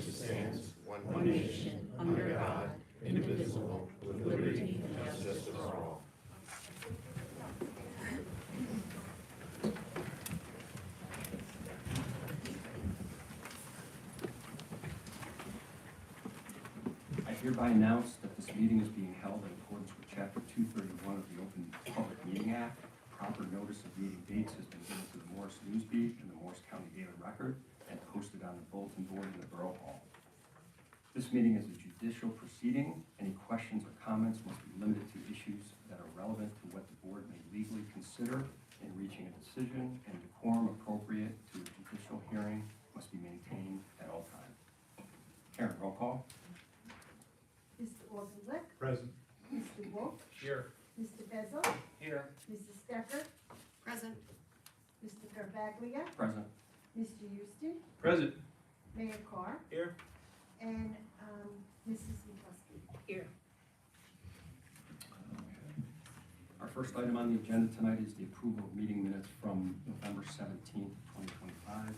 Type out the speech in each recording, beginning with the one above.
which stands one nation, under God, indivisible, with liberty and justice for all. I hereby announce that this meeting is being held in accordance with Chapter 231 of the Open Public Meeting Act. Proper notice of meeting dates has been given to the Morris Newsbeat and the Morris County Daily Record and posted on the bulletin board in the Borough Hall. This meeting is a judicial proceeding. Any questions or comments must be limited to issues that are relevant to what the board may legally consider in reaching a decision, and decorum appropriate to a judicial hearing must be maintained at all times. Karen, roll call. Mr. Orgenblick, Present. Mr. Wolf, Here. Mr. Bezel, Here. Mrs. Stecker, Present. Mr. Garbaglia, Present. Mr. Houston, Present. Mayor Carr, Here. and Mrs. McCluskey. Here. Our first item on the agenda tonight is the approval of meeting minutes from November 17th, 2025.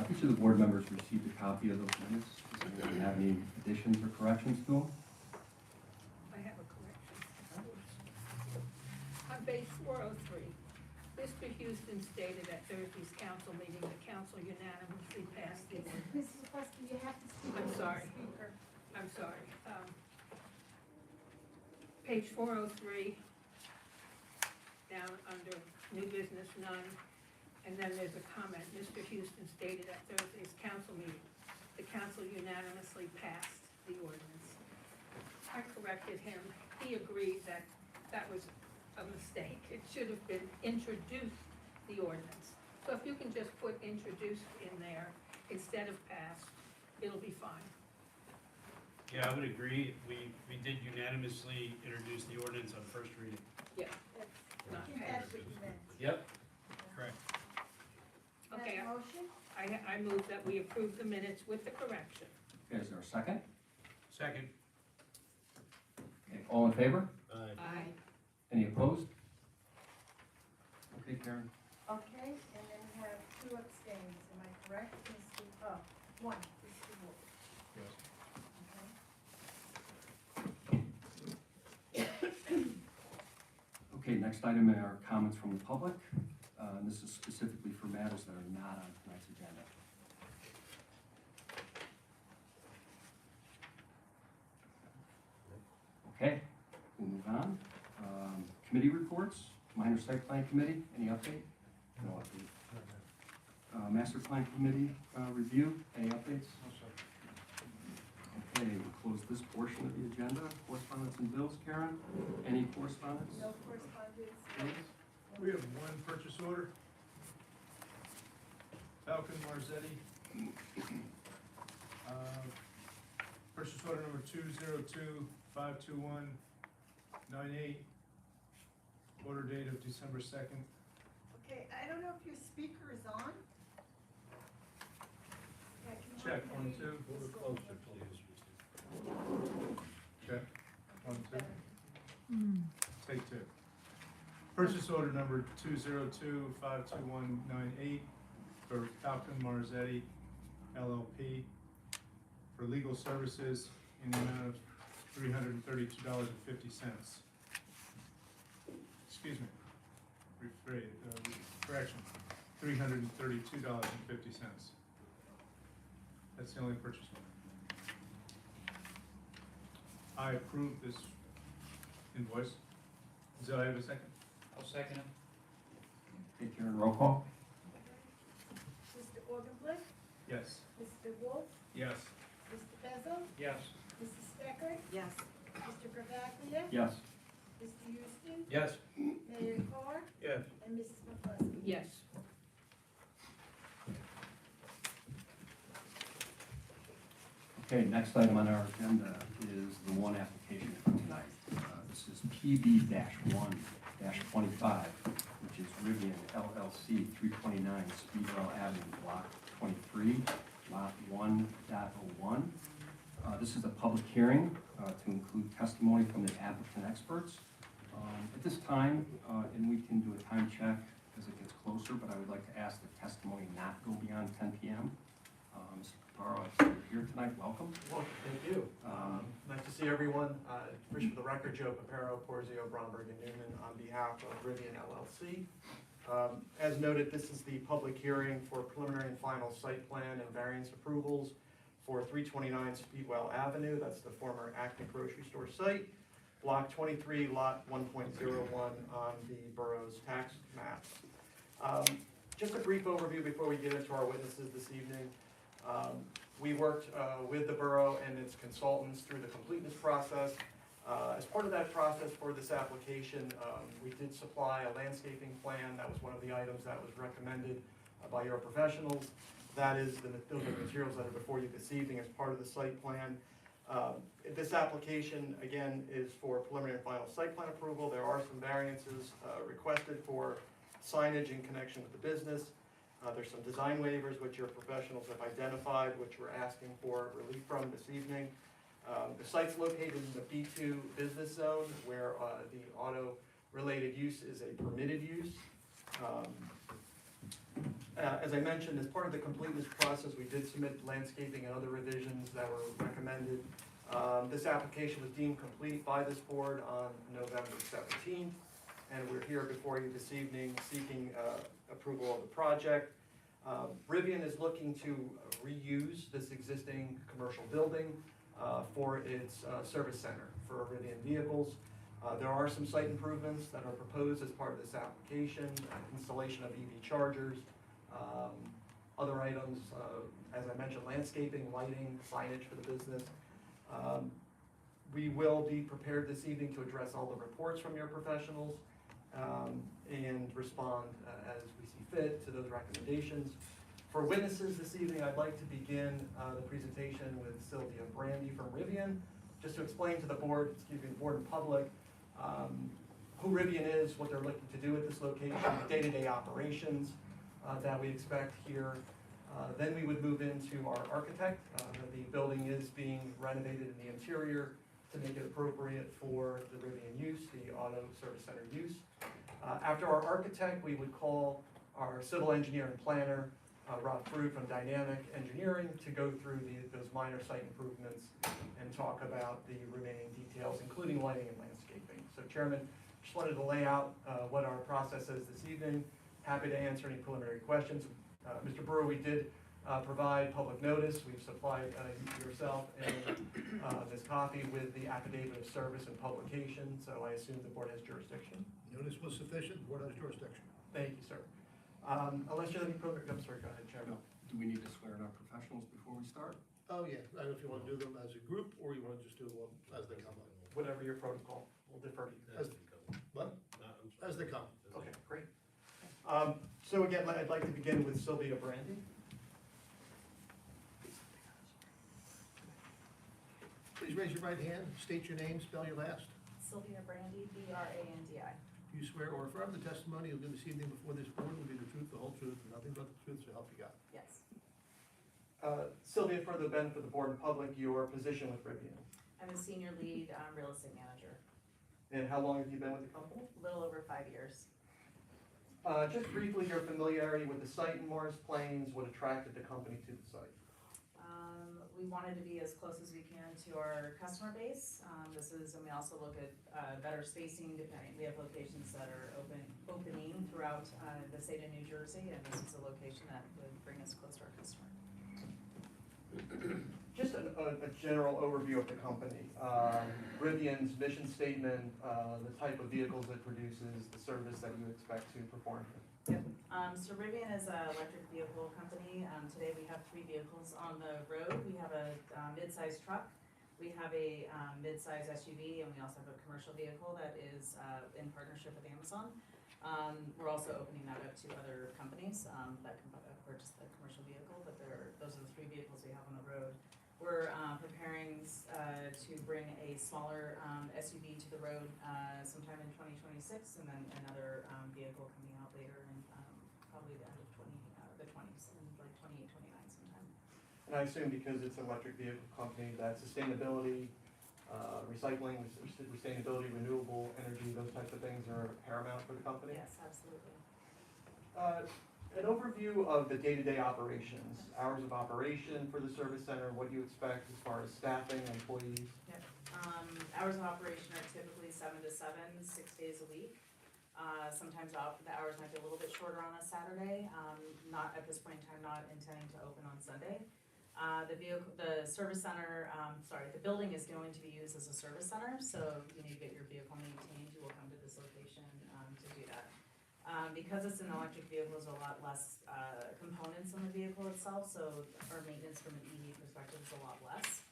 Each of the board members received a copy of those minutes. Does anyone have any additions or corrections to them? I have a correction. On page 403, Mr. Houston stated at Thursday's council meeting, the council unanimously passed the ordinance. Mrs. McCluskey, you have to speak. I'm into the sorry. speaker. I'm sorry. Page 403, down under new business none, and then there's a comment. Mr. Houston stated at Thursday's council meeting, the council unanimously passed the ordinance. I corrected him. He agreed that that was a mistake. It should have been introduced the ordinance. So if you can just put introduced in there instead of passed, it'll be fine. Yeah, I would agree. We did unanimously introduce the ordinance on first reading. Yeah, not That's passed. what you meant. Yep. Correct. Okay, That motion? I move that we approve the minutes with the correction. Okay, is there a second? Second. Okay, all in favor? Aye. Any opposed? Okay, Karen. Okay, and then we have two abstains, am I correct? One, Mr. Wolf. Yes. Okay, next item are comments from the public. And this is specifically for matters that are not on tonight's agenda. Okay, we'll move on. Committee reports, minor site plan committee, any update? No update. Master plan committee review, any updates? Okay, we'll close this portion of the agenda. Correspondence and bills, Karen? Any correspondence? No correspondence? Bills? We have one purchase order. Falcon Marzetti. Purchase order number 202-52198. Order date of December 2nd. Okay, I don't know if your speaker is on. Yeah, can you Check, hear me? 1, 2. Let's go. Check, 1, 2. Take 2. Purchase order number 202-52198 for Falcon Marzetti LLP for legal services in the amount of $332.50. Excuse me, correction, $332.50. That's the only purchase order. I approve this invoice. Do I have a second? I'll second it. Okay, Karen, roll call. Mr. Orgenblick, Yes. Mr. Wolf, Yes. Mr. Bezel, Yes. Mrs. Stecker, Yes. Mr. Garbaglia, Yes. Mr. Houston, Yes. Mayor Carr, Yes. and Mrs. McCluskey. Yes. Okay, next item on our agenda is the one application for tonight. This is PB-1-25, which is Rivian LLC, 329 Speedwell Avenue, Block 23, Lot 1.01. This is a public hearing to include testimony from the applicant experts. At this time, and we can do a time check as it gets closer, but I would like to ask the testimony not go beyond 10 p.m. Mr. Caparo, if you're here tonight, everyone. First for the record, Joe Papero, Porzio, Bromberg, and Newman on behalf of Rivian LLC. As noted, this is the public hearing for preliminary and final site plan and variance approvals for 329 Speedwell Avenue. That's the former Acme Grocery Store site. Block 23, lot 1.01 on the borough's tax map. Just a brief overview before we get into our witnesses this evening. We worked with the borough and its consultants through the completeness process. As part of that process for this application, we did supply a landscaping plan. That was one of the items that was recommended by your professionals. That is, those are the materials that are before you this evening as part of the site plan. This application, again, is for preliminary and final site plan approval. There are some variances requested for signage in connection with the business. There's some design waivers which your professionals have identified, which we're asking for relief from this evening. The site's located in the B2 business zone where the auto-related use is a permitted use. As I mentioned, as part of the completeness process, we did submit landscaping and other revisions that were recommended. This application was deemed complete by this board on November 17th, and we're here before you this evening seeking approval of the project. Rivian is looking to reuse this existing commercial building for its service center for Rivian vehicles. There are some site improvements that are proposed as part of this application, installation of EV chargers, other items, as I mentioned, landscaping, lighting, signage for the business. We will be prepared this evening to address all the reports from your professionals and respond as we see fit to those recommendations. For witnesses this evening, I'd like to begin the presentation with Sylvia Brandy from Rivian, just to explain to the board, the board and public, who Rivian is, what they're looking to do at this location, the day-to-day operations that we expect here. Then we would move into our architect. The building is being renovated in the interior to make it appropriate for the Rivian use, the auto service center use. After our architect, we would call our civil engineer and planner, Rob Fruit from Dynamic Engineering, to go through those minor site improvements and talk about the remaining details, including lighting and landscaping. So Chairman, just wanted to lay out what our process is this evening. Happy to answer any preliminary questions. Mr. Brewer, we did provide public notice. We've supplied yourself and Ms. Coffey with the affidavit of service and publication, so I assume the board has jurisdiction. Notice was sufficient, board has jurisdiction. Thank you, sir. Unless you have any preliminary, I'm sorry, go ahead, Chairman. Do we need to swear in our professionals before we start? Oh, yeah, I don't know if you want to do them as a group, or you want to just do them as they come up. Whatever your protocol, we'll defer to you. What? As they come. Okay, great. So again, I'd like to begin with Sylvia Brandy. Please raise your right hand, state your name, spell your last. Sylvia Brandy, Brandi. Do you swear or affirm the testimony you'll give this evening before this board will be the truth, the whole truth, and nothing but the truth, so help you God? Yes. Sylvia, for the benefit of the board and public, your position with Rivian. I'm a senior lead real estate manager. And how long have you been with the company? A little over 5 years. Just briefly, your familiarity with the site in Morris Plains, what attracted the company to the site? We wanted to be as close as we can to our customer base. And we also look at better spacing depending. We have locations that are opening throughout the state of New Jersey, and this is a location that would bring us close to our customer. Just a general overview of the company. Rivian's mission statement, the type of vehicles it produces, the service that you expect to perform. Yep. So Rivian is an electric vehicle company. Today we have 3 vehicles on the road. We have a mid-size truck, we have a mid-size SUV, and we also have a commercial vehicle that is in partnership with Amazon. We're also opening that up to other companies that can purchase the commercial vehicle, but those are the 3 vehicles we have on the road. We're preparing to bring a smaller SUV to the road sometime in 2026, and then another vehicle coming out later in probably the end of the 20s, in like 28, 29 sometime. And I assume because it's an electric vehicle company, that sustainability, recycling, sustainability, renewable energy, those types of things are paramount for the company? Yes, absolutely. An overview of the day-to-day operations, hours of operation for the service center, what you expect as far as staffing, employees. Yep. Hours of operation are typically 7 to 7, 6 days a week. Sometimes the hours might be a little bit shorter on a Saturday, not at this point in time, not intending to open on Sunday. The service center, the building is going to be used as a service center, so you need to get your vehicle maintained, you will come to this location, to do that. Because it's an electric vehicle, there's a lot less, components in the vehicle itself, so our maintenance from an EV perspective is a lot less.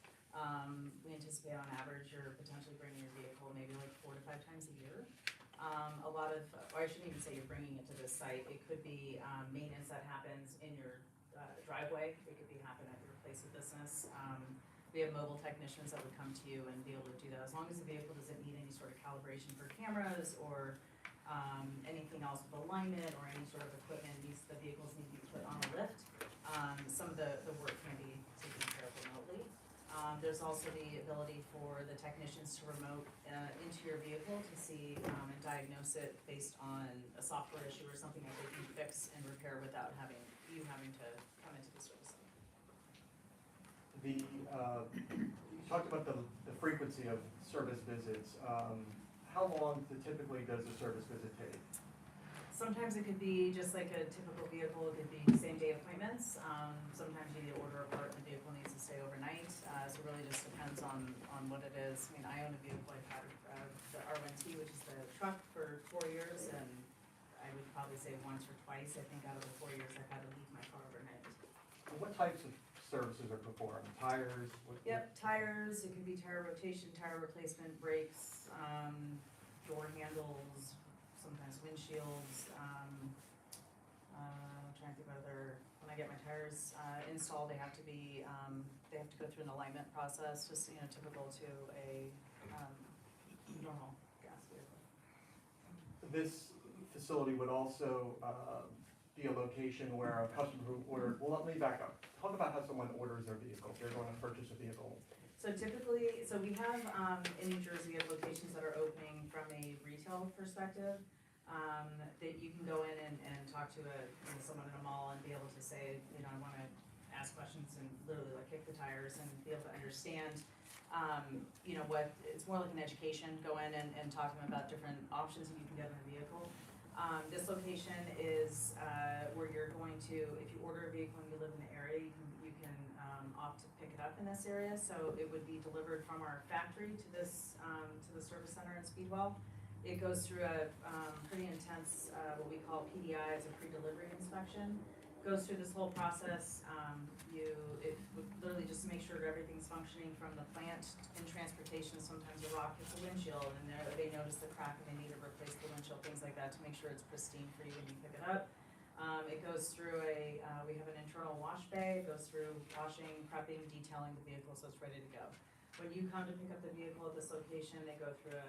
We anticipate on average, you're potentially bringing your vehicle maybe like 4 to 5 times a year. Or I shouldn't even say you're bringing it to this site, it could be, maintenance that happens in your, driveway, it could be happen at your place of business. We have mobile technicians that would come to you and be able to do that, as long as the vehicle doesn't need any sort of calibration for cameras or, anything else with alignment or any sort of equipment, the vehicles need to be put on a lift. Some of the work can be taken care of remotely. There's also the ability for the technicians to remote into your vehicle to see and diagnose it based on a software issue or something that they can fix and repair without having to come into the service center. You talked about the frequency of service visits. How long typically does a service visit take? Sometimes it could be just like a typical vehicle, it could be same day appointments. Sometimes you need to order a part and the vehicle needs to stay overnight. So it really just depends on what it is. I mean, I own a vehicle, I've had the R1T, which is the truck, for 4 years, and I would probably say once or twice, I think out of the 4 years, I've had to leave my car overnight. What types of services are performed? Tires? Yep, tires, it could be tire rotation, tire replacement, brakes, door handles, sometimes windshields, I'm trying to think of when I get my tires, installed, they have to go through an alignment process, just, typical to a, normal gas vehicle. This facility would also be a location where a customer who ordered, well, let me back up. Talk about how someone orders their vehicle, if they're going to purchase a vehicle. So typically, we have, in New Jersey, we have locations that are opening from a retail perspective, that you can go in and talk to someone in a mall and be able to say, I wanna ask questions and literally like kick the tires and be able to understand, it's more like an education, go in and talk to them about different options that you can get in a vehicle. This location is, where you're going to, if you order a vehicle and you live in the area, you can opt to pick it up in this area, so it would be delivered from our factory to this, to the service center in Speedwell. It goes through a pretty intense, what we call PDI, it's a pre-delivery inspection. Goes through this whole process, it would literally just to make sure everything's functioning from the plant. In transportation, sometimes a rock hits a windshield and they notice the crack and they need to replace the windshield, things like that, to make sure it's pristine for you when you pick it up. It goes through we have an internal wash bay, it goes through washing, prepping, detailing the vehicle so it's ready to go. When you come to pick up the vehicle at this location, they go through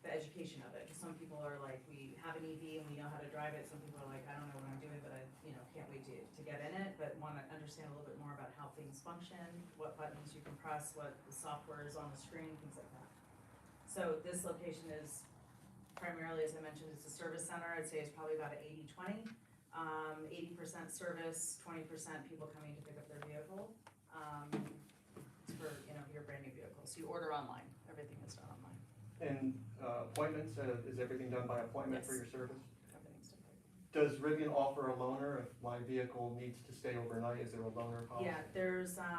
the education of it. Some people are like, we have an EV and we know how to drive it. Some people are like, I don't know what I'm doing, but I can't wait to get in it, but want to understand a little bit more about how things function, what buttons you can press, what the software is on the screen, things like that. So this location is primarily, as I mentioned, it's a service center. I'd say it's probably about an 80-20. 80% service, 20% people coming to pick up their vehicle. It's for, your brand new vehicle. So you order online, everything is done online. And appointments, is everything done by appointment for Yes. your service? Everything's done. Does Rivian offer a loaner if my vehicle needs to stay overnight? Is there a loaner policy? Yeah, there isn't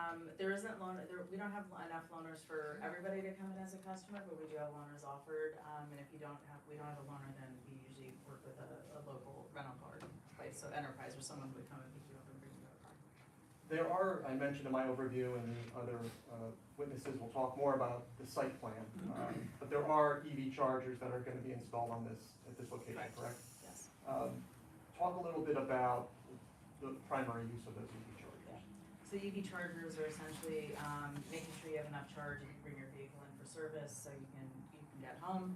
we don't have enough loaners for everybody to come in as a customer, but we do have loaners offered. And if we don't have a loaner, then we usually work with a local rental car place, so Enterprise or someone who would come and pick you up and bring you a car. There are, I mentioned in my overview, and the other witnesses will talk more about the site plan, but there are EV chargers that are going to be installed at this location, correct? Yes. Talk a little bit about the primary use of those EV chargers. So EV chargers are essentially making sure you have enough charge and you can bring your vehicle in for service so you can get home.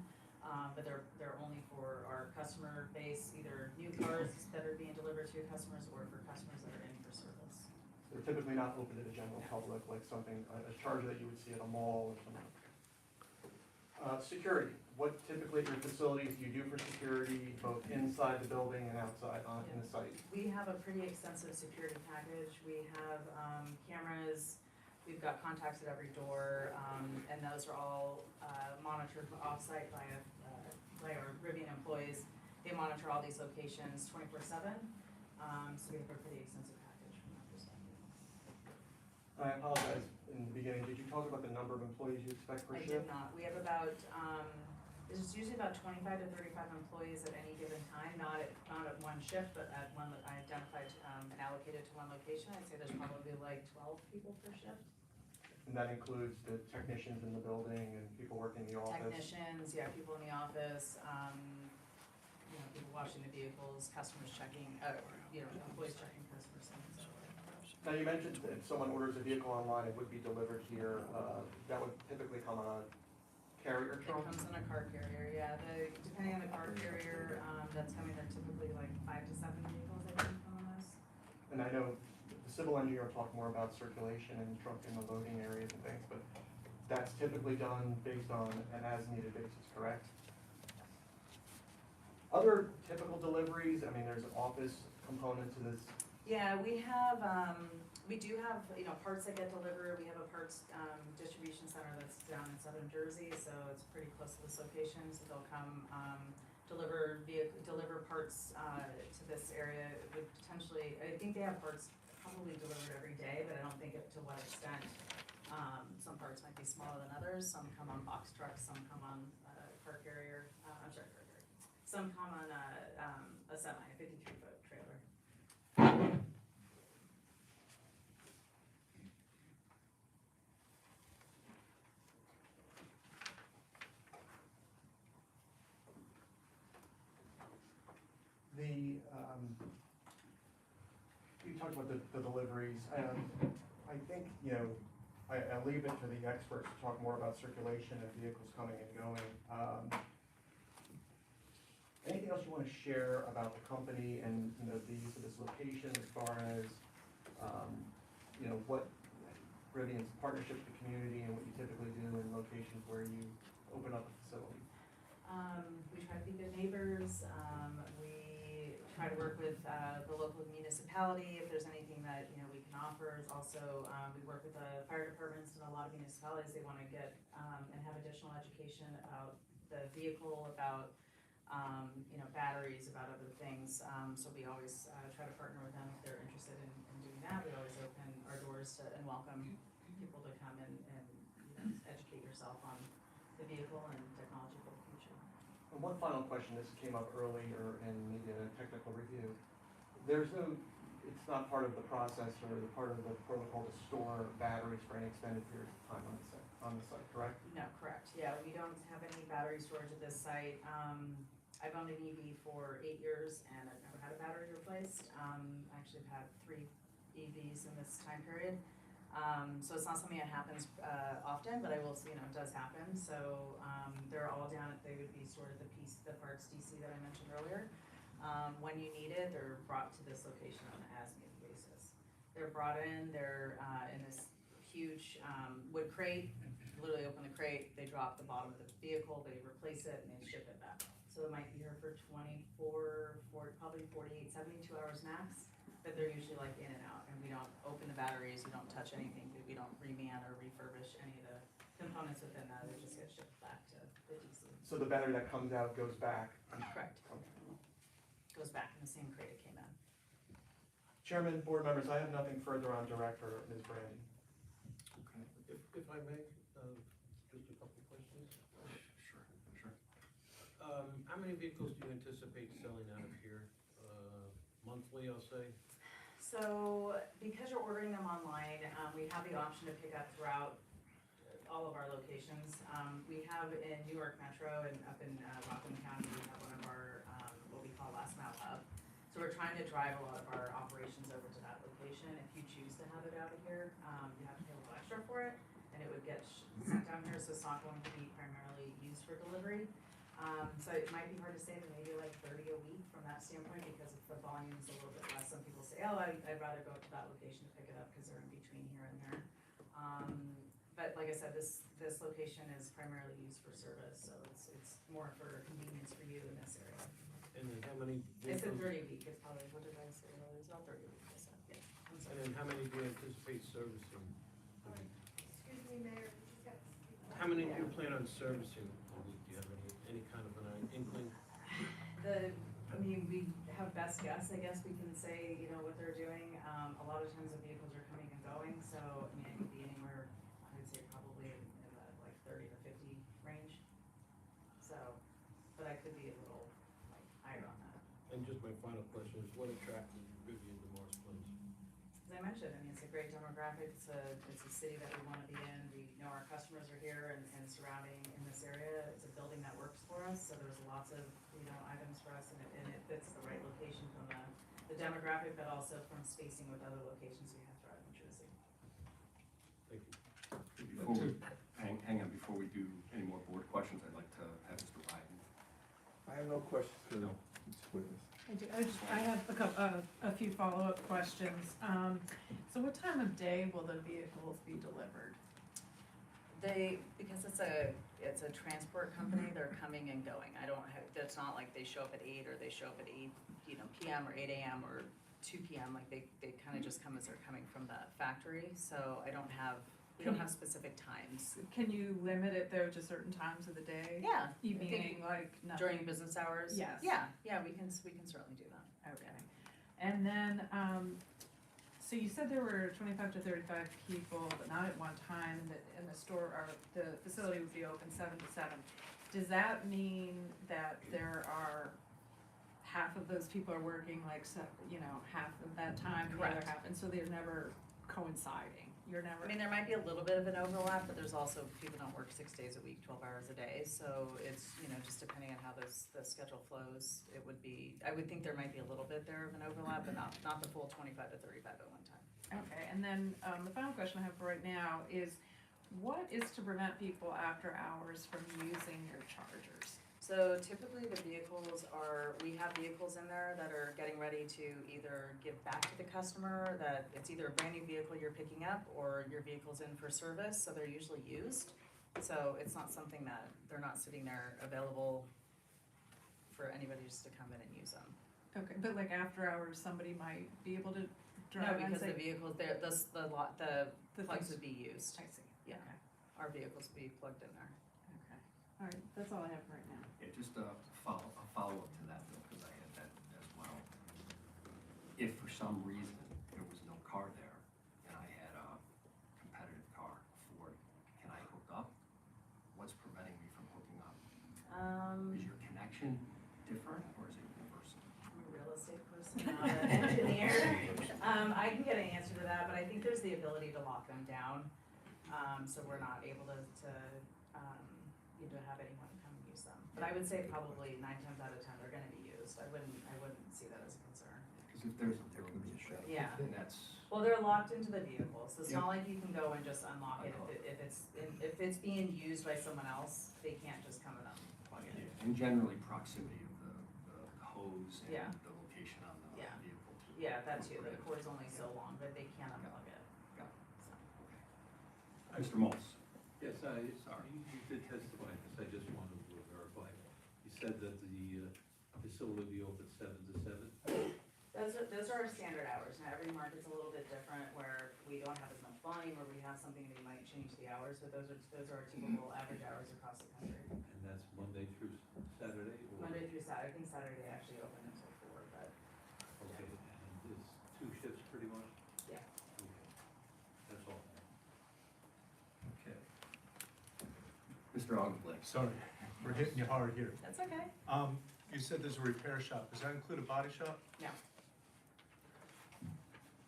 But they're only for our customer base, either new cars that are being delivered to customers or for customers that are in for service. They're typically not open to the general public, like a charger that you would see at a mall or something. Security, what typically at your facilities do you do for security, both inside the building and outside in the site? We have a pretty extensive security package. We have cameras. We've got contacts at every door, and those are all monitored off-site by our Rivian employees. They monitor all these locations 24/7, so we have a pretty extensive package from that perspective. I apologize, in the beginning, did you talk about the number of employees you expect per I shift? did not. We have about, there's usually about 25 to 35 employees at any given time, not at one shift, but at one that I identified and allocated to one location. I'd say there's probably like 12 people per shift. And that includes the technicians in the building and people working in the office? Technicians, yeah, people in the office, people washing the vehicles, customers checking, employees checking customers in and so forth. Now, you mentioned that if someone orders a vehicle online, it would be delivered here. That would typically come on a carrier It truck? comes in a car carrier, yeah, depending on the car carrier, that's coming, they're typically like 5 to 7 vehicles I think on this. And I know the civil engineer will talk more about circulation and truck and the loading areas and things, but that's typically done based on an as-needed basis, correct? Other typical deliveries, I mean, there's an office component to this. Yeah, we do have, parts that get delivered. We have a parts distribution center that's down in southern Jersey, so it's pretty close to this location. So they'll come deliver parts to this area. It would potentially, I think they have parts probably delivered every day, but I don't think to what extent. Some parts might be smaller than others. Some come on box trucks. Some come on car carrier. Car carrier. Some come on a semi, a 53-foot trailer. You talked about the deliveries. I think, I'll leave it to the experts to talk more about circulation of vehicles coming and going. Anything else you want to share about the company and, the use of this location as far as, what Rivian's partnership with the community and what you typically do in locations where you open up a facility? We try to be good neighbors. We try to work with the local municipality if there's anything that we can offer. Also, we work with the fire departments in a lot of municipalities. They want to get and have additional education about the vehicle, about batteries, about other things. So we always try to partner with them if they're interested in doing that. We always open our doors and welcome people to come and educate yourself on the vehicle and technology for the future. And one final question, this came up earlier in maybe a technical review. It's not part of the process or the part of the protocol to store batteries for any extended periods of time on the site, correct? No, correct. Yeah, we don't have any battery storage at this site. I've owned an EV for 8 years and I've never had a battery replaced. Actually, I've had 3 EVs in this time period. So it's not something that happens often, but I will say, it does happen. So they're all down they would be stored at the parts DC that I mentioned earlier. When you need it, they're brought to this location on an as-needed basis. They're brought in, they're in this huge wood crate. Literally open the crate, they drop the bottom of the vehicle, they replace it, and they ship it back. So it might be here for probably 48, 72 hours max, but they're usually like in and out, and we don't open the batteries, we don't touch anything, we don't reman or refurbish any of the components within that, they just get shipped back to the DC. So the battery that comes out goes back? Correct. Okay. Goes back in the same crate it came in. Chairman, board members, I have nothing further on Director Ms. Brandy. Okay. If I may, just a couple questions. Sure. How many vehicles do you anticipate selling out of here? Monthly, I'll say? So, because you're ordering them online, we have the option to pick up throughout all of our locations. We have in New York Metro and up in Rockland County, we have one of our, what we call last mile hub. So we're trying to drive a lot of our operations over to that location. If you choose to have it out of here, you have to pay a little extra for it, and it would get sent down here, so it's not going to be primarily used for delivery. So it might be hard to say, but maybe like 30 a week from that standpoint, because if the volume is a little bit less, some people say, I'd rather go to that location to pick it up because they're in between here and there. But like I said, this location is primarily used for service, so it's more for convenience for you in this area. And then how many It's a vehicles? 30 a week, it's probably, what did I say earlier, it's about 30 a week, I said, yeah. I'm And sorry. then how many do you anticipate servicing? me, Mayor, you just have to speak. How many do you plan on servicing a week? Do you have any kind of an inkling? We have best guess, I guess we can say, you know, what they're doing. A lot of times the vehicles are coming and going, so, I mean, it could be anywhere, I would say probably in the like 30 to 50 range. So, but I could be a little like higher on that. And just my final question is, what attracted Rivian to Morris Plains? As I mentioned, I mean, it's a great demographic, it's a city that we wanna be in, we know our customers are here and surrounding in this area, it's a building that works for us, so there's lots of, you know, items for us, and it fits the right location from the demographic, but also from spacing with other locations we have throughout New Jersey. Thank you. Before we, hang on, before we do any more board questions, I'd like to have Mr. Biden. I have no questions for No. this witness. I have a few follow-up questions. So what time of day will the vehicles be delivered? Because it's a transport company, they're coming and going. It's not like they show up at 8 or they show up at 8, you know, PM or 8 AM or 2 PM, like they kind of just come as they're coming from the factory, so we don't have specific times. Can you limit it though to certain times of the day? Yeah. You I think meaning like nothing? During business hours? Yes. Yeah, we can certainly do that. Okay. And then, so you said there were 25 to 35 people, but not at one time, that in the store, or the facility would be open 7 to 7. Does that mean that there are, half of those people are working like, you know, half of that time, the other Correct. half, and so they're never coinciding? You're never. I mean, there might be a little bit of an overlap, but there's also, people don't work 6 days a week, 12 hours a day, so it's, you know, just depending on how the schedule flows, it would be, I would think there might be a little bit there of an overlap, but not the full 25 to 35 at one time. Okay, and then, the final question I have for right now is, what is to prevent people after hours from using your chargers? So typically the we have vehicles in there that are getting ready to either give back to the customer, that it's either a brand new vehicle you're picking up or your vehicle's in for service, so they're usually used. So it's not something that, they're not sitting there available for anybody just to come in and use them. Okay, but like after hours, somebody might be able to No, drive and because the say. vehicles, the plugs things- would be used. I see, Yeah. okay, Our vehicles would be plugged in there. okay. All right, that's all I have right now. Yeah, just a follow-up to that, though, because I had that as well. If for some reason there was no car there, and I had a competitive car, Ford, can I hook up? What's preventing me from hooking up? Is your connection different, or is it universal? I'm a real estate person, not an engineer. I can get an answer to that, but I think there's the ability to lock them down, so we're not able to have anyone come and use them. But I would say probably 9 times out of 10, they're gonna be used. I wouldn't see that as a concern. Because if there can be a shut, Yeah. then that's, Well, they're locked into the vehicle, so it's Yeah. not like you can go and just unlock it. If it's being used by someone else, they can't just come and unplug it. and generally proximity of the hose and Yeah. the location on the Yeah. vehicle too. Yeah, that too, the cord's only so long, but they can't unplug it. Got it. So. Mr. Mols? Yes, Sorry. you did testify, because I just wanted to verify. You said that the facility will be open 7 to 7? Those are our standard hours. Now, every market's a little bit different, where we don't have as much volume, or we have something that might change the hours, but those are our typical average hours across the country. And that's Monday through Saturday? Or- Monday through Saturday, I think Saturday they actually open until 4, but, Okay, and it's 2 shifts pretty much? yeah. Okay, that's all. Okay. Mr. Augenblick? Sorry, we're hitting you hard here. That's okay. You said there's a repair shop, does that include a body shop? No.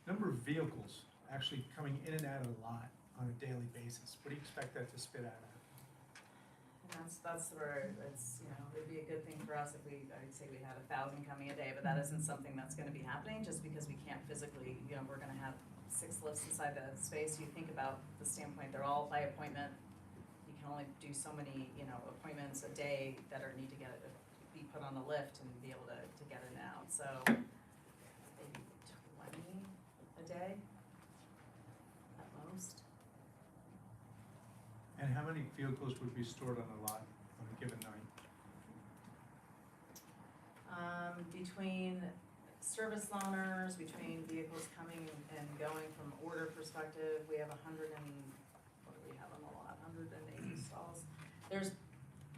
Number of vehicles actually coming in and out of the lot on a daily basis, what do you expect that to spit out at? And that's where it's, it'd be a good thing for us if I'd say we had 1,000 coming a day, but that isn't something that's gonna be happening, just because we can't physically, we're gonna have 6 lifts inside the space. You think about the standpoint, they're all by appointment. You can only do so many, appointments a day that need to be put on the lift and be able to get in and out, so maybe 20 a day at most. And how many vehicles would be stored on a lot on a given night? Between service loaners, between vehicles coming and going from order perspective, we have 100 and, what do we we have on the lot, 180 stalls. There's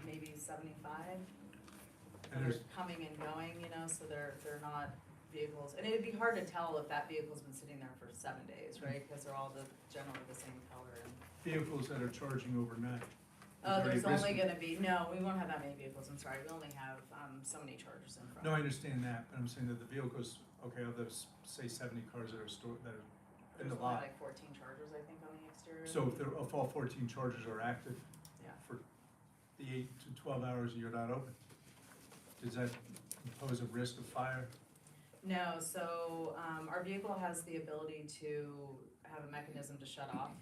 maybe 75 that And are there's- coming and going, you know, so they're not vehicles, and it'd be hard to tell if that vehicle's been sitting there for 7 days, right? Because they're all generally the same color and. Vehicles that are charging overnight. Oh, Is there there's any risk- only gonna be, no, we won't have that many vehicles, I'm sorry, we only have, so many chargers in front. No, I understand that, but I'm saying that the vehicles, okay, of those, say 70 cars that are stored, that are in the There's only lot. like 14 chargers, I think, on the exterior. So if all 14 chargers are active Yeah. for the 8 to 12 hours you're not open, does that pose a risk of fire? No, so, our vehicle has the ability to have a mechanism to shut off.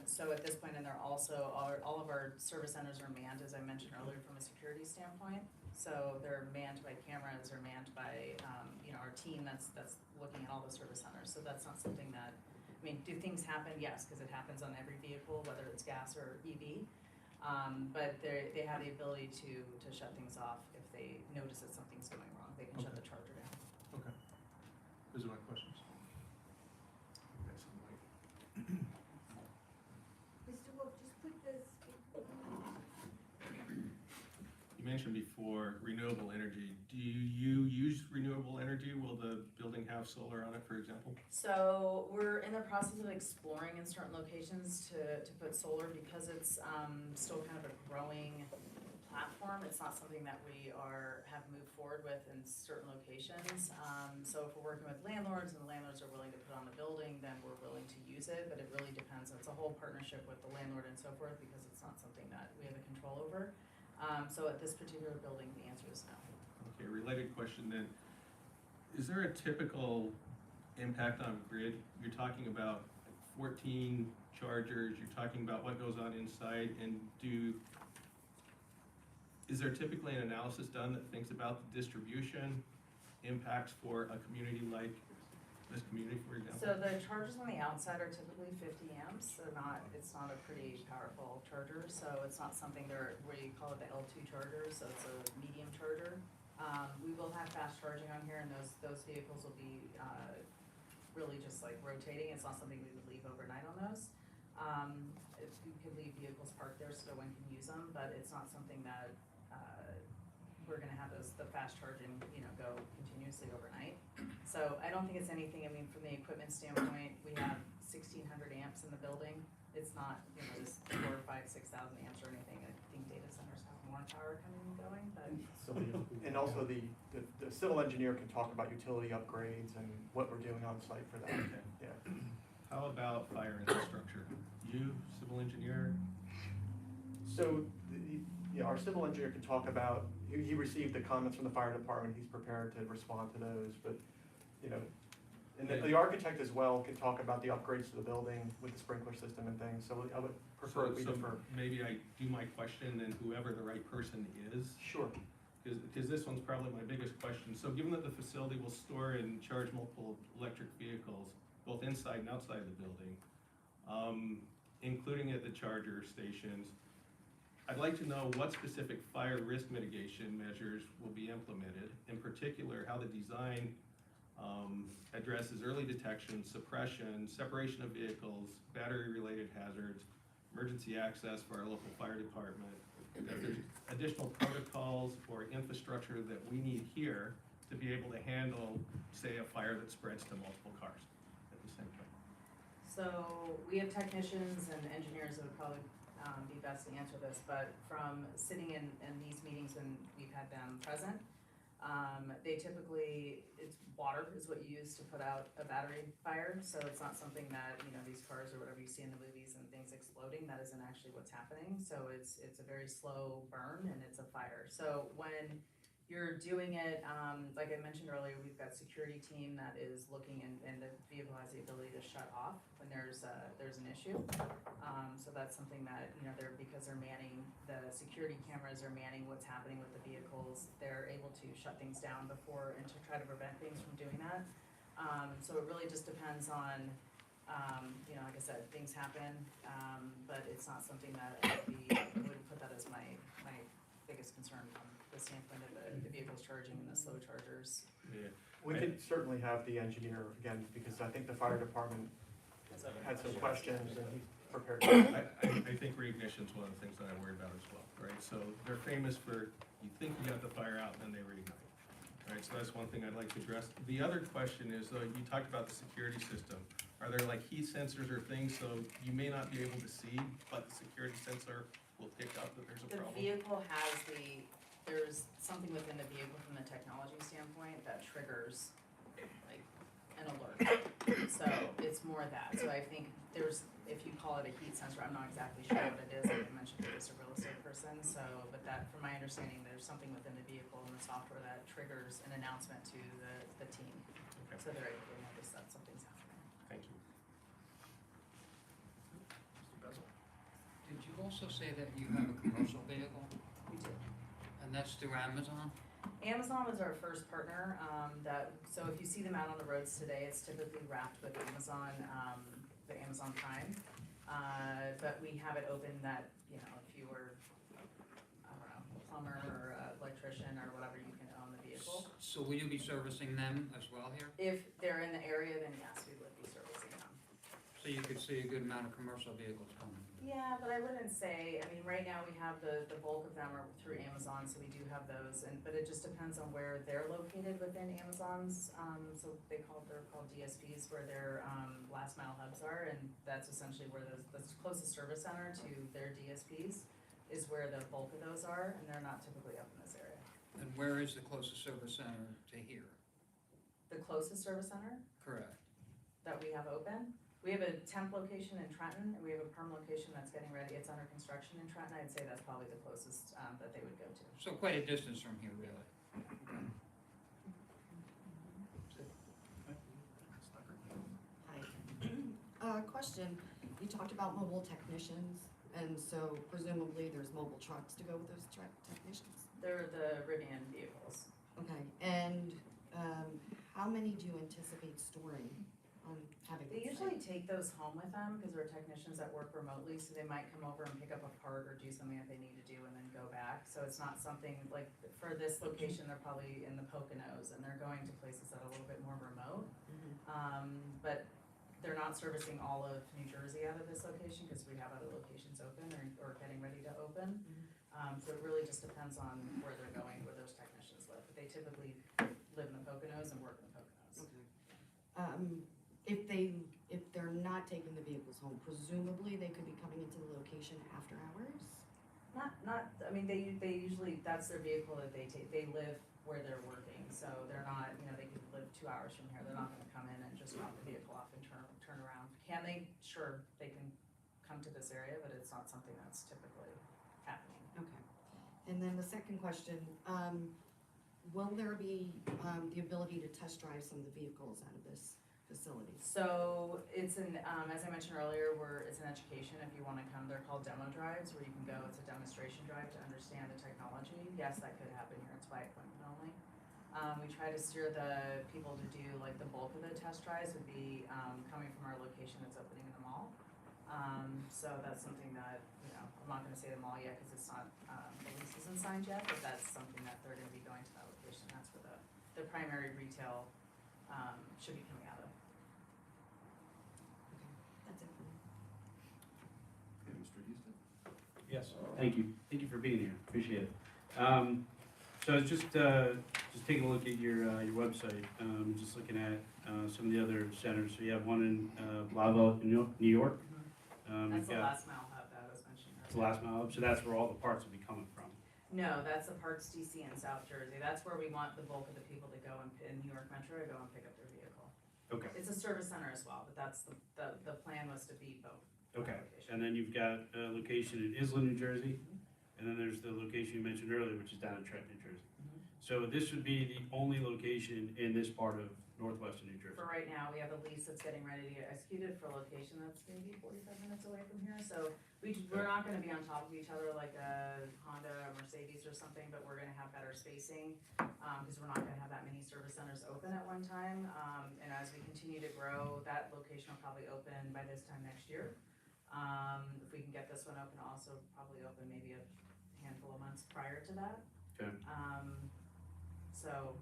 So at this point, and they're also, all of our service centers are manned, as I mentioned earlier, from a security standpoint. So they're manned by cameras, they're manned by, you know, our team that's looking at all the service centers. So that's not something that, I mean, do things happen? Yes, because it happens on every vehicle, whether it's gas or EV. But they have the ability to shut things off if they notice that something's going wrong. They can shut the charger down. Okay. Those are my questions. Mr. Wolf, just put this, You mentioned before renewable energy. Do you use renewable energy? Will the building have solar on it, for example? So we're in the process of exploring in certain locations to put solar because it's still kind of a growing platform. It's not something that we have moved forward with in certain locations. So if we're working with landlords and the landlords are willing to put on the building, then we're willing to use it, but it really depends. It's a whole partnership with the landlord and so forth because it's not something that we have a control over. So at this particular building, the answer is no. Okay, related question then. Is there a typical impact on grid? You're talking about 14 chargers, you're talking about what goes on inside, and is there typically an analysis done that thinks about the distribution impacts for a community like this community, for example? So the chargers on the outside are typically 50 amps, so it's not a pretty powerful charger, so it's not something we call it the L2 charger, so it's a medium charger. We will have fast charging on here, and those vehicles will be really just like rotating. It's not something we would leave overnight on those. We could leave vehicles parked there so no one can use them, but it's not something that we're gonna have the fast charging, you know, go continuously overnight. So I don't think it's anything, I mean, from the equipment standpoint, we have 1,600 amps in the building. It's not, you know, just 4,000 or 5,000, 6,000 amps or anything. I think data centers have more power coming and going, but. and also the civil engineer can talk about utility upgrades and what we're doing on site for that. Okay. Yeah. How about fire infrastructure? You, civil engineer? So, our civil engineer can talk about, he received the comments from the fire department, he's prepared to respond to those, but, you know, and the architect as well can talk about the upgrades to the building with the sprinkler system and things, so I would prefer we So defer. maybe I do my question, and whoever the right person is, Sure. because this one's probably my biggest question. So given that the facility will store and charge multiple electric vehicles, both inside and outside the building, including at the charger stations, I'd like to know what specific fire risk mitigation measures will be implemented, in particular, how the design addresses early detection, suppression, separation of vehicles, battery-related hazards, emergency access for our local fire department, if there's additional protocols or infrastructure that we need here to be able to handle, say, a fire that spreads to multiple cars at the same time. So we have technicians and engineers that would probably be best to answer this, but from sitting in these meetings when we've had them present, they typically, it's water is what you use to put out a battery fire, so it's not something that, you know, these cars or whatever you see in the movies and things exploding, that isn't actually what's happening, so it's a very slow burn and it's a fire. So when you're doing it, like I mentioned earlier, we've got security team that is looking and the vehicle has the ability to shut off when there's an issue. So that's something that, you know, because they're manning, the security cameras are manning what's happening with the vehicles, they're able to shut things down before and to try to prevent things from doing that. So it really just depends on, you know, like I said, things happen, but it's not something that I would put that as my biggest concern from the standpoint of the vehicles charging and the slow chargers. Yeah. We could certainly have the engineer again, because I think the fire department had some questions, and prepared to. I think reignition's one of the things that I worry about as well, right? So they're famous for, you think you got the fire out, and then they reignite. Right, so that's one thing I'd like to address. The other question is, though, you talked about the security system. Are there like heat sensors or things, so you may not be able to see, but the security sensor will pick up that there's a The problem? vehicle has there's something within the vehicle from the technology standpoint that triggers like an alert. So it's more that, so I think if you call it a heat sensor, I'm not exactly sure what it is, like I mentioned, I'm just a real estate person, so, but that, from my understanding, there's something within the vehicle and the software that triggers an announcement to the team. Okay. So they're able to notice that something's happening. Thank you. Mr. Bezel? Did you also say that you have a commercial vehicle, We do. and that's through Amazon? Amazon is our first partner, so if you see them out on the roads today, it's typically wrapped with Amazon, the Amazon Prime. But we have it open that, you know, if you were, I don't know, a plumber or electrician or whatever, you can own the vehicle. So will you be servicing them as well here? If they're in the area, then yes, we would be servicing them. So you could see a good amount of commercial vehicles coming? Yeah, but I wouldn't say, I mean, right now we have the bulk of them are through Amazon, so we do have those, but it just depends on where they're located within Amazon's, so they're called DSPs, where their, last mile hubs are, and that's essentially where the closest service center to their DSPs is where the bulk of those are, and they're not typically up in this area. And where is the closest service center to here? The closest service center Correct. that we have open, we have a temp location in Trenton, and we have a perm location that's getting ready, it's under construction in Trenton, I'd say that's probably the closest, that they would go to. So quite a distance from here, really? Hi. Question, you talked about mobile technicians, and so presumably there's mobile trucks to go with those technicians? They're the Rivian vehicles. Okay, and how many do you anticipate storing on having? They usually take those home with them, because they're technicians that work remotely, so they might come over and pick up a part or do something that they need to do and then go back. So it's not something, like, for this location, they're probably in the Poconos, and they're going to places that are a little bit more remote. But they're not servicing all of New Jersey out of this location, because we have other locations open or getting ready to open. So it really just depends on where they're going, where those technicians live. But they typically live in the Poconos and work in the Poconos. Okay. If they're not taking the vehicles home, presumably they could be coming into the location after hours? I mean, they usually, that's their vehicle that they take, they live where they're working, so they're not, you know, they could live 2 hours from here, they're not gonna come in and just drop the vehicle off and turn around. Can they? Sure, they can come to this area, but it's not something that's typically happening. Okay. And then the second question, will there be the ability to test drive some of the vehicles out of this facility? So it's as I mentioned earlier, it's an education, if you wanna come, they're called demo drives, where you can go, it's a demonstration drive to understand the technology. Yes, that could happen here, it's by appointment only. We try to steer the people to do, like, the bulk of the test drives would be, coming from our location that's opening in the mall. So that's something that, you know, I'm not gonna say the mall yet, cause it's not, the lease isn't signed yet, but that's something that they're gonna be going to that location, that's where the primary retail, should be coming out of. That's it for me. Okay, Mr. Houston? Yes, thank you. Thank you for being here. Appreciate it. So I was just taking a look at your website, just looking at some of the other centers. So you have one in Blauvelt, New York. That's You've the got- last mile hub that I was mentioning earlier. It's the last mile up, so that's where all the parts will be coming from. No, that's the Parks DC in South Jersey. That's where we want the bulk of the people to go in New York Metro to go and pick up their vehicle. Okay, It's a service center as well, but that's the plan was to be both. okay. location. And then you've got a location in Island, New Jersey, and then there's the location you mentioned earlier, which is down in Trenton, New Jersey. So this would be the only location in this part of northwestern New Jersey. For right now, we have a lease that's getting ready to get executed for a location that's maybe 45 minutes away from here. So we're not gonna be on top of each other like a Honda or Mercedes or something, but we're gonna have better spacing, because we're not gonna have that many service centers open at one time. And as we continue to grow, that location will probably open by this time next year. If we can get this one open, also probably open maybe a handful of months prior to that. Okay. So,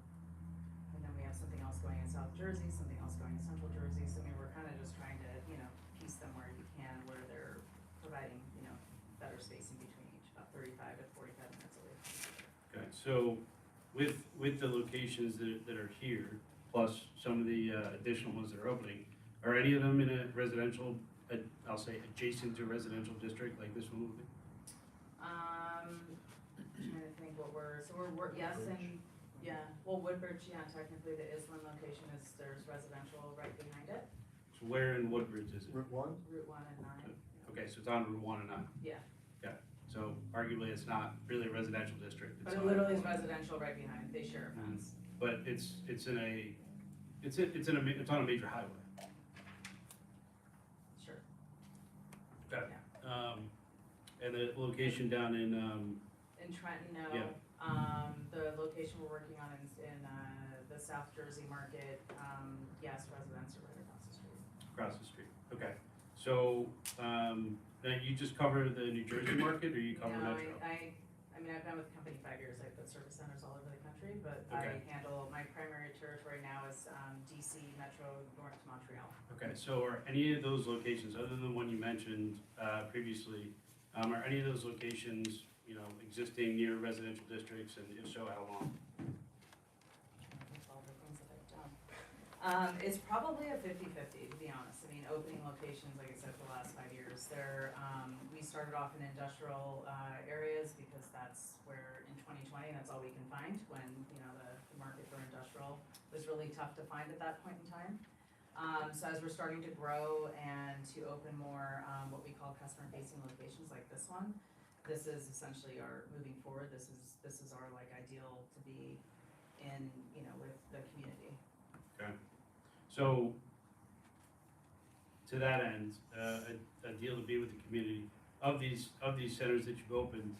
and then we have something else going in South Jersey, something else going in Central Jersey, so I mean, we're kinda just trying to, you know, piece them where you can, where they're there's spacing between each, about 35 to 45 minutes away from each other. Okay, so with the locations that are here, plus some of the additional ones that are opening, are any of them in a residential, I'll say adjacent to a residential district like this one will be? Trying to think what we're, yes, and, yeah, well, Woodbridge, yeah, technically the Island location there's residential right behind it, So where in Woodbridge is it? Route 1? Route 1 and 9. Okay, so it's on Route 1 and 9. Yeah, So arguably, it's not really a residential district. but it's it on- literally is residential right behind, they share a fence. But it's on a major highway. Sure. Okay. And the location down in, In Trenton, no. Yeah. The location we're working on in the South Jersey market, yes, residents are right across the street. across the street. Okay. So, now you just cover the New Jersey market or you cover No, Metro? I mean, I've been with the company 5 years, I put service centers all over the country, but Okay. I handle, my primary territory now is DC, Metro, North to Montreal. Okay, so are any of those locations, other than the one you mentioned previously, are any of those locations, existing near residential districts, and if so, how long? That's all the things that I've done. It's probably a 50-50, to be honest. I mean, opening locations, like I said, for the last 5 years, we started off in industrial areas because that's where, in 2020, that's all we can find when, the market for industrial was really tough to find at that point in time. So as we're starting to grow and to open more, what we call customer-facing locations like this one, this is essentially moving forward, this is our ideal to be in, with the community. Okay. So, to that end, a deal to be with the community, of these centers that you've opened,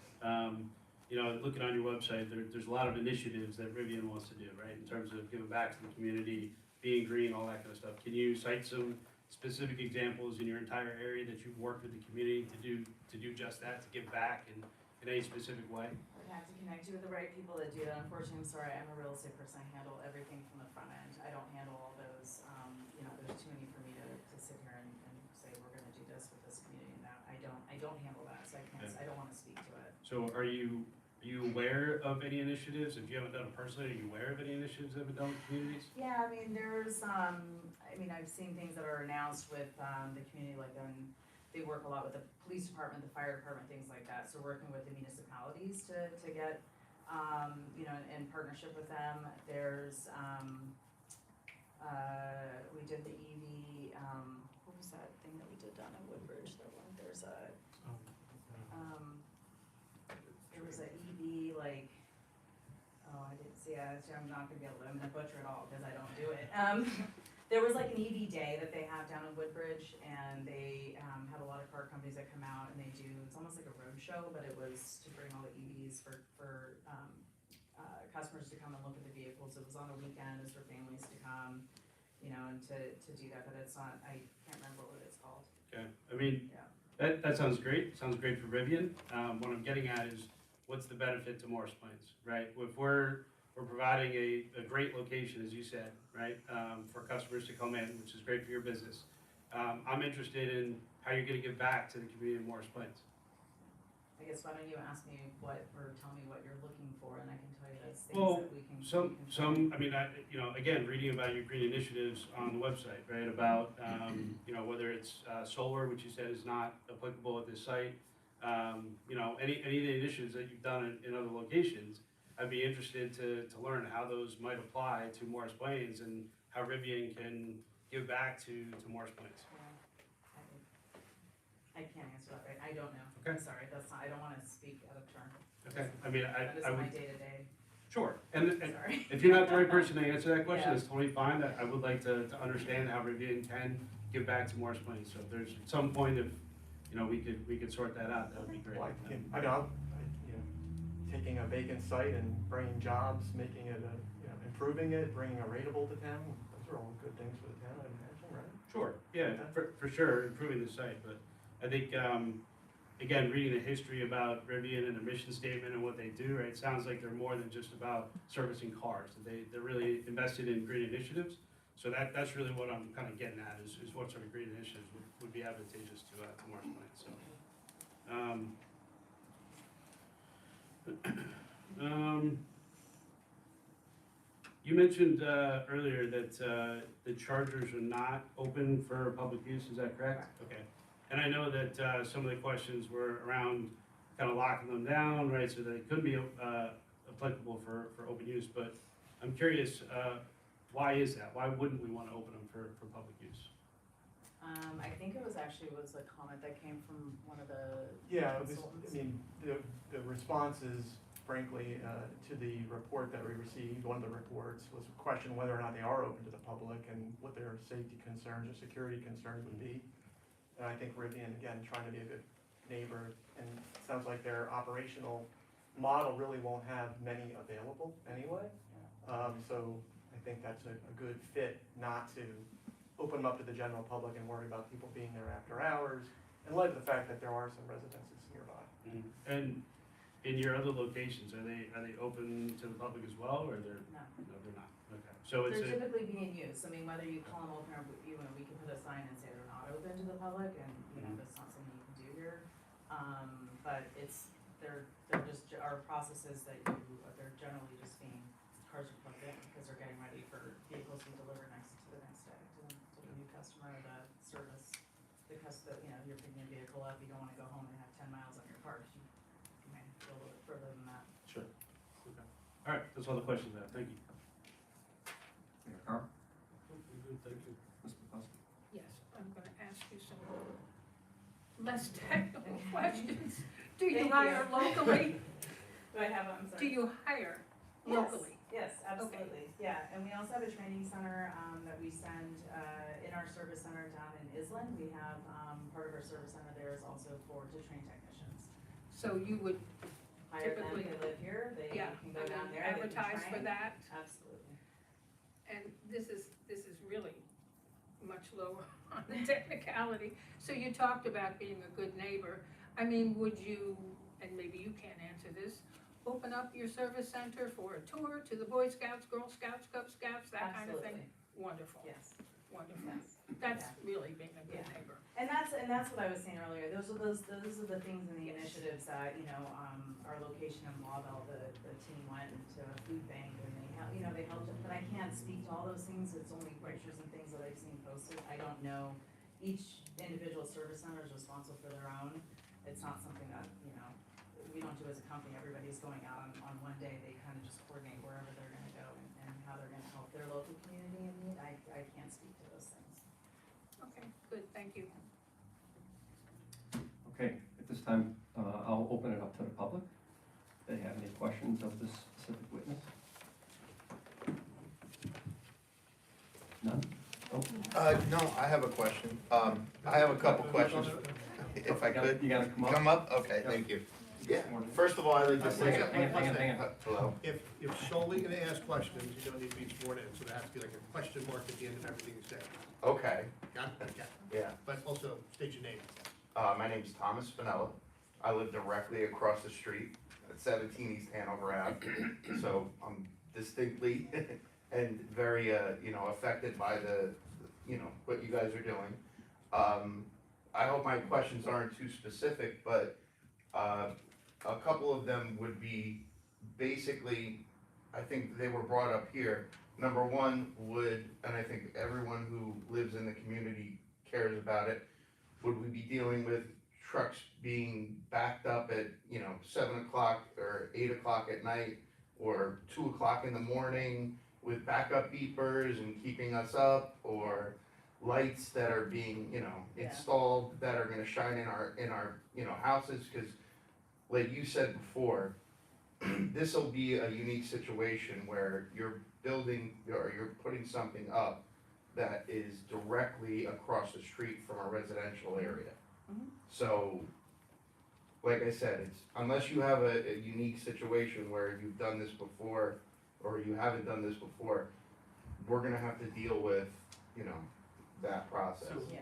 looking on your website, there's a lot of initiatives that Rivian wants to do, right? In terms of giving back to the community, being green, all that kind of stuff. Can you cite some specific examples in your entire area that you've worked with the community to do just that, to give back in any specific way? I have to connect you with the right people that do that. Unfortunately, I'm sorry, I'm a real estate person. I handle everything from the front end. I don't handle all those, there's too many for me to sit here and say, we're gonna do this with this community and that. I don't handle that, so I can't, I don't wanna speak to it. So are you aware of any initiatives? If you haven't done it personally, are you aware of any initiatives that have been done with communities? Yeah, I mean, I've seen things that are announced with, the community, like, they work a lot with the police department, the fire department, things like that. So working with the municipalities to get, in partnership with them. There's, we did the EV, what was that thing that we did down in Woodbridge? There's a, it was an EV, I didn't see it, I'm not gonna be able to, I'm gonna butcher it all because I don't do it. There was like an EV day that they have down in Woodbridge, and they have a lot of car companies that come out and they do, it's almost like a road show, but it was to bring all the EVs for customers to come and look at the vehicles. It was on a weekend, it's for families to come, and to do that, but it's not, I can't remember what it's called. Okay, I mean, Yeah. that sounds great, sounds great for Rivian. What I'm getting at is, what's the benefit to Morris Plains, right? If we're providing a great location, as you said, right, for customers to come in, which is great for your business. I'm interested in how you're gonna give back to the community of Morris Plains. I guess why don't you ask me or tell me what you're looking for, and I can tell you those things Well, that we can. Again, reading about your green initiatives on the website, right, about, whether it's solar, which you said is not applicable at this site, any of the initiatives that you've done in other locations, I'd be interested to learn how those might apply to Morris Plains and how Rivian can give back to Morris Plains. I can't answer that right, I don't know. Okay. I'm sorry, I don't wanna speak out of turn. Okay, I mean, That is I my would, day-to-day, sure, and sorry. if you're not the right person to answer that question, Yeah. it's totally fine. I would like to understand how Rivian can give back to Morris Plains. So if there's at some point, if, we could sort that out, that would be great. Well, taking a vacant site and bringing jobs, making it, improving it, bringing a rateable to town, those are all good things for the town, I'd imagine, right? Sure, yeah, for sure, improving the site, but I think, again, reading the history about Rivian and their mission statement and what they do, right, it sounds like they're more than just about servicing cars. They're really invested in green initiatives, so that's really what I'm kind of getting at, is what sort of green initiatives would be advantageous to Morris Plains, so. You mentioned earlier that the chargers are not open for public use, is that correct? Okay. And I know that some of the questions were around kind of locking them down, right, so that it could be applicable for open use, but I'm curious, why is that? Why wouldn't we want to open them for public use? I think it was a comment that came from one of the Yeah, it was, consultants. I mean, the responses, frankly, to the report that we received, one of the reports, was a question whether or not they are open to the public and what their safety concerns or security concerns would be. And I think Rivian, again, trying to be a good neighbor, and it sounds like their operational model really won't have many available anyway. So I think that's a good fit not to open them up to the general public and worry about people being there after hours, in light of the fact that there are some residences nearby. And in your other locations, are they open to the public as well, or they're? No. No, they're not, okay. So it's They're a, typically being used, I mean, whether you call them open or, we can put a sign and say they're not open to the public, and, that's not something you can do here. But they're just, our processes that they're generally just being, cars are plugged in, because they're getting ready for vehicles to deliver the next day, to the new customer, the service, you're picking a vehicle up, you don't wanna go home and have 10 miles on your car, 'cause you may go a little bit further than that. sure. Okay. All right, that's all the questions I have, thank you. Mayor Carr? Thank you. Ms. McCluskey? Yes, I'm gonna ask you some less technical questions. Do you Thank hire you. locally? Do I have, I'm sorry? Do you hire Yes, locally? Yes, absolutely, yeah, and we also have a training center, that we send, in our service center down in Island. We have, part of our service center there is also to train technicians. So you would Hire them, Typically- they live here, they Yeah, can go I down mean, there, they can advertise for train. that, Absolutely. and this is really much lower on the technicality. So you talked about being a good neighbor. I mean, would you, and maybe you can't answer this, open up your service center for a tour to the Boy Scouts, Girl Scouts, Cub Scouts, that kind of thing? Absolutely. Wonderful, Yes, wonderful. yes. That's Yeah. really being a good Yeah. neighbor. And that's what I was saying earlier, those are the things and the initiatives that, our location in Lawville, the team went to a food bank and they helped, but I can't speak to all those things, it's only pictures and things that I've seen posted. I don't know, each individual service center is responsible for their own, it's not something that, we don't do as a company, everybody's going out on one day, they kind of just coordinate wherever they're gonna go and how they're gonna help their local community in need, I can't speak to those things. Okay, good, thank you. Okay, at this time, I'll open it up to the public. If they have any questions of this specific witness? None? Oh, No, I have a question. I have a couple questions, if I could. You gotta come up. Come up? Okay, thank you. Yeah, first of all, I'd like to say. Hang on. Hello? If solely gonna ask questions, you don't need to be sworn in, so there has to be like a question mark at the end of everything you say. Okay, Got it? Okay. yeah. But also, state your name. My name's Thomas Spinella. I live directly across the street at 17 East Hanover Ave. So I'm distinctly and very, affected by what you guys are doing. I hope my questions aren't too specific, but a couple of them would be basically, I think they were brought up here. Number one and I think everyone who lives in the community cares about it, would we be dealing with trucks being backed up at, 7 o'clock or 8 o'clock at night or 2 o'clock in the morning with backup beepers and keeping us up, or lights that are being, Yeah. installed that are gonna shine in our houses? Cause like you said before, this'll be a unique situation where you're building, or you're putting something up that is directly across the street from a residential area. Mhm. So, like I said, it's, unless you have a unique situation where you've done this before, or you haven't done this before, we're gonna have to deal with, that process. So, Yeah.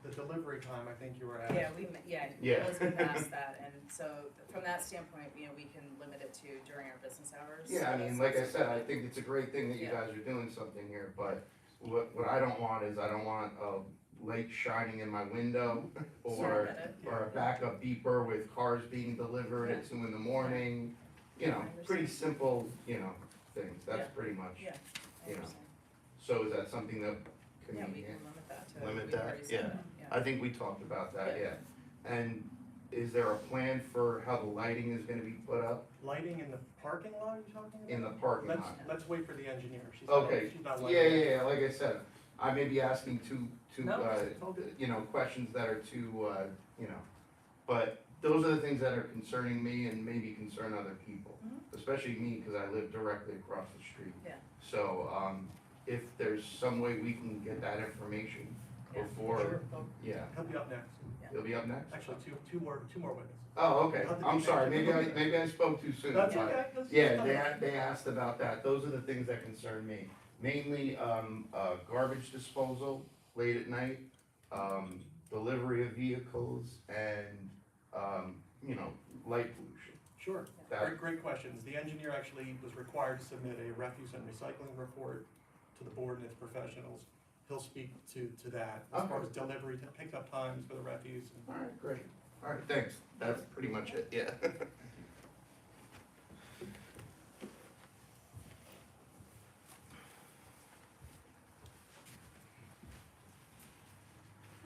the delivery time, I think you were asking. Yeah. Elizabeth asked that, and so from that standpoint, we can limit it to during our business hours. Yeah, I So mean, that's like I not said, I something think it's a great thing that you Yeah. guys are doing something here, but what I don't want is, I don't want a light shining in my window, or a backup beeper with cars being delivered at 2 in the morning. You know, pretty simple, you know, things, that's pretty much, Yeah, I you know. understand. So is that something that can Yeah, be, we can limit that to. limit we that? already said Yeah. that, I think we talked about that, yeah. And is there a plan for how the lighting is gonna be put up Lighting in the parking lot, you're talking about? in the parking Let's, lot? let's wait for the engineer. She's not- Okay, she's not yeah, lighting yeah, it. yeah, like I said, I may be asking two, No, it's all good. you know, questions that are too, you know, but those are the things that are concerning me and maybe concern other people, especially me, cause I live directly across the street. Yeah. So, if there's some way we can get that information Yeah. before, Sure. yeah, He'll be up next. he'll be up next? Actually, two more witnesses. Oh, okay, Not to be I'm sorry, negative. maybe I spoke too soon. That's but- okay. That's Yeah, fine. they asked about that, those are the things that concern me, mainly, garbage disposal late at night, delivery of vehicles, and, you know, light pollution. Sure, That- great questions. The engineer actually was required to submit a refuse and recycling report to the board and its professionals. He'll speak to that, as far Okay. as delivery, pickup times for the refuse. and- Alright, great, alright, thanks, that's pretty much it, yeah.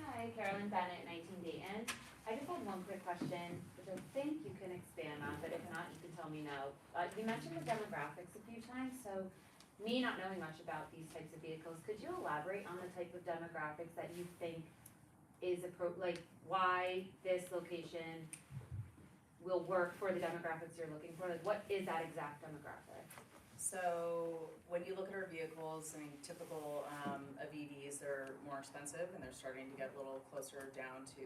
Hi, Carolyn Bennett, 19 Dayton. I just had one quick question, which I think you can expand on, but if not, you can tell me no. You mentioned the demographics a few times, so me not knowing much about these types of vehicles, could you elaborate on the type of demographics that you think is like why this location will work for the demographics you're looking for? Like, what is that exact demographic? So when you look at our vehicles, I mean, typical of EVs, they're more expensive and they're starting to get a little closer down to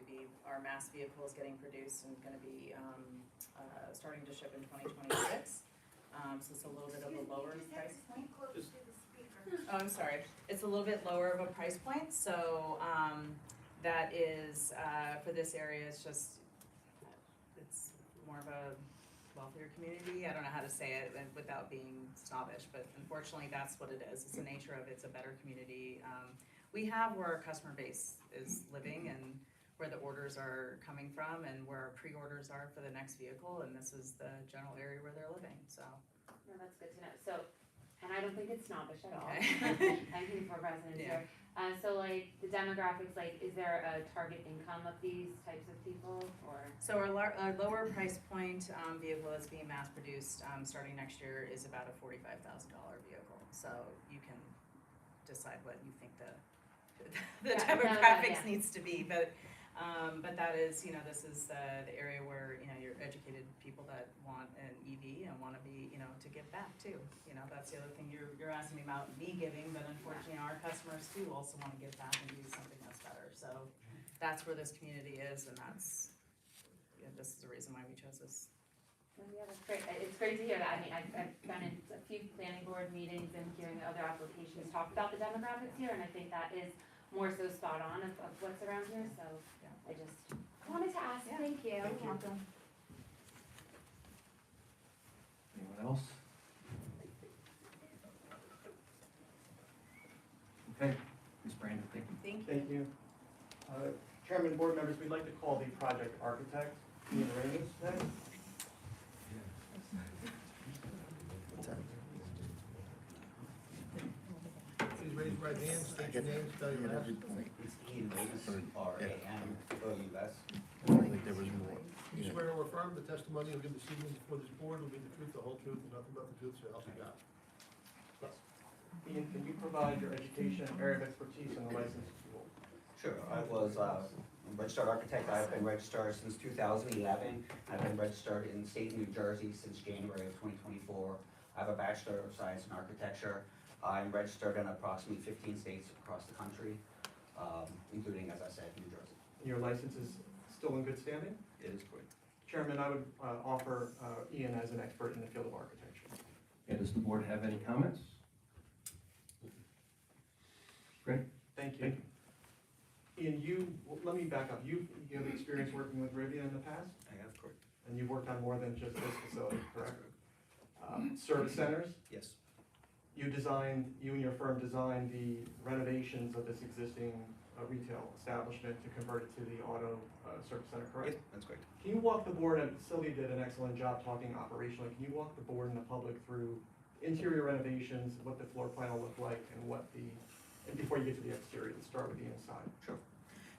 our mass vehicle is getting produced and gonna be starting to ship in 2026. So it's a little bit of a lower price point. Oh, I'm sorry. It's a little bit lower of a price point, so that is, for this area, it's just, it's more of a wealthier community. I don't know how to say it without being snobbish, but unfortunately, that's what it is. It's the nature of it's a better community. We have where our customer base is living and where the orders are coming from and where our pre-orders are for the next vehicle, and this is the general area where they're living, so. No, that's good to know. So, and I don't think it's snobbish at all. Okay. Thank you for residents Yeah. here. So like the demographics, like is there a target income of these types of people or? So our lower price point vehicle that's being mass produced starting next year is about a $45,000 vehicle. So you can decide what you think the Yeah, demographics yeah. needs to be, but that is, you know, this is the area where, you know, you're educated people that want an EV and wanna be, you know, to give back too. You know, that's the other thing you're asking me about me giving, but unfortunately our customers too also wanna give back and do something that's better. So that's where this community is, and that's, you know, this is the reason why we chose this. Yeah, that's great. It's great to hear that. I mean, I've been in a few planning board meetings and hearing other applications talk about the demographics here, and I think that is more so spot on of what's around here, so I just wanted to ask. Yeah. Thank you. Thank you. Welcome. Anyone else? Okay, Ms. Brandon, thank you. Thank you. Thank you. Chairman, board members, we'd like to call the project architect, Ian Ramus, today. Please raise your right hand, state your name, spell your last. It's Ian Ramus, R-A-M-O-U-S. You swear or affirm the testimony you'll give this evening before this board will be the truth, the whole truth, and nothing but the truth, so help you God. Ian, can you provide your education, area of expertise, and the license to hold? Sure, I was a registered architect. I've been registered since 2011. I've been registered in the state of New Jersey since January of 2024. I have a Bachelor of Science in Architecture. I'm registered in approximately 15 states across the country, including, as I said, New Jersey. Your license is still in good standing? It is good. Chairman, I would offer Ian as an expert in the field of architecture. Yeah, does the board have any comments? Great. Thank you. Ian, let me back up. You have experience working with Rivian in the past? I have, correct. And you've worked on more than just this facility, correct? Service centers? Yes. you and your firm designed the renovations of this existing retail establishment to convert it to the auto service center, correct? Yes, that's correct. Can you walk the board, and Sylvia did an excellent job talking operationally, can you walk the board and the public through interior renovations, what the floor plan will look like, and and before you get to the exterior, let's start with the inside. Sure.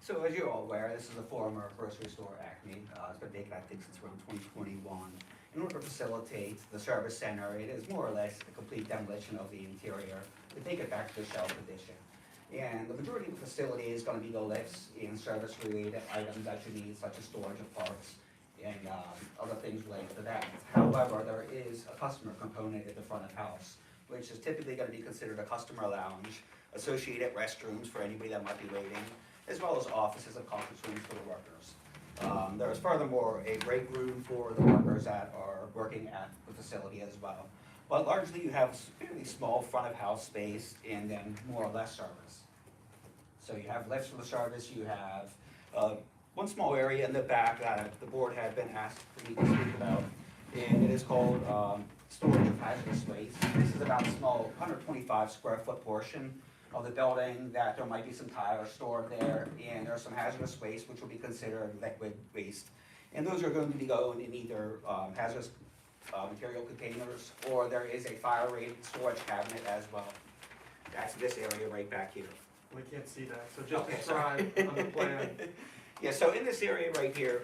So as you're all aware, this is a former grocery store, Acme. It's been vacant, I think, since around 2021. In order to facilitate the service center, it is more or less a complete demolition of the interior to take it back to the shell condition. And the majority of the facility is going to be the lifts and service-related items that you need, such as storage of parts and other things related to that. However, there is a customer component at the front of house, which is typically going to be considered a customer lounge, associated restrooms for anybody that might be waiting, as well as offices and conference rooms for the workers. There is furthermore a break room for the workers that are working at the facility as well. But largely you have fairly small front of house space and then more or less service. So you have lifts for the service, you have one small area in the back that the board had been asked for me to speak about, and it is called storage of hazardous waste. This is about a small 125 square foot portion of the building that there might be some tires stored there, and there's some hazardous waste which will be considered liquid waste. And those are going to be going in either hazardous material containers, or there is a fire rate storage cabinet as well. That's this area right back here. We can't see that, so just Okay, describe sorry. on the plan. Yeah, so in this area right here,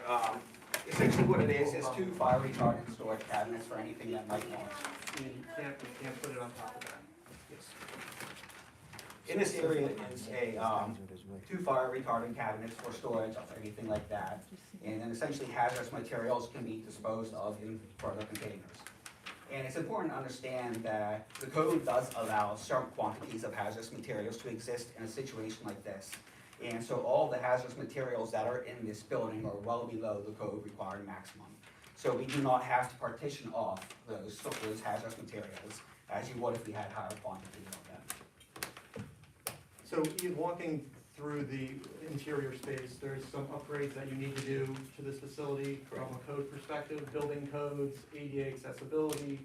essentially what it is two fire retardant storage cabinets for anything that might launch. You can't put it on top of that. Yes. In this area is a two fire retardant cabinets for storage of anything like that. And then essentially hazardous materials can be disposed of in further containers. And it's important to understand that the code does allow certain quantities of hazardous materials to exist in a situation like this. And so all the hazardous materials that are in this building are well below the code required maximum. So we do not have to partition off those hazardous materials as you would if we had higher quantities of them. So in walking through the interior space, there's some upgrades that you need to do to this facility from a code perspective, building codes, ADA accessibility,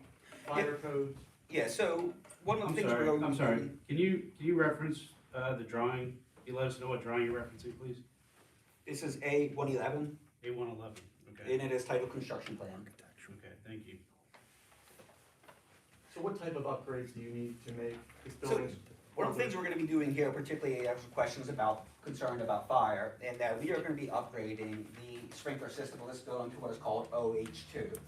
fire codes. Yeah, so one of the things we're going to I'm sorry, can you reference the drawing? Can you let us know what drawing you're referencing, please? This is A111. A111, okay. And it is titled construction plan. Okay, thank you. So what type of upgrades do you need to make this So, building? one of the things we're going to be doing here, particularly as questions concerned about fire, and that we are going to be upgrading the sprinkler system of this building to what is called OH2.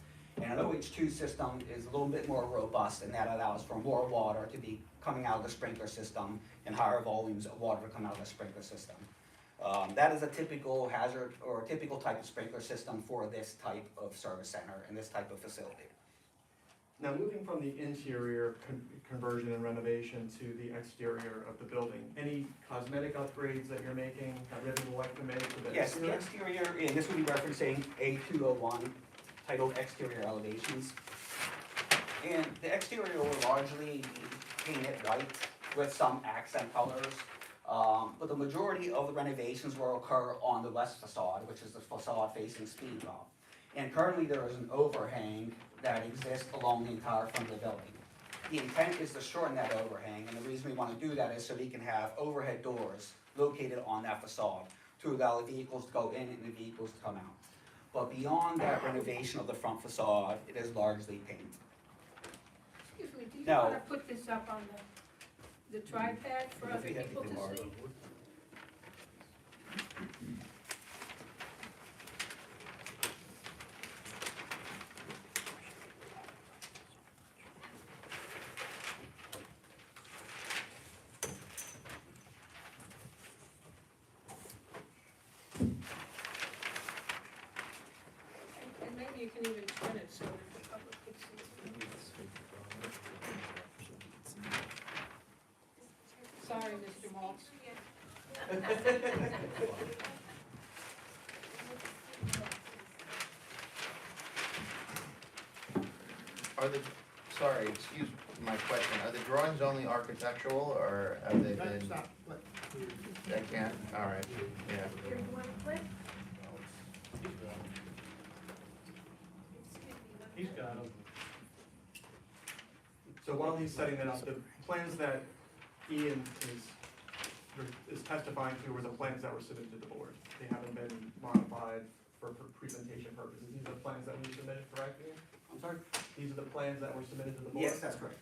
And an OH2 system is a little bit more robust, and that allows for more water to be coming out of the sprinkler system and higher volumes of water to come out of the sprinkler system. That is a typical hazard or a typical type of sprinkler system for this type of service center and this type of facility. Now, moving from the interior conversion and renovation to the exterior of the building, any cosmetic upgrades that you're making, that Ribbon would like to make to the Yes, the exterior? exterior, and this will be referencing A201, titled Exterior Elevations. And the exterior will largely be painted white with some accent colors. But the majority of the renovations will occur on the west facade, which is the facade facing Speed Drop. And currently there is an overhang that exists along the entire front of the building. The intent is to shorten that overhang, and the reason we want to do that is so we can have overhead doors located on that facade to allow the vehicles to go in and the vehicles to come out. But beyond that renovation of the front facade, it is largely paint. Excuse me, do you No. wanna put this up on the tripod for other Yeah, people to tomorrow. see? And maybe you can even turn it so that the public can see it. Sorry, Mr. Maltz. Are the, sorry, excuse my question, are the drawings only architectural, or have they been? Stop. They can't, all right, yeah. Here, you want to click? He's got them. So while he's setting that up, plans that Ian is testifying to were the plans that were submitted to the board. They haven't been modified for presentation purposes. These are the plans that we submitted, correct, Ian? I'm sorry? These are the plans that were submitted to the board? Yes, that's correct.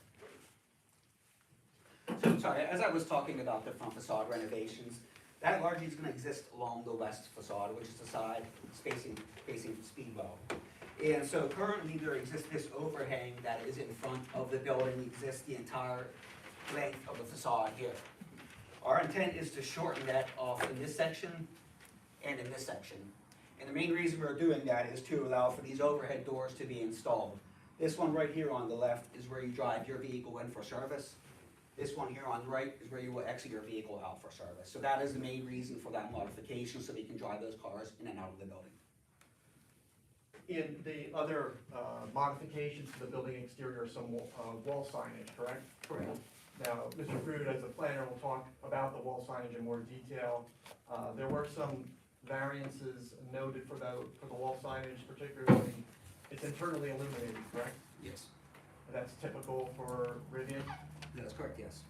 So, sorry, as I was talking about the front facade renovations, that largely is gonna exist along the west facade, which is the side facing Speedwell. And so currently there exists this overhang that is in front of the building, exists the entire length of the facade here. Our intent is to shorten that off in this section and in this section. And the main reason we're doing that is to allow for these overhead doors to be installed. This one right here on the left is where you drive your vehicle in for service. This one here on the right is where you will exit your vehicle out for service. So that is the main reason for that modification, so we can drive those cars in and out of the building. In the other modifications to the building exterior are some wall signage, correct? Correct. Now, Mr. Fruit, as a planner, will talk about the wall signage in more detail. There were some variances noted for the wall signage, particularly, it's internally illuminated, correct? Yes. That's typical for Rivian? That's correct, yes.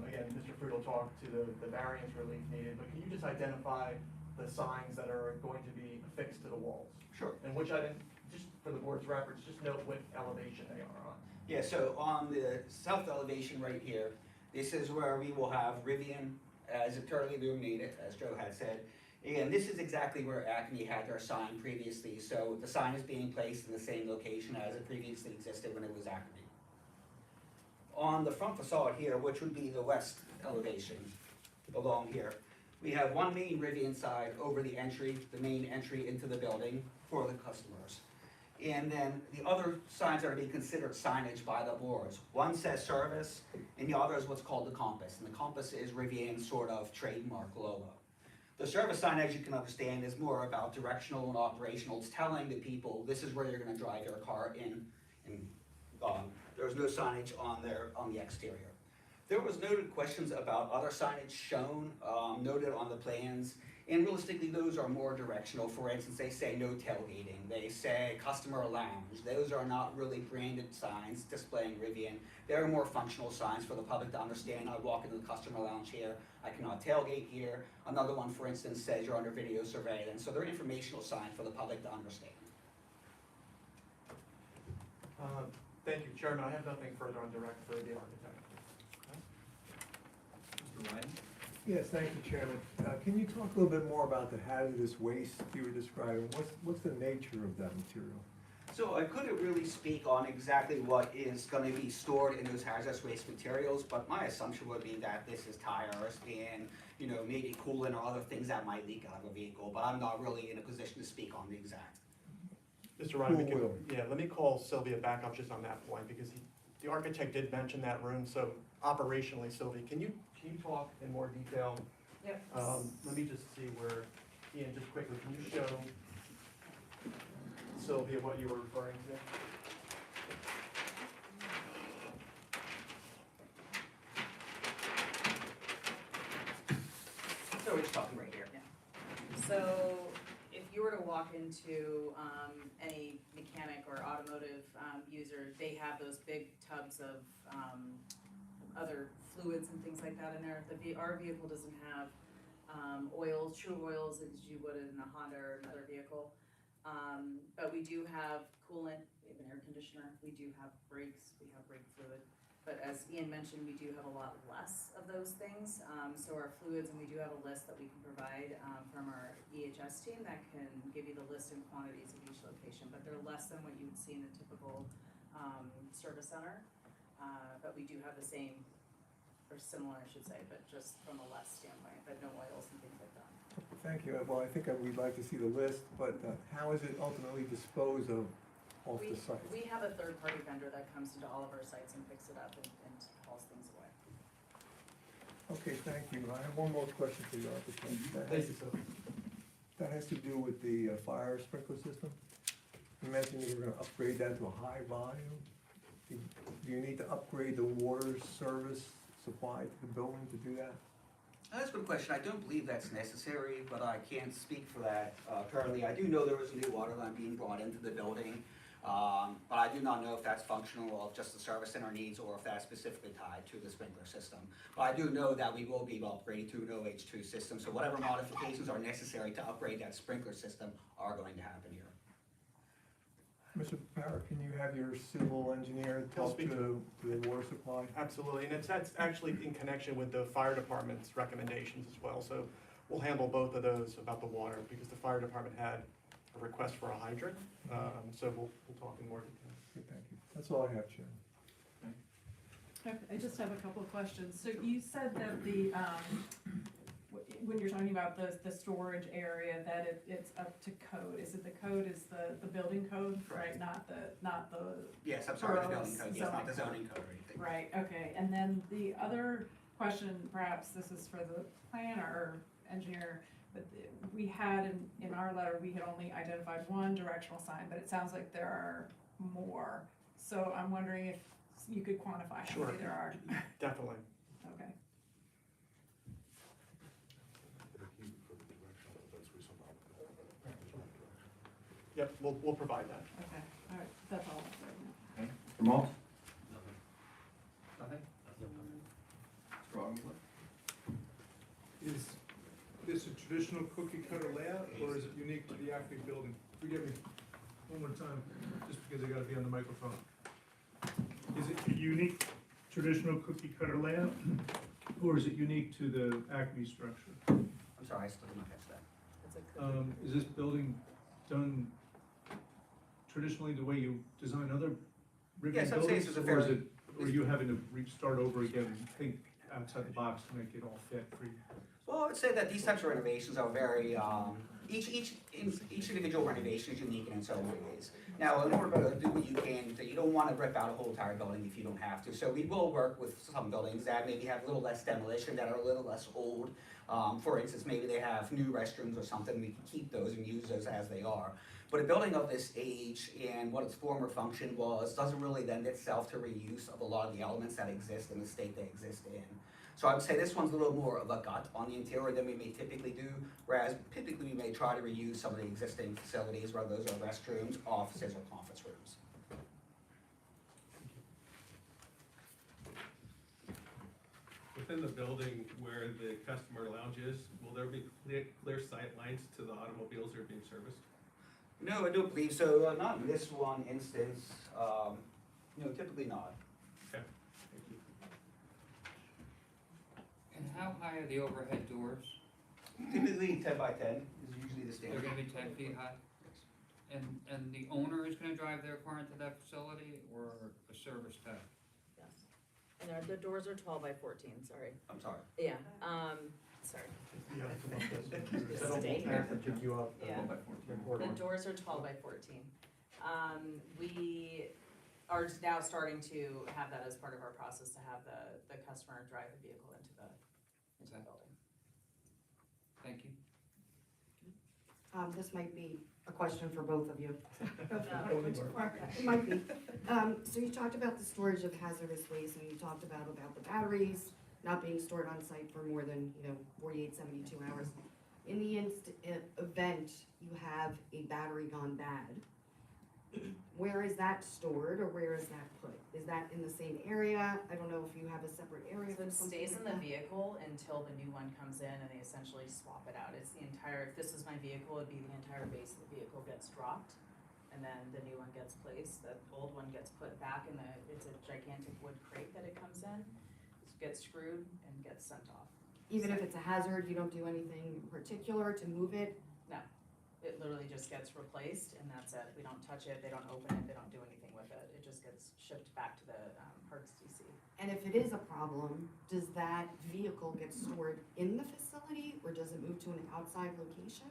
Again, Mr. Fruit will talk to the variance relief needed, but can you just identify the signs that are going to be affixed to the walls? Sure. And which I didn't, just for the board's reference, just note what elevation they are on. Yeah, so on the south elevation right here, this is where we will have Rivian as internally illuminated, as Joe had said. And this is exactly where Acme had their sign previously, so the sign is being placed in the same location as it previously existed when it was Acme. On the front facade here, which would be the west elevation along here, we have one main Rivian side over the entry, the main entry into the building for the customers. And then the other signs that are being considered signage by the boards. One says service, and the other is what's called the compass. And the compass is Rivian's sort of trademark logo. The service sign, as you can understand, is more about directional and operational. It's telling the people, this is where you're gonna drive your car in and gone. There's no signage on the exterior. There was noted questions about other signage shown, noted on the plans, and realistically, those are more directional. For instance, they say no tailgating, they say customer lounge. Those are not really branded signs displaying Rivian. They're more functional signs for the public to understand. I walk into the customer lounge here, I cannot tailgate here. Another one, for instance, says you're under video surveillance. So they're informational signs for the public to understand. Thank you, Chairman. I have nothing further on direct for the architect. Mr. Ryan? Yes, thank you, Chairman. Can you talk a little bit more about the hazardous waste you were describing? What's the nature of that material? So I couldn't really speak on exactly what is going to be stored in those hazardous waste materials, but my assumption would be that this is tires and, you know, maybe coolant or other things that might leak out of a vehicle, but I'm not really in a position to speak on the exact. Mr. Ryan, Who will? let me call Sylvia back up just on that point, because the architect did mention that room, so operationally, Sylvia, can you talk in more detail? Yep. Let me just see where, Ian, just quickly, can you show Sylvia what you were referring to? So we're just talking right here. So if you were to walk into any mechanic or automotive user, they have those big tubs of other fluids and things like that in there. Our vehicle doesn't have oils, true oils, as you would in a Honda or another vehicle. But we do have coolant, we have an air conditioner, we do have brakes, we have brake fluid. But as Ian mentioned, we do have a lot less of those things. So our fluids, and we do have a list that we can provide from our EHS team that can give you the list and quantities of each location. But they're less than what you would see in a typical service center. But we do have the same, or similar, I should say, but just from a less standpoint, but no oils and things like that. Thank you. Well, I think we'd like to see the list, but how is it ultimately disposed of off the site? We have a third-party vendor that comes into all of our sites and picks it up and hauls things away. Okay, thank you. I have one more question for the architect. Thank you, sir. That has to do with the fire sprinkler system. You mentioned you were gonna upgrade that to a high volume. Do you need to upgrade the water service supply to the building to do that? That's a good question. I don't believe that's necessary, but I can't speak for that currently. I do know there was a new water line being brought into the building. But I do not know if that's functional of just the service center needs or if that's specifically tied to the sprinkler system. But I do know that we will be upgrading to an OH2 system, so whatever modifications are necessary to upgrade that sprinkler system are going to happen here. Mr. Parrott, can you have your civil engineer I'll talk speak to the water supply? Absolutely, and that's actually in connection with the fire department's recommendations as well, so we'll handle both of those about the water, because the fire department had a request for a hydrant, so we'll talk in more detail. Okay, thank you. That's all I have, Chairman. I just have a couple of questions. So you said that the, when you're talking about the storage area, that it's up to code. Is it the code is the building code, right? Not the Yes, I'm sorry, the building borough's code, yes, not the zoning zoning code or anything. Right, okay. And then the other question, perhaps this is for the planner or engineer, but we had in our letter, we had only identified one directional sign, but it sounds like there are more. So I'm wondering if you could quantify how many there are. Definitely. Okay. Yep, we'll provide that. Okay, all right, that's all right now. Okay, Mr. Malt? Nothing. Nothing? Mr. Augenblick? Is this a traditional cookie cutter layout, or is it unique to the Acme building? Forgive me, one more time, just because I gotta be on the microphone. Is it a unique traditional cookie cutter layout, or is it unique to the Acme structure? I'm sorry, I still did not catch that. Is this building done traditionally the way you design other Rivian Yes, I'd say buildings? this is a Or is fairly- it, or are you having to start over again and think outside the box to make it all fit for you? Well, I would say that these types of renovations are very, each individual renovation is unique in its own ways. Now, in order to do what you can, you don't want to rip out a whole entire building if you don't have to. So we will work with some buildings that maybe have a little less demolition, that are a little less old. For instance, maybe they have new restrooms or something, we can keep those and use those as they are. But a building of this age and what its former function was doesn't really lend itself to reuse of a lot of the elements that exist in the state they exist in. So I would say this one's a little more of a gut on the interior than we may typically do, whereas typically we may try to reuse some of the existing facilities, whether those are restrooms, offices, or conference rooms. Within the building where the customer lounge is, will there be clear sight lines to the automobiles that are being serviced? No, I don't believe so, not in this one instance, no, typically not. Okay, thank you. And how high are the overhead doors? Typically 10 by 10 is usually the They're standard. gonna be 10 feet high? And the owner is gonna drive their car into that facility, or a service tech? Yes. And the doors are 12 by 14, sorry. I'm sorry. Yeah, sorry. Yeah, come up with this. Just stay here. Pick you up. Yeah. 12 by 14. The doors are 12 by 14. We are now starting to have that as part of our process, to have the customer drive the vehicle into the building. Thank you. This might be a question for both of you. It might be. So you talked about the storage of hazardous waste, and you talked about the batteries not being stored on site for more than, 48, 72 hours. In the event you have a battery gone bad, where is that stored, or where is that put? Is that in the same area? I don't know if you have a separate area So for it something stays in like the that. vehicle until the new one comes in, and they essentially swap it out. It's the entire, if this is my vehicle, it'd be the entire base of the vehicle gets dropped, and then the new one gets placed. The old one gets put back in it's a gigantic wood crate that it comes in, it gets screwed and gets sent off. Even if it's a hazard, you don't do anything in particular to move it? No, it literally just gets replaced, and that's it. We don't touch it, they don't open it, they don't do anything with it. It just gets shipped back to the Hertz DC. And if it is a problem, does that vehicle get stored in the facility, or does it move to an outside location?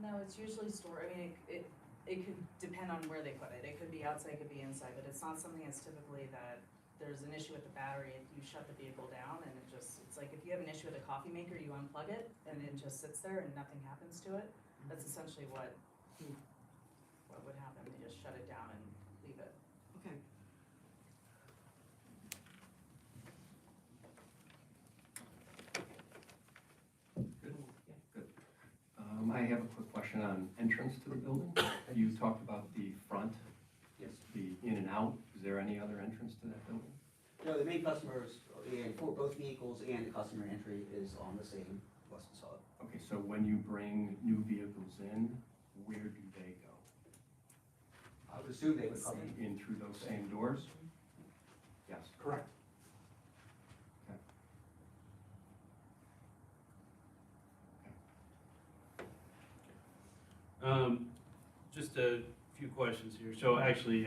No, it's usually stored, I mean, it could depend on where they put it. It could be outside, it could be inside, but it's not something that's typically that there's an issue with the battery, if you shut the vehicle down and it's like if you have an issue with a coffee maker, you unplug it and it just sits there and nothing happens to it. That's essentially what would happen. They just shut it down and leave it. Okay. Good, good. I have a quick question on entrance to the building. You talked about the front in and out? Is there any other entrance to that building? No, the main customers, for both vehicles and the customer entry is on the same west facade. Okay, so when you bring new vehicles in, where do they go? I would assume they would come in. In through those same doors? Yes. Correct. Just a few questions here. So actually,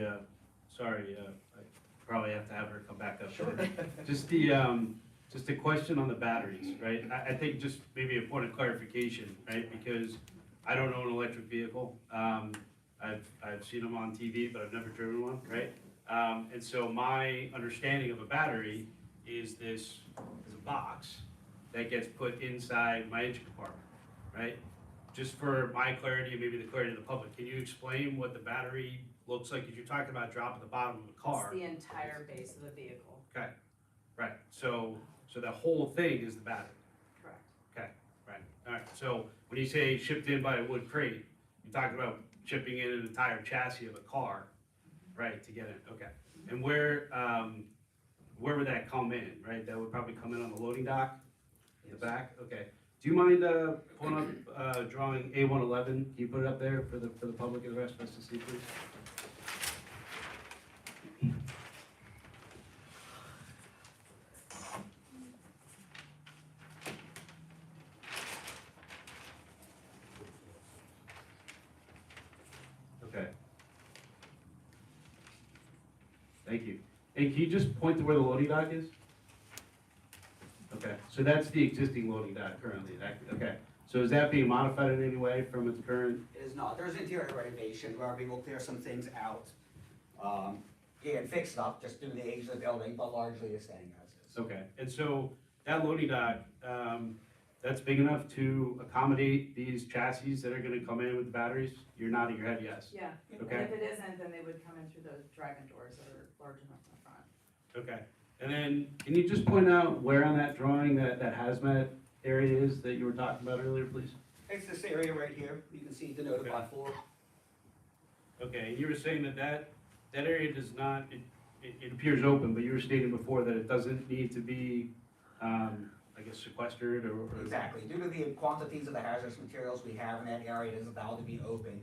sorry, I probably have to have her come back up. Sure. Just a question on the batteries, right? I think just maybe a point of clarification, right? Because I don't own an electric vehicle. I've seen them on TV, but I've never driven one, right? And so my understanding of a battery is this is a box that gets put inside my engine compartment, right? Just for my clarity and maybe the clarity of the public, can you explain what the battery looks like? Because you're talking about dropping the bottom of the car. It's the entire base of the vehicle. Okay, right. So the whole thing is the battery. Correct. Okay, right. All right. So when you say shipped in by a wood crate, you're talking about shipping in an entire chassis of a car, right, to get it. Okay. And where would that come in, right? That would probably come in on the loading dock in the back? Okay. Do you mind pulling up drawing A111? Can you put it up there for the public and the rest of us to see, please? Okay. Thank you. And can you just point to where the loading dock is? Okay, so that's the existing loading dock currently, okay. So is that being modified in any way from its current? It is not. There's interior renovation where we will clear some things out, and fix it up just due to the age of the building, but largely it's staying as is. Okay, and so that loading dock, that's big enough to accommodate these chassis that are gonna come in with the batteries? You're nodding your head yes? Yeah. Okay. And if it isn't, then they would come in through those drive-in doors that are large enough in the front. Okay, and then can you just point out where on that drawing that hazmat area is that you were talking about earlier, please? It's this area right here. You can see denoted by 4. Okay, and you were saying that area does not, it appears open, but you were stating before that it doesn't need to be, I guess sequestered or. Exactly. Due to the quantities of the hazardous materials we have in that area, it is allowed to be open.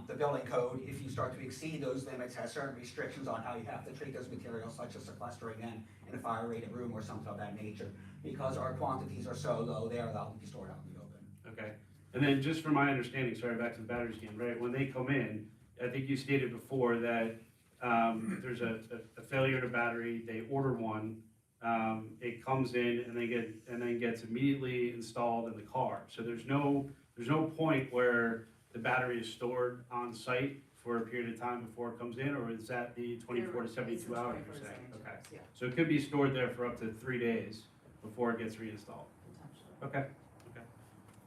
The building code, if you start to exceed those limits, has certain restrictions on how you have to treat those materials, such as sequestering them in a fire-rated room or something of that nature. Because our quantities are so low, they are allowed to be stored out in the open. Okay, and then just from my understanding, sorry, back to the batteries again, right, when they come in, I think you stated before that there's a failure in a battery, they order one, it comes in and then gets immediately installed in the car. So there's no point where the battery is stored on site for a period of time before it comes in, or is that the 24 to 72 hours you're saying? Okay, Yeah, so it could be stored there for up to 3 days before it gets reinstalled. potentially.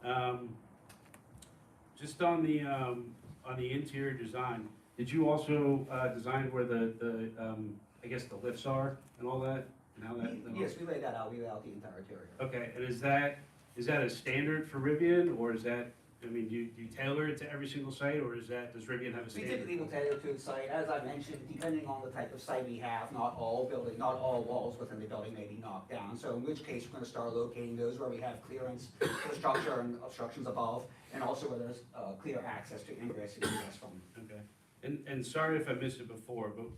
Okay. Just on the interior design, did you also design where the I guess the lifts are and all that, and how that? Yes, we laid that out. We laid out the entire interior. Okay, and is that a standard for Rivian, or is that, I mean, do you tailor it to every single site, or does Rivian have a We standard? typically will tailor to the site. As I mentioned, depending on the type of site we have, not all walls within the building may be knocked down. So in which case, we're gonna start locating those where we have clearance for the structure and obstructions above, and also where there's clear access to ingress and egress from. Okay, and sorry if I missed it before, but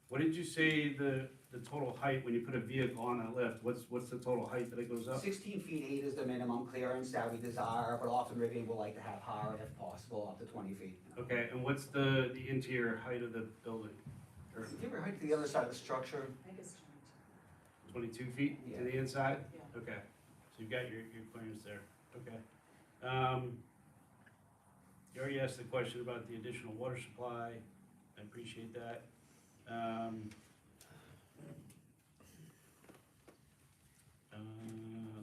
what did you say the total height, when you put a vehicle on that lift, what's the total height that it goes up? 16 feet 8 is the minimum clearance that we desire, but often Rivian will like to have higher if possible, up to 20 feet. Okay, and what's the interior height of the building? Or The interior height to the other side of the structure, I think it's 22 feet to the inside? Yeah. Okay, so you've got your clearance there, okay. You already asked the question about the additional water supply, I appreciate that.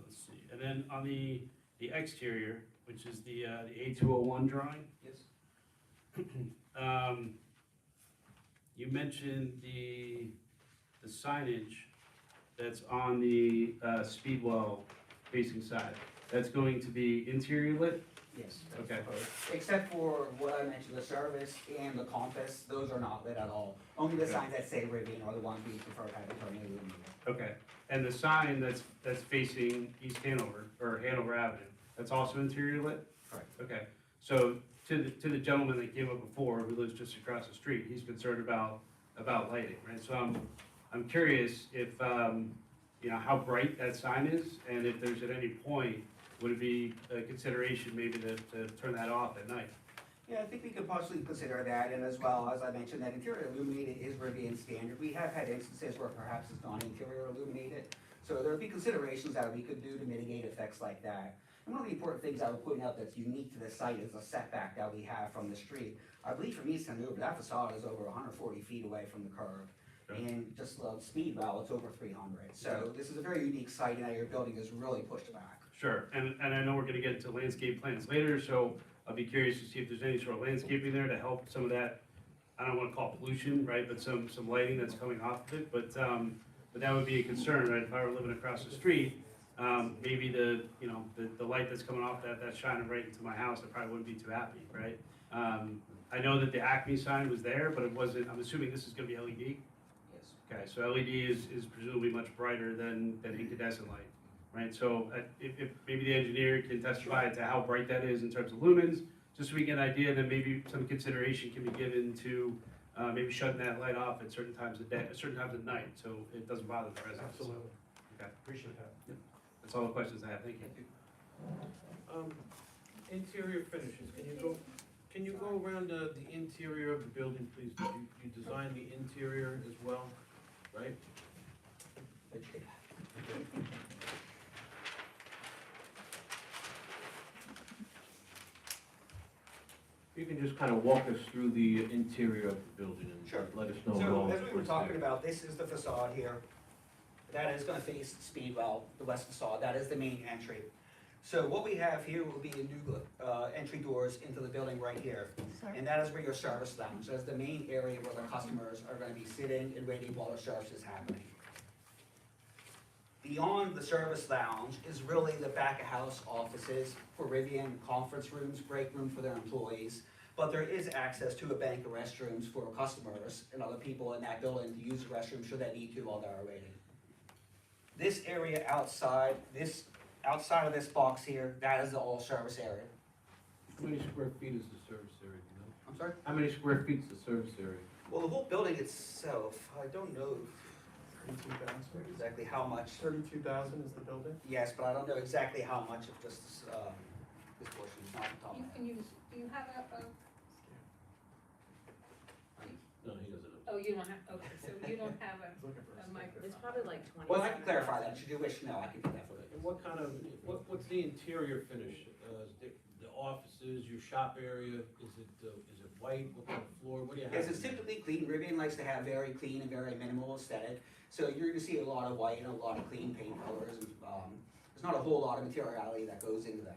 Let's see, and then on the exterior, which is the A201 drawing, yes. You mentioned the signage that's on the Speedwell facing side. That's going to be interior lit? Yes. Okay. Except for what I mentioned, the service and the compass, those are not lit at all. Only the Okay. signs that say Rivian are the ones we prefer to have internally illuminated. Okay, and the sign that's facing East Hanover, or Hanover Avenue, that's also interior lit? Correct. Okay, so to the gentleman that came up before, who lives just across the street, he's concerned about lighting, right? So I'm curious if, you know, how bright that sign is, and if there's at any point, would it be a consideration maybe to turn that off at night? Yeah, I think we could possibly consider that, and as well, as I mentioned, that interior illuminated is Rivian standard. We have had instances where perhaps it's not interior illuminated, so there would be considerations that we could do to mitigate effects like that. And one of the important things I would point out that's unique to this site is the setback that we have from the street. I believe from East Hanover, that facade is over 140 feet away from the curb. And just speed well, it's over 300. So this is a very unique site, and your building is really pushed back. Sure, and I know we're gonna get into landscape plans later, so I'll be curious to see if there's any sort of landscaping there to help some of that, I don't wanna call it pollution, right, but some lighting that's coming off of it, but that would be a concern, right, if I were living across the street, maybe the light that's coming off that's shining right into my house, I probably wouldn't be too happy, right? I know that the Acme sign was there, but it wasn't, I'm assuming this is gonna be LED? Yes. Okay, so LED is presumably much brighter than incandescent light, right? So if maybe the engineer can testify to how bright that is in terms of lumens, just so we get an idea, then maybe some consideration can be given to maybe shutting that light off at certain times of day, certain times of night, so it doesn't bother the residents. Absolutely. Okay, Appreciate that. that's all the questions I have, thank you. Interior finishes, can you go around the interior of the building, please? Did you designed the interior as well, right? You can just kind of walk us through the interior of the building and Sure. let us know. So as we were talking about, this is the facade here. That is gonna face Speedwell, the west facade, that is the main entry. So what we have here will be a new entry doors into the building right here. And that is where your service lounge, that's the main area where the customers are gonna be sitting and waiting while the service is happening. Beyond the service lounge is really the back of house offices for Rivian, conference rooms, break room for their employees. But there is access to a bank of restrooms for customers and other people in that building to use the restroom should they need to while they're waiting. This area outside of this box here, that is the all service area. How many square feet is the service area, do you know? I'm sorry? How many square feet is the service area? Well, the whole building itself, I don't know 32,000. exactly how much. 32,000 is the building? Yes, but I don't know exactly how much of just this portion, it's not the top of my head. Do you have No, he doesn't. oh, you don't have, okay, so you don't have a microphone? It's probably like 20. Well, I can clarify that, should you wish to know, I can do that for you. And what kind of, what's the interior finish? Is the offices, your shop area, is it white? What kind of floor? What do you have? Yes, it's typically clean. Rivian likes to have very clean and very minimal aesthetic. So you're gonna see a lot of white and a lot of clean paint colors. And, there's not a whole lot of materiality that goes into them.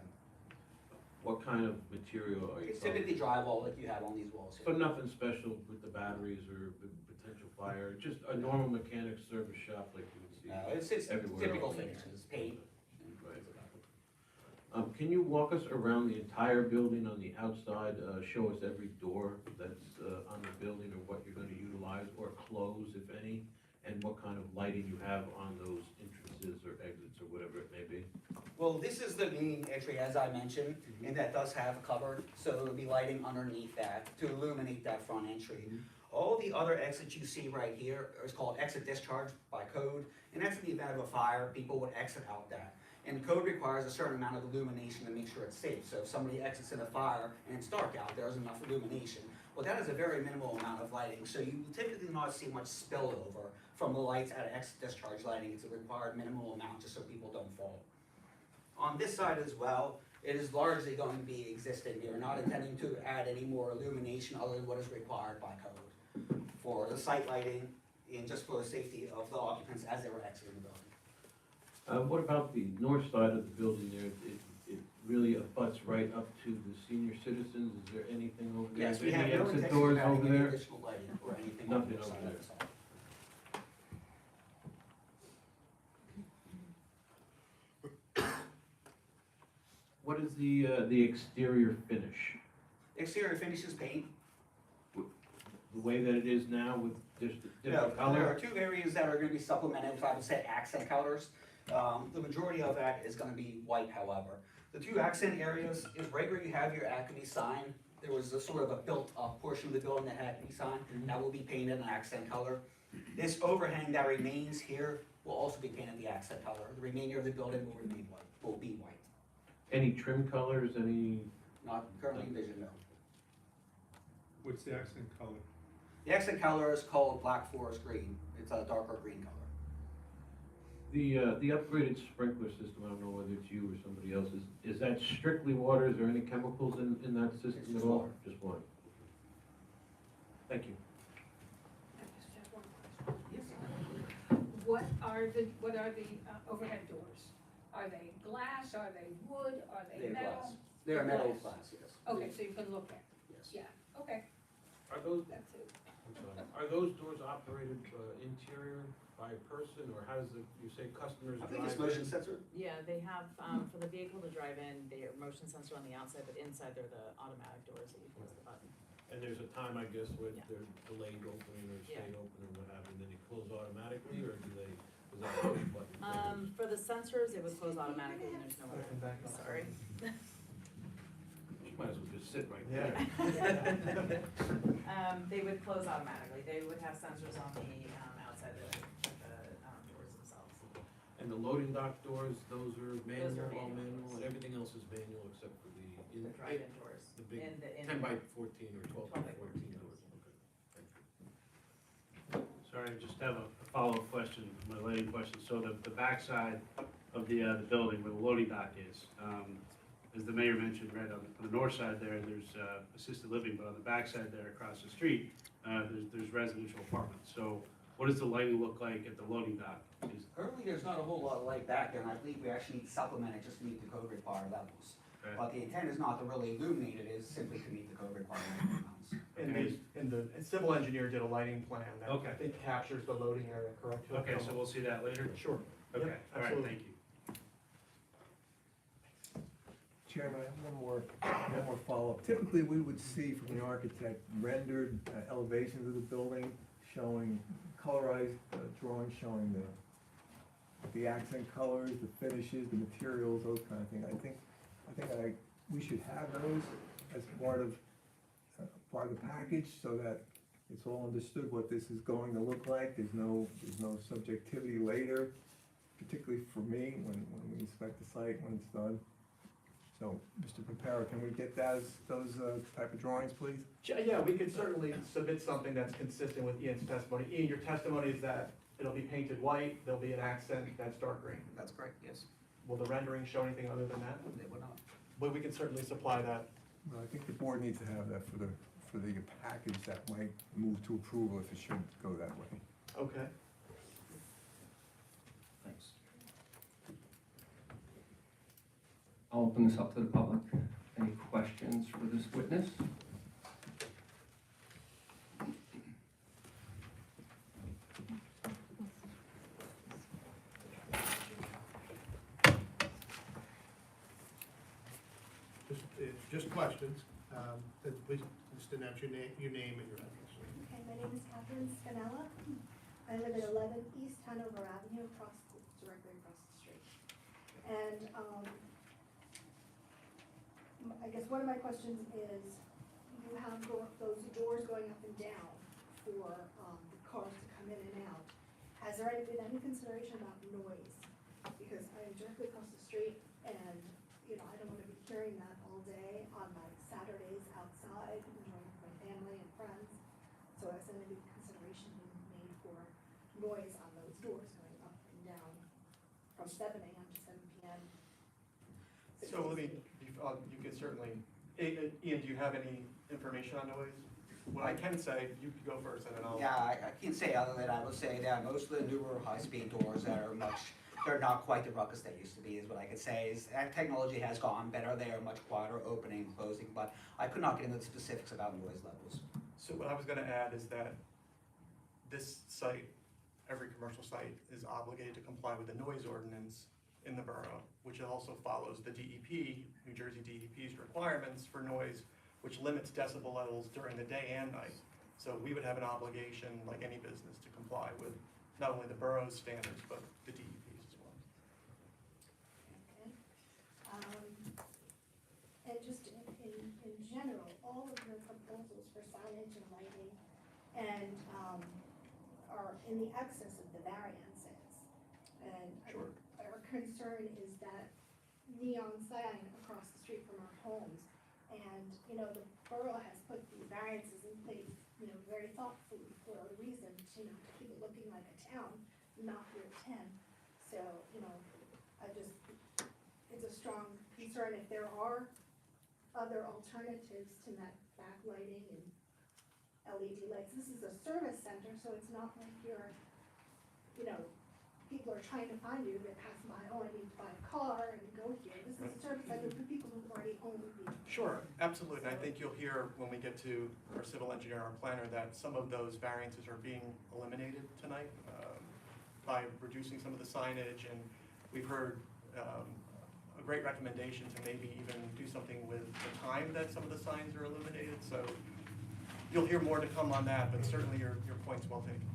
What kind of material are you It's talking? typically drywall like you have on these walls here. But nothing special with the batteries or the potential fire, just a normal mechanic service shop like you would see No, it's everywhere typical else. finishes, paint. Right. Can you walk us around the entire building on the outside, show us every door that's on the building or what you're gonna utilize or close, if any? And what kind of lighting you have on those entrances or exits or whatever it may be? Well, this is the main entry, as I mentioned, and that does have a cupboard, so there'll be lighting underneath that to illuminate that front entry. All the other exits you see right here is called exit discharge by code, and that's in the event of a fire, people would exit out that. And code requires a certain amount of illumination to make sure it's safe, so if somebody exits in a fire and it's dark out, there's enough illumination. Well, that is a very minimal amount of lighting, so you will typically not see much spillover from the lights at exit discharge lighting. It's a required minimal amount just so people don't fall. On this side as well, it is largely going to be existing. We are not intending to add any more illumination other than what is required by code for the site lighting and just for the safety of the occupants as they were exiting the building. What about the north side of the building there? It really abuts right up to the senior citizens. Is there anything over there? Yes, we Any have no exit intention doors of adding over any there? additional lighting or anything on Nothing the over side there. of the site. What is the exterior finish? Exterior finish is paint. The way that it is now with just the No, different there are color? 2 areas that are gonna be supplemented with, I would say, accent colors. The majority of that is gonna be white, however. The 2 accent areas is right where you have your Acme sign. There was a sort of a built-up portion of the building that had Acme sign, that will be painted an accent color. This overhang that remains here will also be painted the accent color. The remainder of the building will remain white, will be white. Any trim colors, any? Not currently envisioned, no. What's the accent color? The accent color is called Black Forest Green. It's a darker green color. The upgraded sprinkler system, I don't know whether it's you or somebody else, is that strictly water? Is there any chemicals in that system It's at just all? water. Just water. Thank you. I just have one question. What are the overhead doors? Are they glass, are they wood, are they They're metal? glass. They're metal glass, yes. Okay, so you can look at, Yes. yeah, okay, Are those, that's it. I'm sorry, are those doors operated interior by a person, or how does you say customers I drive think it's in? motion sensor. Yeah, they have, for the vehicle to drive in, they are motion sensor on the outside, but inside they're the automatic doors that you press the button. And there's a time, I guess, when Yeah. they're delayed opening or Yeah. stayed open or what have you, and then they close automatically, or do they, is that a push button? For the sensors, it would close automatically and there's no I can back up. sorry. Might as well just sit right Yeah. there. They would close automatically, they would have sensors on the, outside the doors themselves. And the loading dock doors, those are manual, all manual manual, doors. and everything else is manual except for the, The drive-in doors. the big in the- in 10 by the- 14 or 12 by 14 doors. Okay. Thank you. Sorry, I just have a follow-up question, my leading question. So the backside of the building where the loading dock is, as the mayor mentioned, right on the north side there, there's assisted living, but on the backside there across the street, there's residential apartments. So what does the lighting look like at the loading dock? Currently, there's not a whole lot of light back there, and I believe we actually need to supplement it just to meet the code required levels. Okay. But the intent is not to really illuminate it, is simply to meet the code requirement amounts. And the civil engineer did a lighting plan that Okay. I think captures the loading area, correct? Okay, so we'll see that later? Sure. Okay, Yep, all right, absolutely. thank you. Chairman, I have one more follow-up. Typically, we would see from the architect rendered elevations of the building showing colorized drawings showing the accent colors, the finishes, the materials, those kind of things. I think we should have those as part of the package so that it's all understood what this is going to look like. There's no subjectivity later, particularly for me when we inspect the site when it's done. So, Mr. Pepera, can we get those type of drawings, please? Yeah, we could certainly submit something that's consistent with Ian's testimony. Ian, your testimony is that it'll be painted white, there'll be an accent that's dark green. That's correct, yes. Will the rendering show anything other than that? They would not. But we can certainly supply that. Well, I think the board needs to have that for the package that might move to approval if it should go that way. Okay. Thanks. I'll open this up to the public. Any questions for this witness? Just questions. Please just announce your name and your address. Okay, my name is Catherine Spinella. I live at 11 East Hanover Avenue, directly across the street. And I guess one of my questions is, you have those doors going up and down for the cars to come in and out. Has there been any consideration about noise? Because I am directly across the street and, I don't want to be hearing that all day on my Saturdays outside, enjoying with my family and friends. So has any consideration been made for noise on those doors going up and down from 7 AM to 7 PM? So let me, you can certainly, Ian, do you have any information on noise? What I can say, you can go first and then I'll. Yeah, I can't say other than I would say that most of the newer high-speed doors that are they're not quite the ruckus they used to be, is what I could say, is that technology has gone better, they are much quieter opening and closing, but I could not get into the specifics about noise levels. So what I was gonna add is that this site, every commercial site, is obligated to comply with the noise ordinance in the borough, which also follows the DEP, New Jersey DEP's requirements for noise, which limits decibel levels during the day and night. So we would have an obligation, like any business, to comply with not only the borough's standards, but the DEP's as well. Okay. And just in general, all of the proposals for signage and lighting and, are in the excess of the variances. And Sure. our concern is that neon sign across the street from our homes. And, the borough has put these variances in place, very thoughtfully for a reason, to keep it looking like a town, not Route 10. So, it's a strong concern if there are other alternatives to that backlighting and LED lights. This is a service center, so it's not like you're, people are trying to find you, they pass by, oh, I need to buy a car and go here. This is a service center for people who already own the vehicle. Sure, absolutely. And I think you'll hear when we get to our civil engineer, our planner, that some of those variances are being eliminated tonight by reducing some of the signage. And we've heard a great recommendation to maybe even do something with the time that some of the signs are illuminated. So you'll hear more to come on that, but certainly your point's well taken.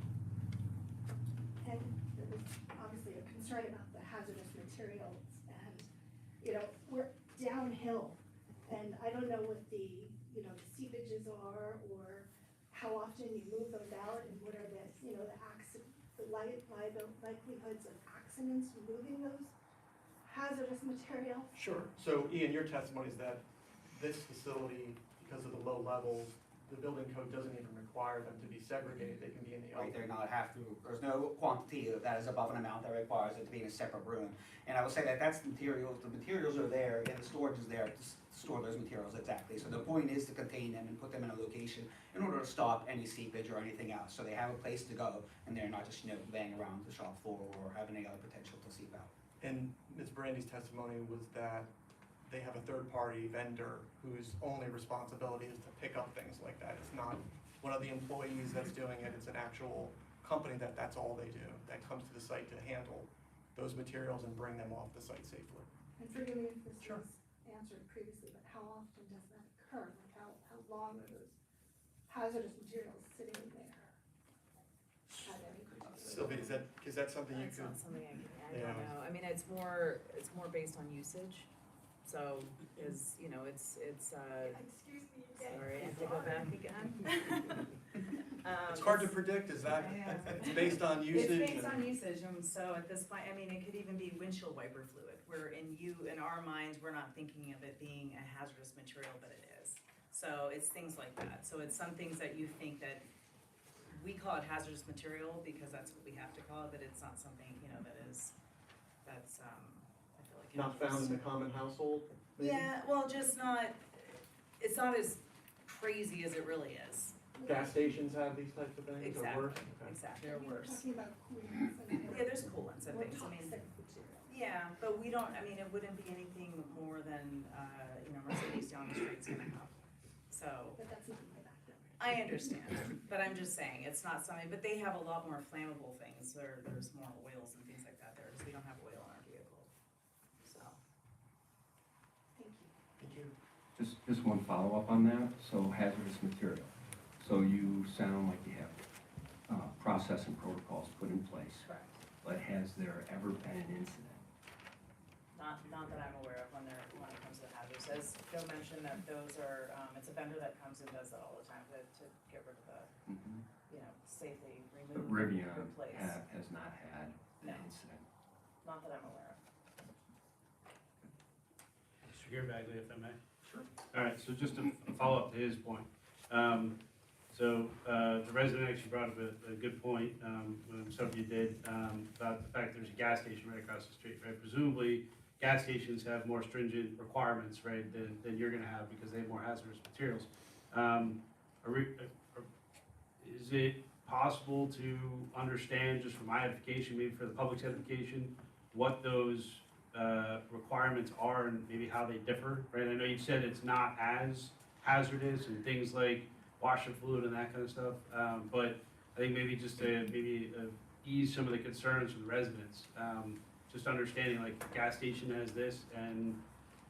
And there was obviously a concern about the hazardous materials and, we're downhill. And I don't know what the seepages are or how often you move those out and what are the likelihoods of accidents moving those hazardous materials. Sure. So Ian, your testimony is that this facility, because of the low levels, the building code doesn't even require them to be segregated. They can be in the Right, open. they're not have to, there's no quantity that is above an amount that requires it to be in a separate room. And I will say that that's the materials are there, and the storage is there to store those materials exactly. So the point is to contain them and put them in a location in order to stop any seepage or anything else. So they have a place to go, and they're not just, laying around the shop floor or have any other potential to seep out. And Ms. Brandy's testimony was that they have a third-party vendor whose only responsibility is to pick up things like that. It's not one of the employees that's doing it, it's an actual company that's all they do, that comes to the site to handle those materials and bring them off the site safely. And forgive me if this was answered previously, but how often does that occur? Like how long are those hazardous materials sitting there? At any particular Sylvia, is that something you That's could? not something I Yeah. don't know. I mean, it's more based on usage. So, it's, Excuse me again. sorry, I have to go back again. It's hard to predict, is that, Yeah. it's based on usage? It's based and- on usage, and so at this point, I mean, it could even be windshield wiper fluid, where in our minds, we're not thinking of it being a hazardous material, but it is. So it's things like that. So it's some things that you think that, we call it hazardous material because that's what we have to call it, but it's not something, that's, I feel like. Not found in the common household? maybe? Yeah, well, just not, it's not as crazy as it really is. Gas stations have these types of things, or Exactly, worse? Okay. exactly, You're or worse. talking about coolants and. Yeah, there's coolants and Or things, I mean, toxic materials. yeah, but we don't, I mean, it wouldn't be anything more than, Mercedes down the street's gonna have. So, But that's not my background. I understand, but I'm just saying, it's not something, but they have a lot more flammable things, there's more oils and things like that there, because we don't have oil in our vehicle, so. Thank you. Thank you. Just one follow-up on that, so hazardous material. So you sound like you have process and protocols put in place, Correct. but has there ever been an incident? Not that I'm aware of when it comes to hazards, as Joe mentioned, that those are, it's a vendor that comes and does that all the time to get rid of the, Mhm. safely But remove, Rivian replace. has not had No. an incident. Not that I'm aware of. Mr. Gearbagley, if I may. Sure. All right, so just a follow-up to his point. The resident actually brought up a good point, some of you did, about the fact there's a gas station right across the street, right? Presumably, gas stations have more stringent requirements, right, than you're gonna have because they have more hazardous materials. Is it possible to understand, just for my edification, maybe for the public's edification, what those requirements are and maybe how they differ, right? I know you said it's not as hazardous and things like washer fluid and that kind of stuff, but I think maybe just to ease some of the concerns from the residents. just understanding like gas station has this and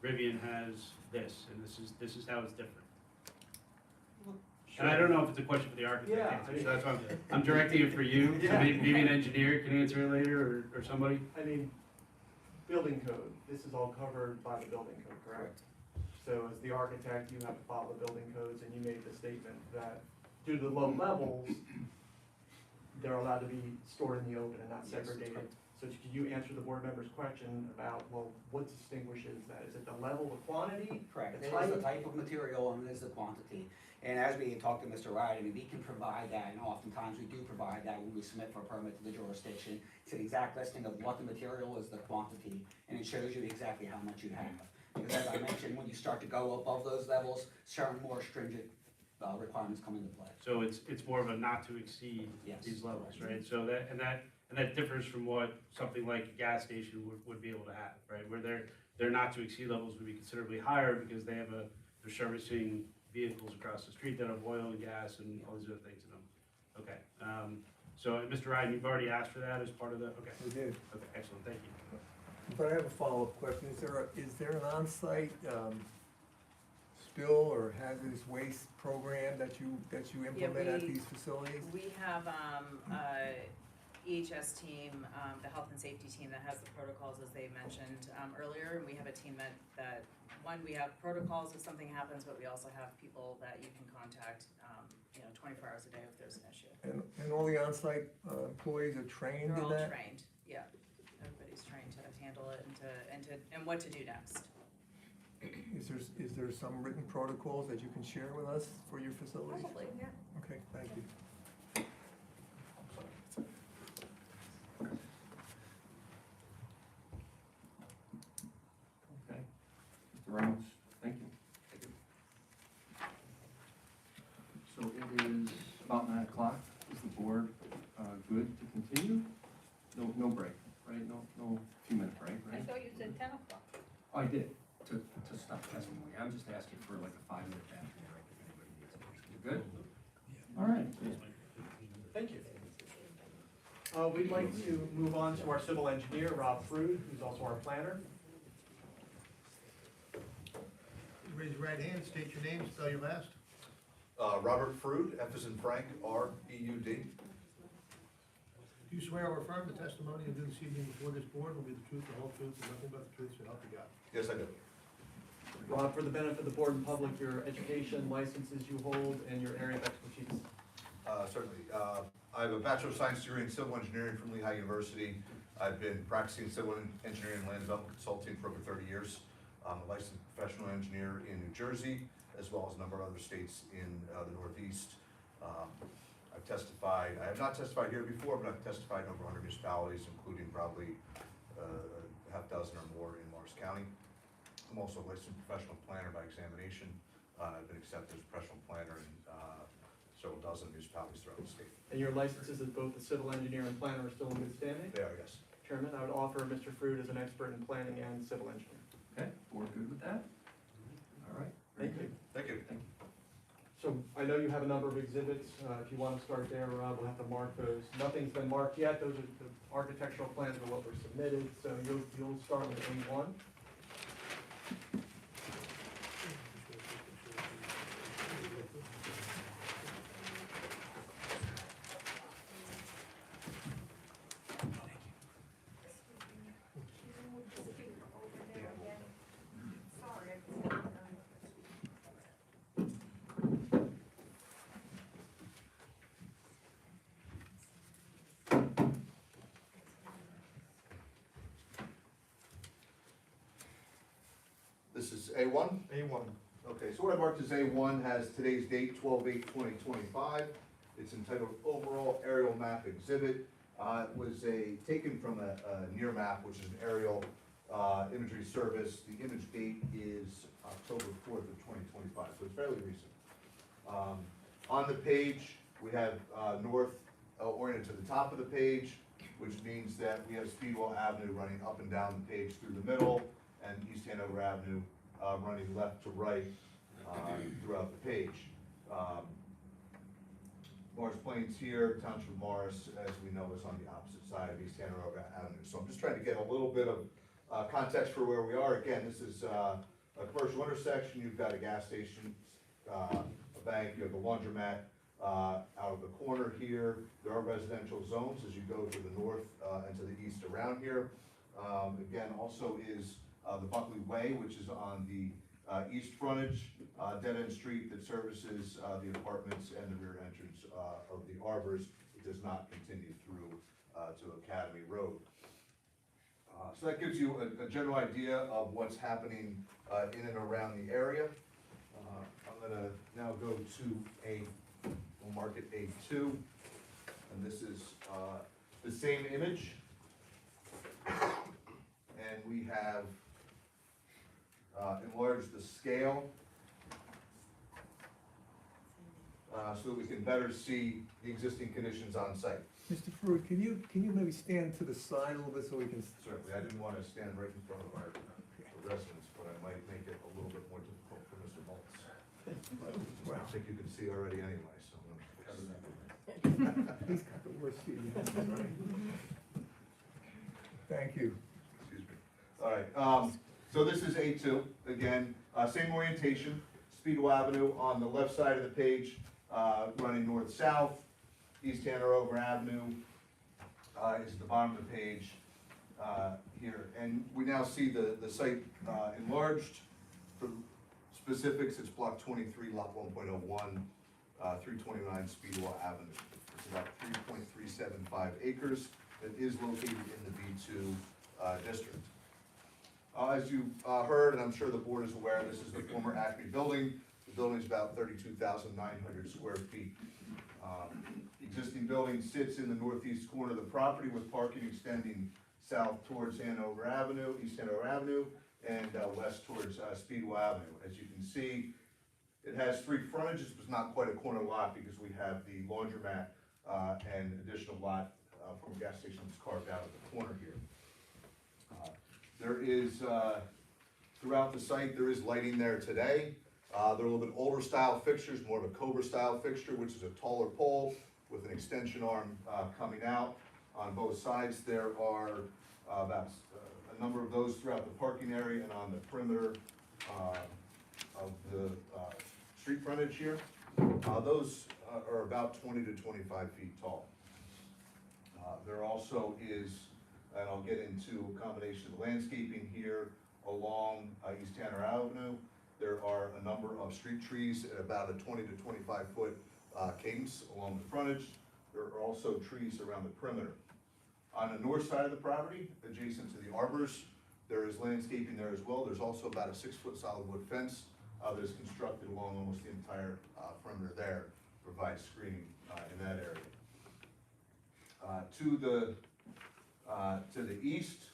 Rivian has this, and this is how it's different. And I don't know if it's a question for the architect to Yeah, answer, I mean- so that's why I'm directing it for you, so Yeah. maybe an engineer can answer it later, or somebody. I mean, building code, this is all covered by the building code, correct? So as the architect, you have to follow the building codes, and you made the statement that due to the low levels, they're allowed to be stored in the open and not Yes, that's segregated. correct. So could you answer the board member's question about, well, what distinguishes that? Is it the level, the quantity? Correct, The it is the type? type of material and it is the quantity. And as we talked to Mr. Wright, I mean, we can provide that, and oftentimes we do provide that when we submit for a permit to the jurisdiction. It's an exact listing of what the material is, the quantity, and it shows you exactly how much you have. Because as I mentioned, when you start to go above those levels, certain more stringent requirements come into play. So it's more of a not to exceed Yes. these levels, right? So that differs from what something like a gas station would be able to have, right? Where their not to exceed levels would be considerably higher because they're servicing vehicles across the street that have oil and gas and all these other things in them. Okay, so Mr. Ryan, you've already asked for that as part of the, okay. We did. Okay, excellent, thank you. But I have a follow-up question. Is there an on-site, spill or hazardous waste program that you implement at these facilities? We have, EHS team, the health and safety team that has the protocols as they mentioned, earlier, and we have a team that, one, we have protocols if something happens, but we also have people that you can contact, 24 hours a day if there's an issue. And all the on-site employees are trained in They're all that? trained, yeah, everybody's trained to handle it and what to do next. Is there some written protocols that you can share with us for your facilities? Probably, yeah. Okay, thank you. Okay. Mr. Reynolds, thank you. So it is about 9 o'clock. Is the board good to continue? No break, right? No few-minute break, I right? thought you said 10 o'clock. Oh, I did, to stop testimony. I'm just asking for like a 5-minute bathroom break if anybody needs it. You good? All right. Thank you. We'd like to move on to our civil engineer, Rob Frood, who's also our planner. Raise your right hand, state your name, spell your last. Robert Frood, F as in Frank, R-E-U-D. Do you swear or affirm the testimony you do this evening before this board will be the truth, the whole truth, and nothing but the truth, so help you God? Yes, I do. Rob, for the benefit of the board and public, your education, licenses you hold, and your area of expertise. Certainly. I have a Bachelor of Science degree in Civil Engineering from Lehigh University. I've been practicing civil engineering and land development consulting for over 30 years. I'm a licensed professional engineer in New Jersey, as well as a number of other states in the Northeast. I've testified, I have not testified here before, but I've testified in over 100 municipalities, including probably a half dozen or more in Morris County. I'm also a licensed professional planner by examination. I've been accepted as a professional planner in several dozen municipalities throughout the state. And your licenses as both the civil engineer and planner are still in good standing? They are, yes. Chairman, I would offer Mr. Frood as an expert in planning and civil engineer. Okay, board good with that? All right. very Thank you. good. Thank you. Thank you. So I know you have a number of exhibits. If you want to start there, Rob, we'll have to mark those. Nothing's been marked yet. Those are the architectural plans of what were submitted. So you'll start with A1. This is A1? A1. Okay, so what I marked as A1 has today's date, 12/8/2025. It's entitled Overall Aerial Map Exhibit. It was taken from a near map, which is an aerial imagery service. The image date is October 4th of 2025, so it's fairly recent. On the page, we have north oriented to the top of the page, which means that we have Speedwell Avenue running up and down the page through the middle, and East Hanover Avenue running left to right throughout the page. Morris Plains here, Township of Morris, as we know, is on the opposite side of East Hanover Avenue. So I'm just trying to get a little bit of context for where we are. Again, this is a commercial intersection. You've got a gas station, a bank, you have the laundromat out of the corner here. There are residential zones as you go to the north and to the east around here. Again, also is the Buckley Way, which is on the east frontage, dead-end street that services the apartments and the rear entrance of the Arbors. It does not continue through to Academy Road. So that gives you a general idea of what's happening in and around the area. I'm gonna now go to we'll mark it A2, and this is the same image. And we have enlarged the scale so that we can better see the existing conditions on site. Mr. Fruit, can you maybe stand to the side a little bit so we can? Certainly, I didn't want to stand right in front of our residents, but I might make it a little bit more difficult for Mr. Maltz. Well, I think you can see already anyway, so I'm gonna cover that. He's got the worst seat. Thank you. Excuse me. All right, so this is A2, again, same orientation, Speedwell Avenue on the left side of the page, running north-south. East Hanover Avenue is at the bottom of the page here. And we now see the site enlarged. For specifics, it's block 23, lot 1.01, 329 Speedwell Avenue. It's about 3.375 acres. It is located in the B2 district. As you heard, and I'm sure the board is aware, this is the former Acme building. The building is about 32,900 square feet. Existing building sits in the northeast corner of the property with parking extending south towards Hanover Avenue, East Hanover Avenue, and west towards Speedwell Avenue. As you can see, it has three frontages, but it's not quite a corner lot because we have the laundromat and additional lot from a gas station that's carved out of the corner here. There is, throughout the site, there is lighting there today. They're a little bit older style fixtures, more of a Cobra style fixture, which is a taller pole with an extension arm coming out. On both sides, there are about a number of those throughout the parking area and on the perimeter of the street frontage here. Those are about 20 to 25 feet tall. There also is, and I'll get into a combination of landscaping here along East Hanover Avenue. There are a number of street trees at about a 20 to 25 foot cadence along the frontage. There are also trees around the perimeter. On the north side of the property, adjacent to the Arbors, there is landscaping there as well. There's also about a 6 foot solid wood fence that is constructed along almost the entire perimeter there, provides screening in that area. To the east,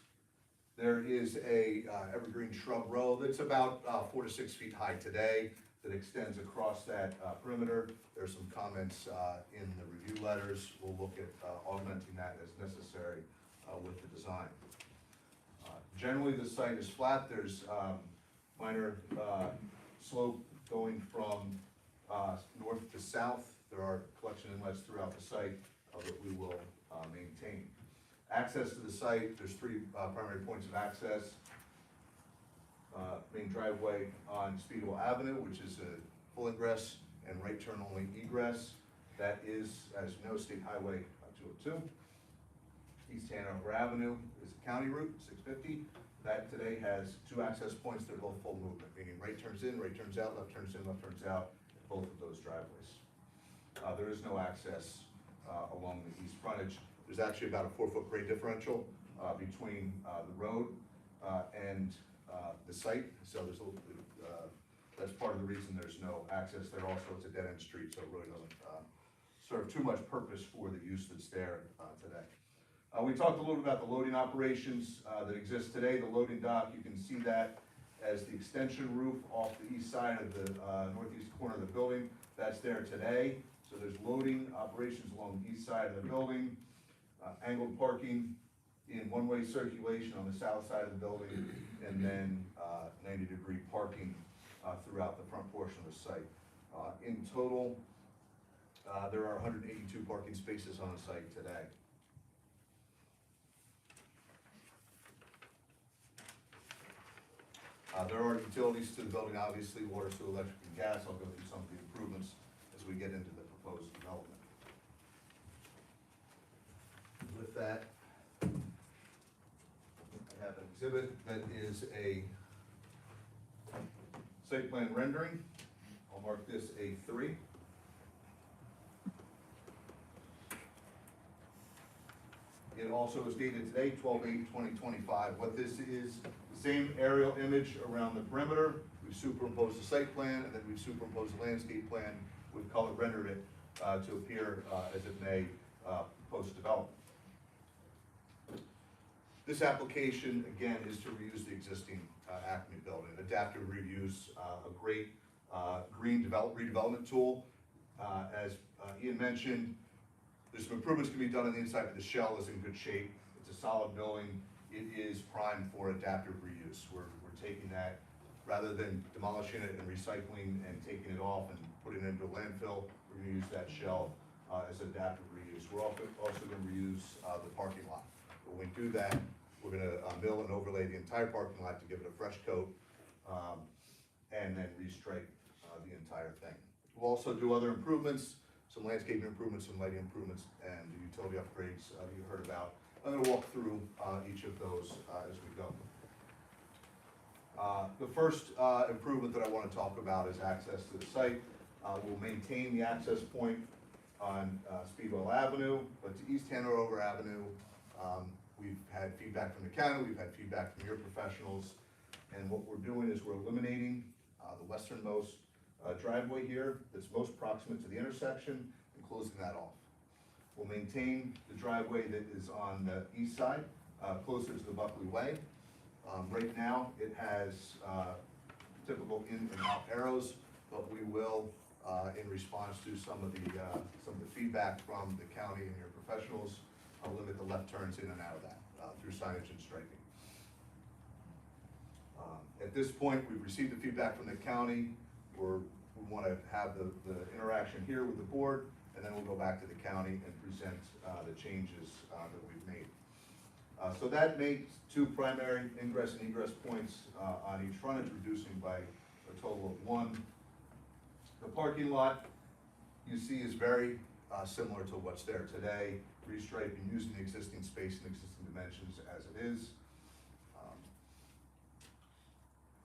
there is a evergreen shrub row that's about 4 to 6 feet high today that extends across that perimeter. There's some comments in the review letters. We'll look at augmenting that as necessary with the design. Generally, the site is flat. There's minor slope going from north to south. There are collection inlets throughout the site that we will maintain. Access to the site, there's three primary points of access. Main driveway on Speedwell Avenue, which is a full ingress and right turn only egress. That is, as you know, State Highway 202. East Hanover Avenue is a county route, 650. That today has two access points that are both full movement, meaning right turns in, right turns out, left turns in, left turns out, both of those driveways. There is no access along the east frontage. There's actually about a 4 foot grade differential between the road and the site, so there's a little, that's part of the reason there's no access there. Also, it's a dead end street, so it really doesn't serve too much purpose for the use that's there today. We talked a little bit about the loading operations that exist today. The loading dock, you can see that as the extension roof off the east side of the northeast corner of the building. That's there today. So there's loading operations along the east side of the building, angled parking in one-way circulation on the south side of the building, and then 90-degree parking throughout the front portion of the site. In total, There are 182 parking spaces on the site today. There are utilities to the building, obviously, water, sewer, electric, and gas. I'll go through some of the improvements as we get into the proposed development. With that, I have an exhibit that is a site plan rendering. I'll mark this A3. It also is dated today, 12/8/2025. What this is, the same aerial image around the perimeter. We've superimposed the site plan, and then we've superimposed the landscape plan. We've color rendered it to appear as it may post-development. This application, again, is to reuse the existing Acme building. Adaptive reuse, a great green redevelopment tool. As Ian mentioned, there's some improvements can be done on the inside, but the shell is in good shape. It's a solid building. It is primed for adaptive reuse. We're taking that, rather than demolishing it and recycling and taking it off and putting it into a landfill, we're gonna use that shell as adaptive reuse. We're also gonna reuse the parking lot. When we do that, we're gonna mill and overlay the entire parking lot to give it a fresh coat, and then restripe the entire thing. We'll also do other improvements, some landscaping improvements, some lighting improvements, and the utility upgrades you heard about. I'm gonna walk through each of those as we go. The first improvement that I wanna talk about is access to the site. We'll maintain the access point on Speedwell Avenue, but to East Hanover Avenue, we've had feedback from the county, we've had feedback from your professionals, and what we're doing is we're eliminating the westernmost driveway here that's most proximate to the intersection and closing that off. We'll maintain the driveway that is on the east side, closer to the Buckley Way. Right now, it has typical in and out arrows, but we will, in response to some of the feedback from the county and your professionals, limit the left turns in and out of that through signage and striping. At this point, we've received the feedback from the county. We want to have the interaction here with the board, and then we'll go back to the county and present the changes that we've made. So that makes two primary ingress and egress points on each frontage, reducing by a total of one. The parking lot you see is very similar to what's there today, restriping using the existing space and existing dimensions as it is.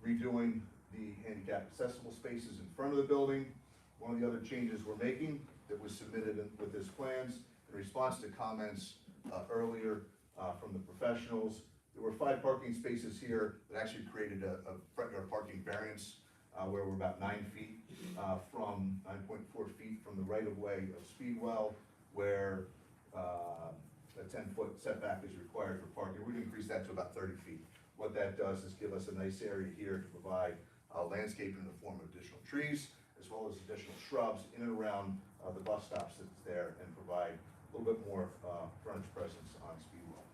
Redoing the handicap accessible spaces in front of the building. One of the other changes we're making that was submitted with this plans in response to comments earlier from the professionals. There were 5 parking spaces here that actually created a front yard parking variance where we're about 9 feet from 9.4 feet from the right of way of Speedwell, where a 10-foot setback is required for parking. We're gonna increase that to about 30 feet. What that does is give us a nice area here to provide landscaping in the form of additional trees, as well as additional shrubs in and around the bus stops that's there, and provide a little bit more frontage presence on Speedwell.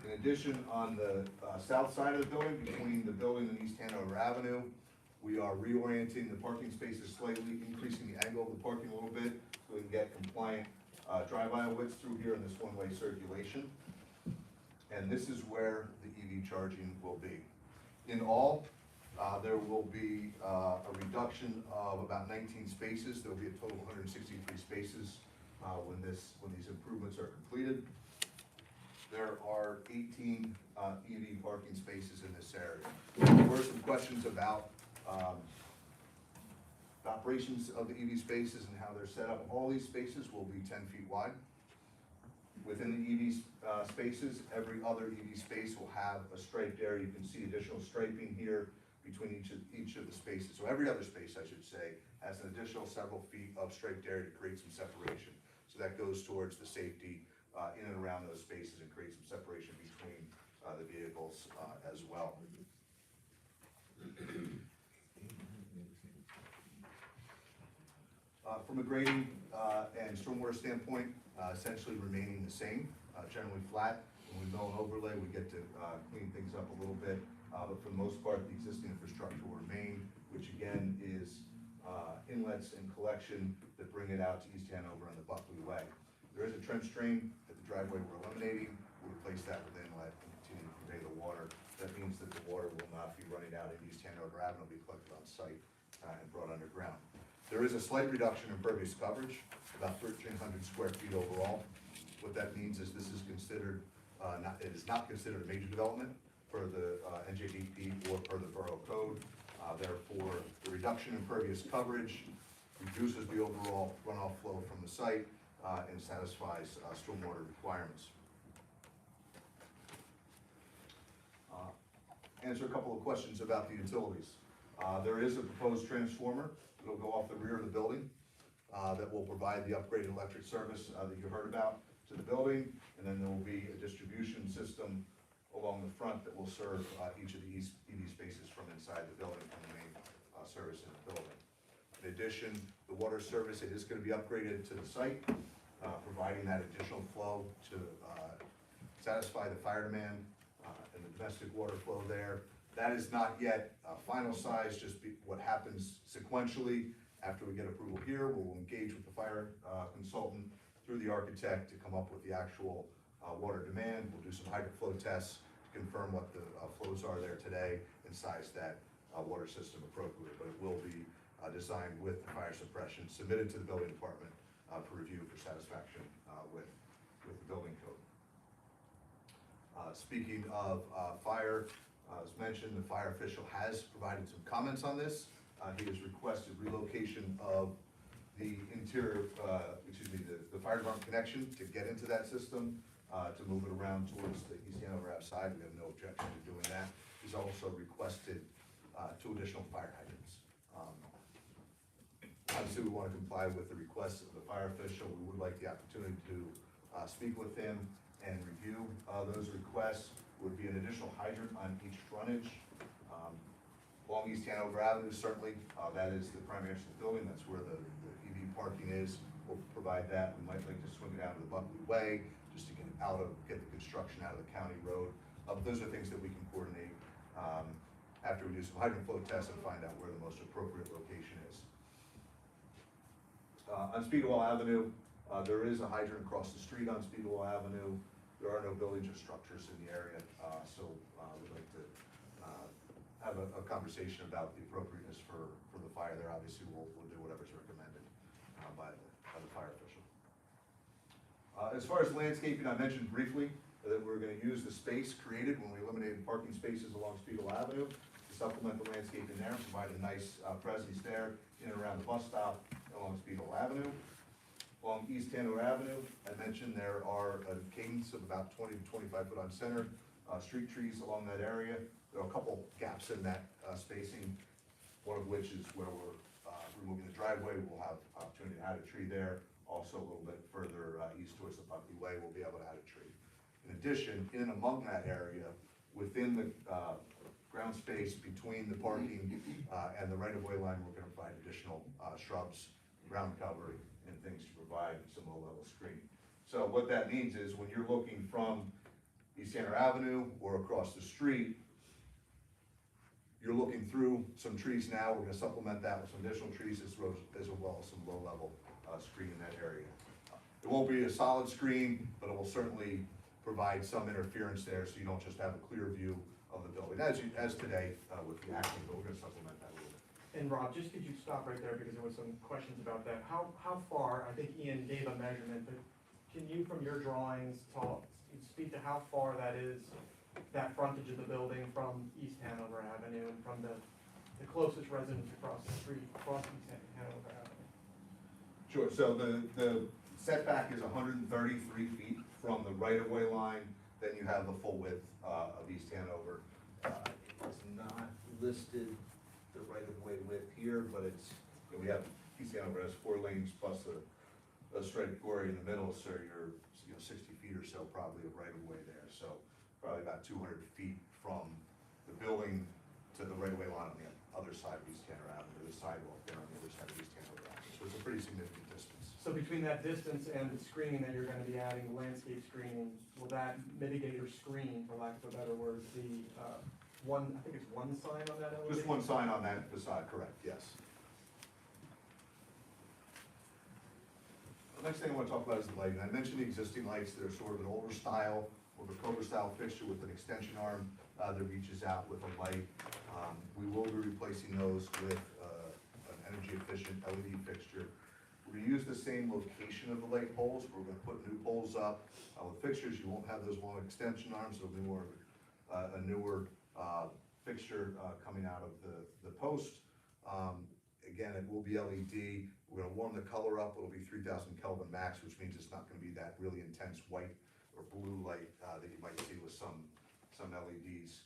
In addition, on the south side of the building, between the building and East Hanover Avenue, we are reorienting the parking spaces slightly, increasing the angle of the parking a little bit, so we can get compliant drive aisle widths through here in this one-way circulation. And this is where the EV charging will be. In all, there will be a reduction of about 19 spaces. There will be a total of 163 spaces when these improvements are completed. There are 18 EV parking spaces in this area. There were some questions about the operations of the EV spaces and how they're set up. All these spaces will be 10 feet wide. Within the EV spaces, every other EV space will have a striped area. You can see additional striping here between each of the spaces. So every other space, I should say, has an additional several feet of striped area to create some separation. So that goes towards the safety in and around those spaces and create some separation between the vehicles as well. From a grading and stormwater standpoint, essentially remaining the same, generally flat. When we mill and overlay, we get to clean things up a little bit, but for the most part, the existing infrastructure will remain, which again is inlets and collection that bring it out to East Hanover and the Buckley Way. There is a trench drain at the driveway we're eliminating. We'll replace that with inlet and continue to convey the water. That means that the water will not be running out in East Hanover Avenue, it'll be collected on site and brought underground. There is a slight reduction in impervious coverage, about 1,300 square feet overall. What that means is this is considered, it is not considered a major development for the NJDP or per the Borough Code. Therefore, the reduction in impervious coverage reduces the overall runoff flow from the site and satisfies stormwater requirements. Answer a couple of questions about the utilities. There is a proposed transformer that'll go off the rear of the building that will provide the upgraded electric service that you heard about to the building, and then there will be a distribution system along the front that will serve each of the EV spaces from inside the building from the main service in the building. In addition, the water service, it is going to be upgraded to the site, providing that additional flow to satisfy the fire demand and the domestic water flow there. That is not yet final size, just what happens sequentially. After we get approval here, we'll engage with the fire consultant through the architect to come up with the actual water demand. We'll do some hydrant flow tests to confirm what the flows are there today and size that water system appropriately. But it will be designed with the fire suppression, submitted to the building department for review for satisfaction with the building code. Speaking of fire, as mentioned, the fire official has provided some comments on this. He has requested relocation of the interior, the fire department connection to get into that system, to move it around towards the East Hanover Ave side. We have no objection to doing that. He's also requested 2 additional fire hydrants. Obviously, we want to comply with the requests of the fire official. We would like the opportunity to speak with him and review those requests. Would be an additional hydrant on each frontage. Along East Hanover Avenue, certainly, that is the primary entrance to the building. That's where the EV parking is. We'll provide that. We might like to swing it out to the Buckley Way, just to get the construction out of the county road. Those are things that we can coordinate after we do some hydrant flow tests and find out where the most appropriate location is. On Speedwell Avenue, there is a hydrant across the street on Speedwell Avenue. There are no buildings or structures in the area, so we'd like to have a conversation about the appropriateness for the fire there. Obviously, we'll do whatever's recommended by the fire official. As far as landscaping, I mentioned briefly that we're going to use the space created when we eliminated parking spaces along Speedwell Avenue to supplement the landscaping there, provide a nice presence there in and around the bus stop along Speedwell Avenue. Along East Hanover Avenue, I mentioned there are a cadence of about 20 to 25 foot on center street trees along that area. There are a couple gaps in that spacing, one of which is where we're removing the driveway. We'll have opportunity to add a tree there. Also a little bit further east towards the Buckley Way, we'll be able to add a tree. In addition, in and among that area, within the ground space between the parking and the right-of-way line, we're going to provide additional shrubs, ground cover, and things to provide some low-level screening. So what that means is when you're looking from East Hanover Avenue or across the street, you're looking through some trees now. We're going to supplement that with some additional trees as well as some low-level screen in that area. It won't be a solid screen, but it will certainly provide some interference there, so you don't just have a clear view of the building, as today with the acting, but we're going to supplement that a little bit. And Rob, just could you stop right there, because there was some questions about that. How far, I think Ian gave a measurement, but can you, from your drawings, speak to how far that is, that frontage of the building from East Hanover Avenue and from the closest residence across the street, across East Hanover Avenue? Sure, so the setback is 133 feet from the right-of-way line, then you have the full width of East Hanover. It's not listed the right-of-way width here, but we have, East Hanover has 4 lanes plus a straight quarry in the middle, so you're 60 feet or so probably of right-of-way there, so probably about 200 feet from the building to the right-of-way line on the other side of East Hanover Avenue, the sidewalk there on the other side of East Hanover Avenue, so it's a pretty significant distance. So between that distance and the screening that you're gonna be adding, the landscape screening, will that mitigate or screen, for lack of a better word, the I think it's one sign on that elevation? Just one sign on that facade, correct, yes. next thing I want to talk about is the lighting. I mentioned the existing lights. They're sort of an older style, or a Cobra style fixture with an extension arm that reaches out with a light. We will be replacing those with an energy efficient LED fixture. We're gonna use the same location of the light poles. We're gonna put new poles up. With fixtures, you won't have those long extension arms. It'll be more of a newer fixture coming out of the post. Again, it will be LED. We're gonna warm the color up. It'll be 3000 Kelvin max, which means it's not gonna be that really intense white or blue light that you might see with some LEDs.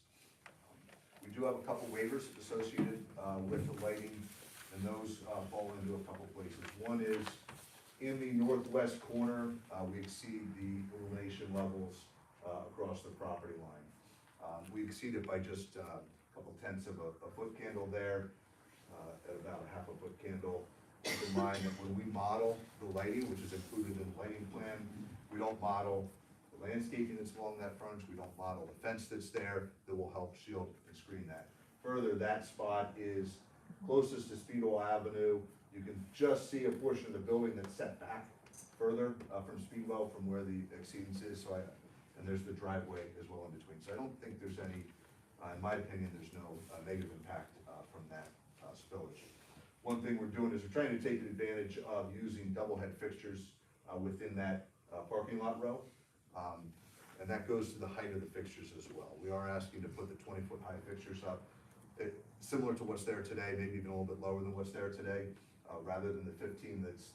We do have a couple waivers associated with the lighting, and those fall into a couple places. One is in the northwest corner, we exceed the illumination levels across the property line. We exceed it by just a couple tenths of a foot candle there, at about a half a foot candle. Keep in mind that when we model the lighting, which is included in the lighting plan, we don't model the landscaping that's along that frontage, we don't model the fence that's there that will help shield and screen that. Further, that spot is closest to Speedwell Avenue. You can just see a portion of the building that's set back further from Speedwell from where the exceedance is, and there's the driveway as well in between. So I don't think there's any, in my opinion, there's no negative impact from that spillage. One thing we're doing is we're trying to take advantage of using double head fixtures within that parking lot row. And that goes to the height of the fixtures as well. We are asking to put the 20-foot high fixtures up, similar to what's there today, maybe even a little bit lower than what's there today, rather than the 15 that's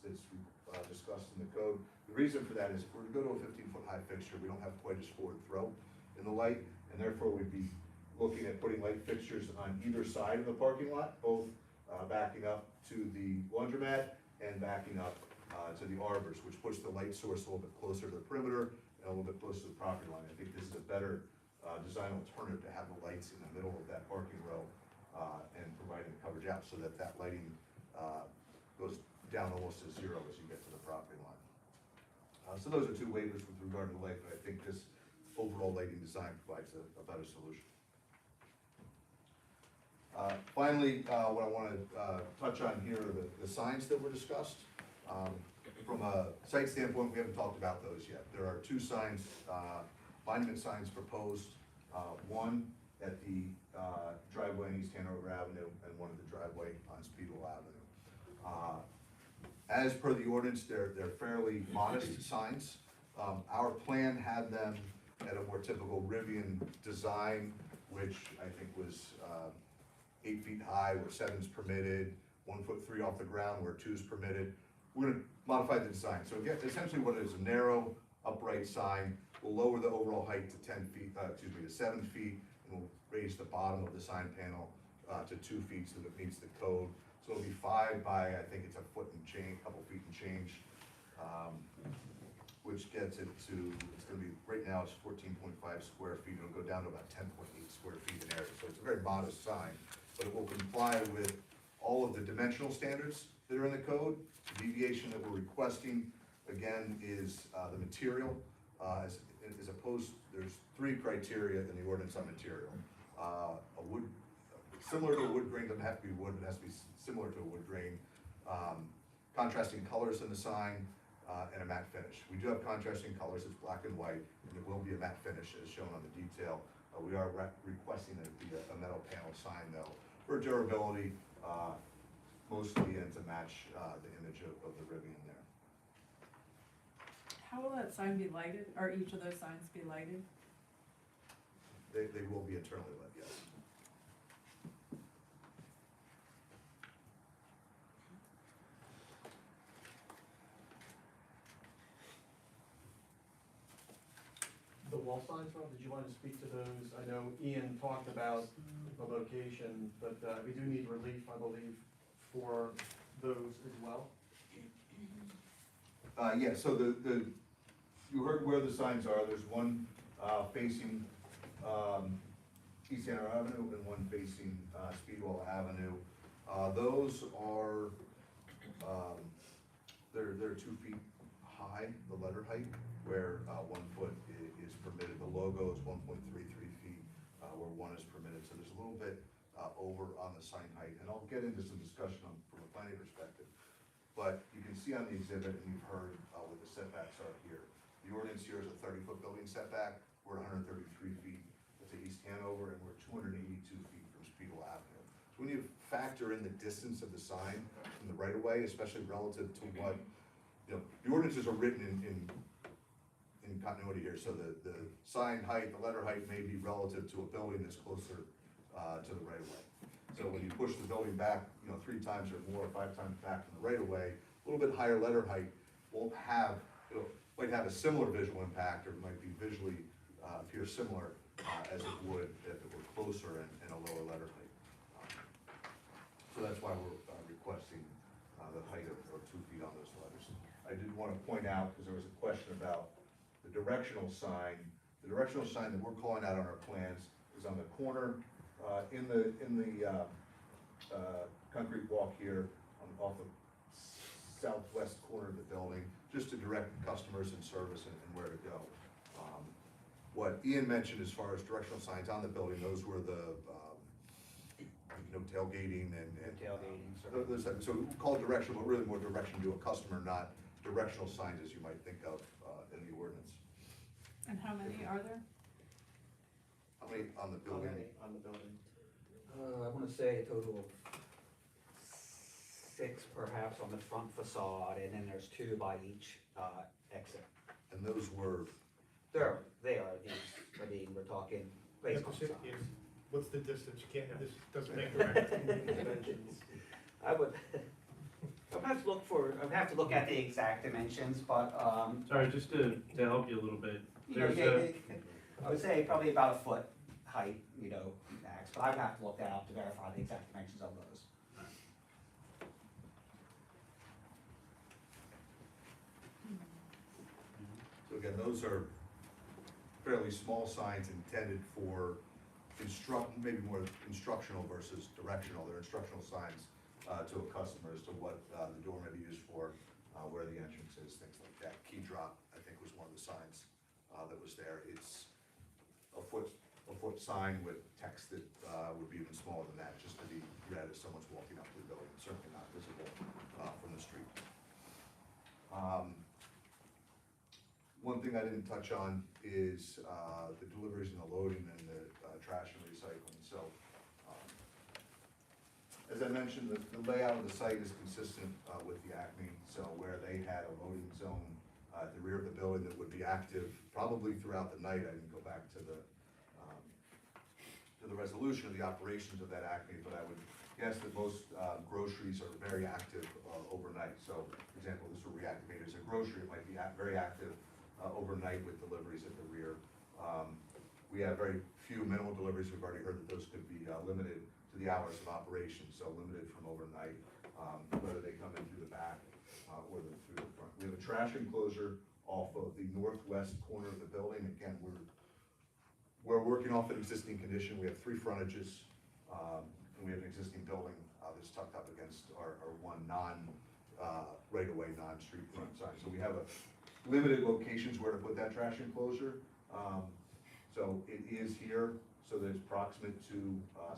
discussed in the code. The reason for that is if we're to go to a 15-foot high fixture, we don't have quite as forward throw in the light, and therefore we'd be looking at putting light fixtures on either side of the parking lot, both backing up to the laundromat and backing up to the arbors, which puts the light source a little bit closer to the perimeter and a little bit closer to the property line. I think this is a better design alternative to have the lights in the middle of that parking row and providing the coverage out so that that lighting goes down almost to zero as you get to the property line. So those are two waivers with regard to the light, but I think this overall lighting design provides a better solution. Finally, what I want to touch on here are the signs that were discussed. From a site standpoint, we haven't talked about those yet. There are two signs, monument signs proposed, one at the driveway on East Hanover Avenue and one at the driveway on Speedwell Avenue. As per the ordinance, they're fairly modest signs. Our plan had them at a more typical Rivian design, which I think was 8 feet high, where 7's permitted, 1'3" off the ground, where 2's permitted. We're gonna modify the design. So again, essentially what is a narrow, upright sign, will lower the overall height to 10 feet, to 7 feet, and will raise the bottom of the sign panel to 2 feet so that it meets the code. So it'll be 5 by, I think it's a foot and change, couple feet and change, which gets it to, it's gonna be, right now it's 14.5 square feet. It'll go down to about 10.8 square feet in area. So it's a very modest sign, but it will comply with all of the dimensional standards that are in the code. The deviation that we're requesting, again, is the material, as opposed, there's 3 criteria in the ordinance on material. A wood, similar to a wood grain, doesn't have to be wood, it has to be similar to a wood grain. Contrasting colors in the sign, and a matte finish. We do have contrasting colors, it's black and white, and it will be a matte finish as shown on the detail. We are requesting that it be a metal panel sign though, for durability, mostly, and to match the image of the Rivian there. How will that sign be lighted, or each of those signs be lighted? They will be internally lit, yes. The wall signs, Rob, did you want to speak to those? I know Ian talked about the location, but we do need relief, I believe, for those as well. Yeah, so you heard where the signs are. There's one facing East Hanover Avenue and one facing Speedwell Avenue. Those are, they're 2 feet high, the letter height, where 1 foot is permitted. The logo is 1.33 feet, where 1 is permitted. So there's a little bit over on the sign height, and I'll get into some discussion from a planning perspective. but you can see on the exhibit, and you've heard what the setbacks are here. The ordinance here is a 30-foot building setback, we're at 133 feet to East Hanover, and we're 282 feet from Speedwell Avenue. So when you factor in the distance of the sign from the right-of-way, especially relative to what, the ordinances are written in continuity here, so the sign height, the letter height may be relative to a building that's closer to the right-of-way. So when you push the building back, 3 times or more, 5 times back from the right-of-way, a little bit higher letter height might have a similar visual impact, or might be visually appear similar as it would if it were closer and a lower letter height. So that's why we're requesting the height of 2 feet on those letters. I did want to point out, because there was a question about the directional sign. The directional sign that we're calling out on our plans is on the corner, in the concrete walk here, off the southwest corner of the building, just to direct customers and service and where to go. What Ian mentioned as far as directional signs on the building, those were the, tailgating and. Tailgating, Those types, so we call it directional, but really more direction to a customer, not directional signs as you might think of in the ordinance. And how many are there? How many on the building? On the building? I wanna say a total of 6 perhaps on the front facade, and then there's 2 by each exit. And those were? They are, these, we're talking based on size. What's the distance? You can't, this doesn't make the record. Dimensions. I would have to look at the exact dimensions, but, Sorry, just to help you a little bit, there's I would say probably about a foot height, max, but I would have to look that up to verify the exact dimensions of those. So again, those are fairly small signs intended for maybe more instructional versus directional. They're instructional signs to a customer as to what the door may be used for, where the entrance is, things like that. Key drop, I think, was one of the signs that was there. It's a foot sign with text that would be even smaller than that, just to be read as someone's walking up to the building, certainly not visible from the street. One thing I didn't touch on is the deliveries and the loading and the trash and recycling. So, as I mentioned, the layout of the site is consistent with the Acme. So where they had a loading zone at the rear of the building that would be active probably throughout the night. I didn't go back to the resolution of the operations of that Acme, but I would guess that most groceries are very active overnight. So, for example, this will reactivate as a grocery. It might be very active overnight with deliveries at the rear. We have very few minimal deliveries. We've already heard that those could be limited to the hours of operation, so limited from overnight, whether they come in through the back or through the front. We have a trash enclosure off of the northwest corner of the building. Again, we're working off an existing condition. We have 3 frontages, and we have an existing building that's tucked up against our one right-of-way, non-street front side. So we have a limited locations where to put that trash enclosure. So it is here, so that it's proximate to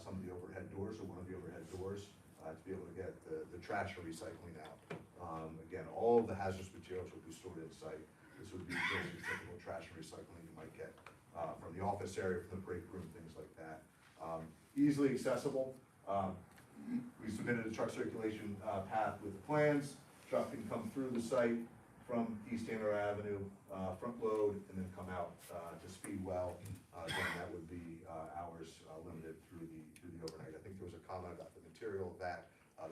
some of the overhead doors, or one of the overhead doors, to be able to get the trash and recycling out. Again, all of the hazardous materials will be stored inside. This would be just your typical trash and recycling you might get from the office area, from the break room, things like that. Easily accessible. We submitted a truck circulation path with the plans. Truck can come through the site from East Hanover Avenue, front load, and then come out to Speedwell. Again, that would be hours limited through the overnight. I think there was a comment about the material of that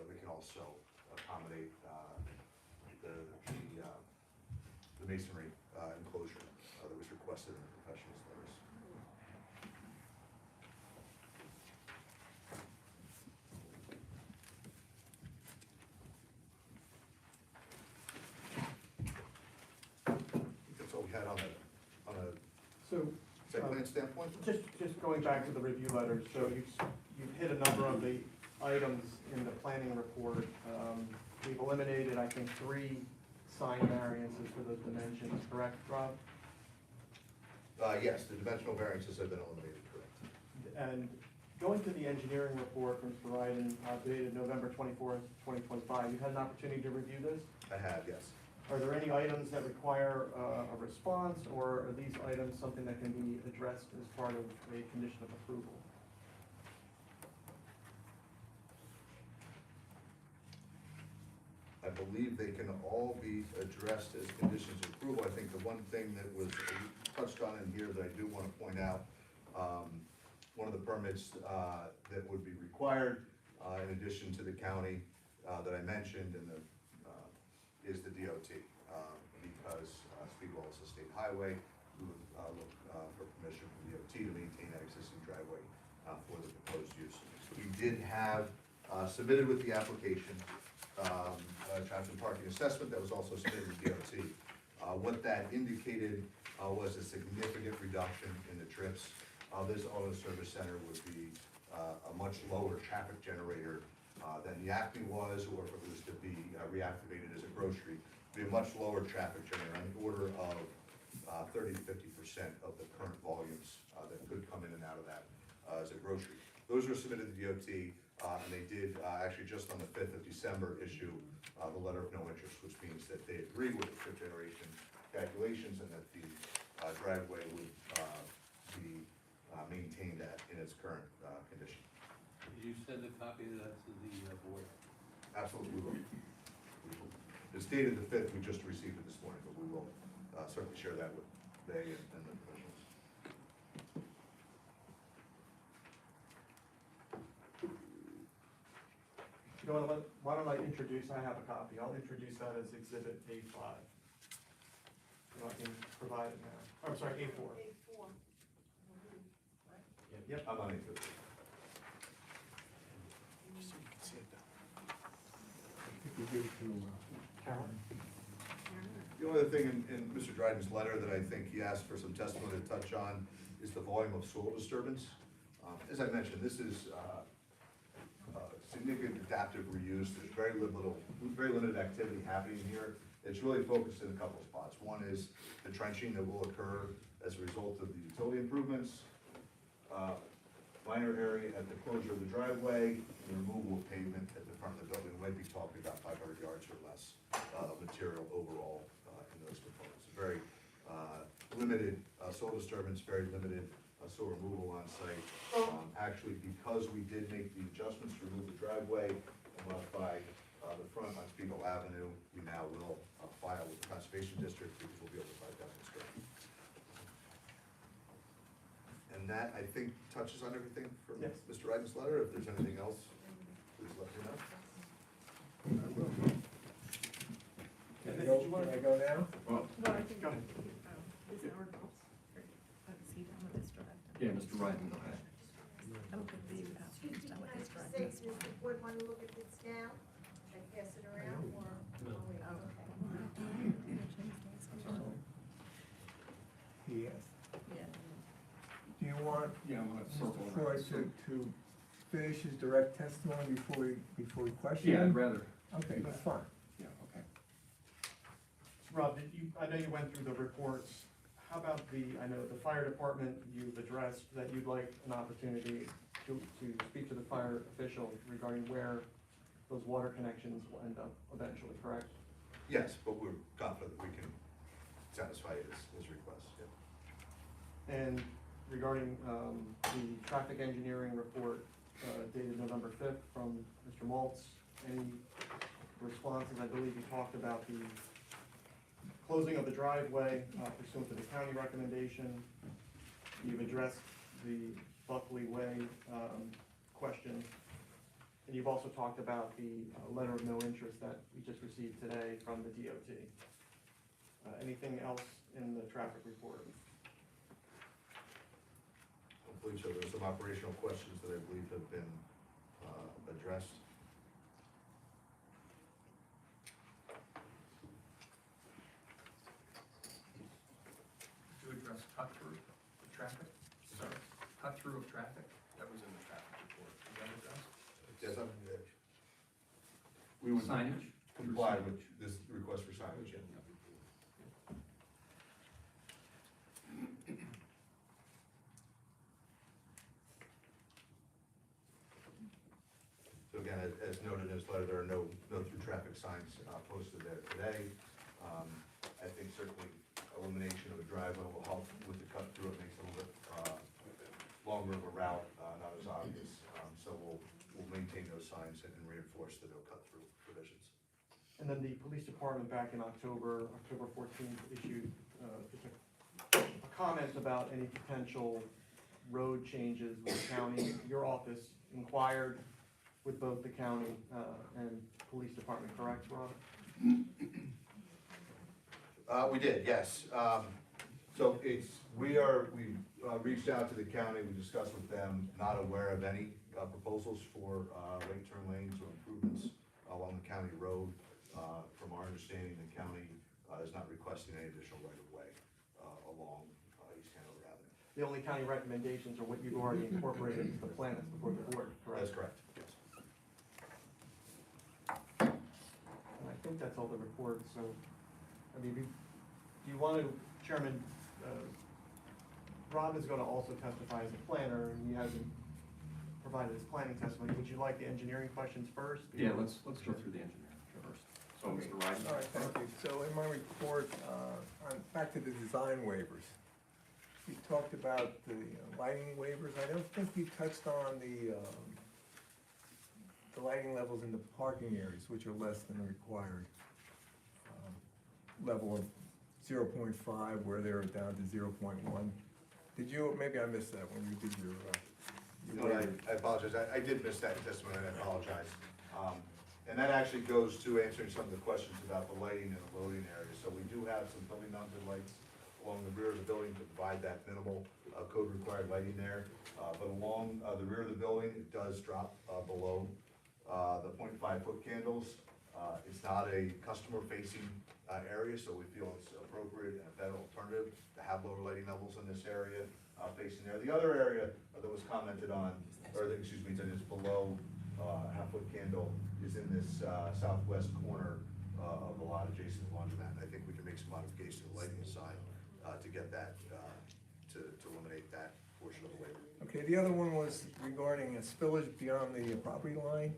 we can also accommodate the masonry enclosure that was requested in the professional's letters. That's all we had on a So, site plan standpoint. just going back to the review letter, so you've hit a number of the items in the planning report. We've eliminated, I think, 3 sign variances for those dimensions, correct, Rob? Yes, the dimensional variances have been eliminated, correct. And Going to the engineering report from Mr. Ryan, dated November 24th, 2025, you had an opportunity to review this? I have, yes. Are there any items that require a response, or are these items something that can be addressed as part of a condition of approval? I believe they can all be addressed as conditions of approval. I think the one thing that was touched on in here that I do want to point out, one of the permits that would be required, in addition to the county that I mentioned, and is the DOT. Because Speedwell is a state highway, we would look for permission from the DOT to maintain that existing driveway for the proposed use. We did have submitted with the application a traffic and parking assessment that was also submitted to DOT. What that indicated was a significant reduction in the trips. This auto service center would be a much lower traffic generator than the Acme was, or if it was to be reactivated as a grocery. It'd be a much lower traffic generator, on the order of 30 to 50% of the current volumes that could come in and out of that as a grocery. Those were submitted to DOT, and they did actually just on the 5th of December issue the letter of no interest, which means that they agree with the trip generation calculations and that the driveway would be maintained in its current condition. Did you send a copy of that to the board? Absolutely, we will. It's dated the 5th, we just received it this morning, but we will certainly share that with they and the professionals. You know what, why don't I introduce, I have a copy, I'll introduce that as Exhibit A5. You know, I can provide it now, I'm sorry, A4. Yep. I'm on A2. The only other thing in Mr. Dryden's letter that I think he asked for some testimony to touch on is the volume of soil disturbance. As I mentioned, this is significant adaptive reuse. There's very limited activity happening here. It's really focused in a couple of spots. One is the trenching that will occur as a result of the utility improvements. Minor area at the closure of the driveway, and the removal of pavement at the front of the building. We might be talking about 500 yards or less of material overall in those components. Very limited soil disturbance, very limited soil removal on site. Actually, because we did make the adjustments to remove the driveway and modify the front on Spiegel Avenue, we now will file with the Conservation District because we'll be able to find that construction. And that, I think, touches on everything from Yes. Mr. Ryden's letter. If there's anything else, please let me know. Can I go now? Well, I think. Go ahead. Is it our goals? Is he done with his drive? Yeah, Mr. Ryden, go ahead. I don't think he's done with his drive. Does the board want to look at this now and pass it around, or? No. Yes. Yeah. Do you want Yeah, I'm gonna circle Mr. Floyd around. to finish his direct testimony before we question Yeah, him? I'd rather. Okay, that's fine. Yeah, okay. Rob, I know you went through the reports. How about I know the fire department, you've addressed that you'd like an opportunity to speak to the fire official regarding where those water connections will end up eventually, correct? Yes, but we're confident that we can satisfy his request. Yeah. And regarding the traffic engineering report dated November 5th from Mr. Maltz, any responses? I believe you talked about the closing of the driveway pursuant to the county recommendation. You've addressed the Buckley Way question. And you've also talked about the letter of no interest that we just received today from the DOT. Anything else in the traffic report? I believe so. There's some operational questions that I believe have been addressed. To address cut-through of traffic, sorry, cut-through of traffic, that was in the traffic report. Is that addressed? Yes, we would Signage? comply with this request for signage, yeah. as noted in his letter, there are no through traffic signs posted there today. I think certainly elimination of a driveway will help with the cut through. It makes it a little bit longer of a route, not as obvious. So we'll maintain those signs and reinforce the no cut through provisions. And then the police department back in October 14th issued just a comment about any potential road changes with the county. Your office inquired with both the county and police department, correct, Rob? We did, yes. So we reached out to the county, we discussed with them, not aware of any proposals for right turn lanes or improvements along the county road. From our understanding, the county is not requesting any additional right-of-way along East Hanover Avenue. The only county recommendations are what you've already incorporated into the plan that's before the board, correct? That's correct, yes. And I think that's all the reports, so, I mean, do you want to, Chairman, Rob is gonna also testify as a planner, and he hasn't provided his planning testimony. Would you like the engineering questions first? Yeah, let's go through the engineering first. So, Mr. Ryden. All right, thank you. So in my report, back to the design waivers. You talked about the lighting waivers. I don't think you touched on the lighting levels in the parking areas, which are less than the required level of 0.5, where they're down to 0.1. Did you, maybe I missed that when you did your No, I apologize, I did miss that testimony, I apologize. And that actually goes to answering some of the questions about the lighting in the loading area. So we do have some building mounted lights along the rear of the building to provide that minimal code required lighting there. But along the rear of the building, it does drop below the 0.5 foot candles. It's not a customer facing area, so we feel it's appropriate and a better alternative to have lower lighting levels in this area facing there. The other area that was commented on, or that, excuse me, that is below half foot candle is in this southwest corner of the lot adjacent to the laundromat. And I think we can make some modifications to the lighting sign to get that, to eliminate that portion of the waiver. Okay, the other one was regarding a spillage beyond the property line.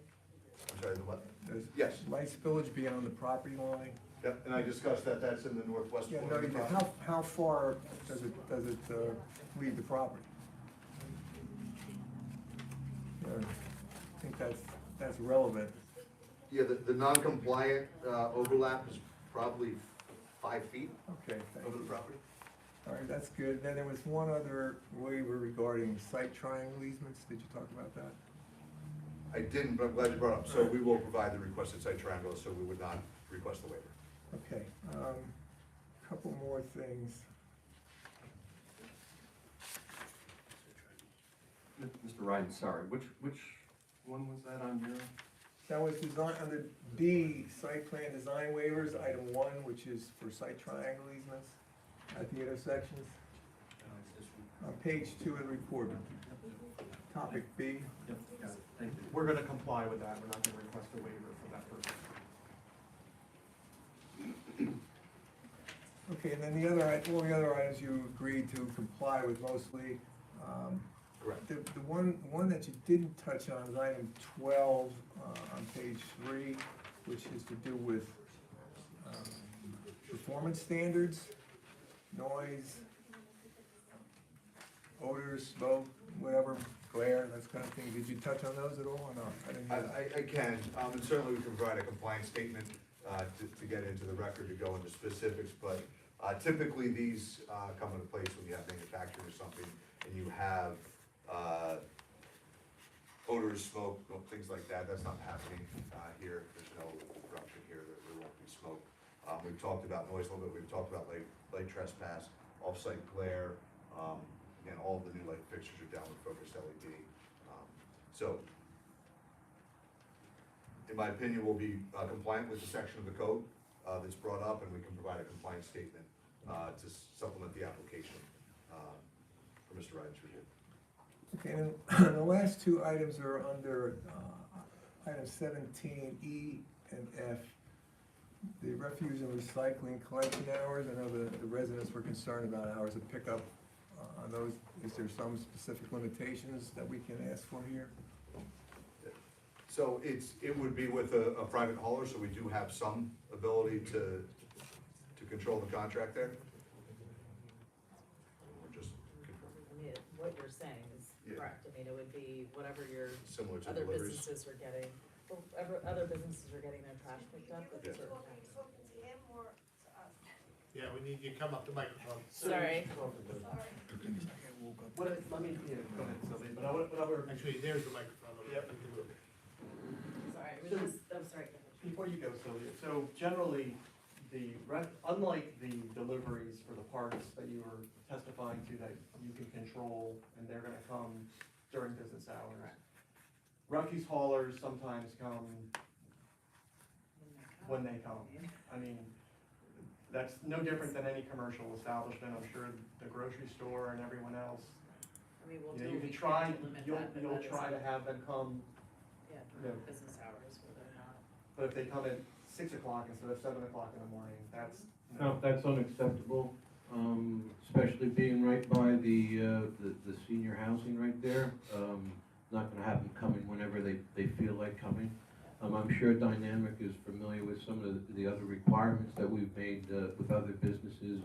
I'm sorry, the what? There's Yes. light spillage beyond the property line. Yep, and I discussed that, that's in the northwest Yeah, corner no, of the you did. property. How far does it leave the property? I think that's relevant. Yeah, the non-compliant overlap is probably 5 feet Okay, thank over you. the property. All right, that's good. Then there was one other waiver regarding site triangle easements. Did you talk about that? I didn't, but I'm glad you brought it up. So we will provide the requested site triangle, so we would not request the waiver. Okay, couple more things. Mr. Ryden, sorry, which one was that on your? That was design, under B, site plan design waivers, item 1, which is for site triangle easements at the intersections. On page 2 of the report, topic B. Yep, got it, thank you. We're gonna comply with that, we're not gonna request a waiver for that purpose. Okay, and then all the other items you agreed to comply with mostly. Correct. The one that you didn't touch on is item 12 on page 3, which is to do with performance standards, noise, odors, smoke, whatever, glare, that kind of thing. Did you touch on those at all or not? I didn't hear that. I can, and certainly we can provide a compliance statement to get into the record to go into specifics, but typically these come into place when you have manufacturing or something and you have odors, smoke, things like that. That's not happening here. There's no eruption here. There won't be smoke. We've talked about noise a little bit. We've talked about light trespass, off-site glare. Again, all of the new light fixtures are downward focused LED. So, in my opinion, we'll be compliant with the section of the code that's brought up, and we can provide a compliance statement to supplement the application for Mr. Ryden's review. Okay, and the last two items are under items 17E and F. The refuse and recycling collection hours. I know the residents were concerned about hours of pickup on those. Is there some specific limitations that we can ask for here? So it would be with a private hauler, so we do have some ability to control the contract there. We're just confirming. I mean, what you're saying is Yeah. correct. I mean, it would be whatever your Similar to other deliveries. businesses are getting, whatever other businesses are getting their trash picked up with a Yeah. certain tax. Yeah, we need you to come up to the microphone. Sorry. What, let me, yeah, go ahead, Sylvia, but whatever. Actually, there's the microphone. Yep. Sorry, it So- was just, I'm sorry. Before you go, Sylvia, so generally, unlike the deliveries for the parts that you were testifying to that you can control and they're gonna come during business hours. Refuse haulers sometimes come when they come. I mean, that's no different than any commercial establishment, I'm sure the grocery store and everyone else. I mean, we'll You know, do, you we can try, can limit that, but you'll that is try to have them come, yeah, you know, business hours where they're not. but if they come at 6 o'clock instead of 7 o'clock in the morning, that's, No, that's unacceptable, especially being right by the senior housing right there. Not gonna have them coming whenever they feel like coming. I'm sure Dynamic is familiar with some of the other requirements that we've made, with other businesses,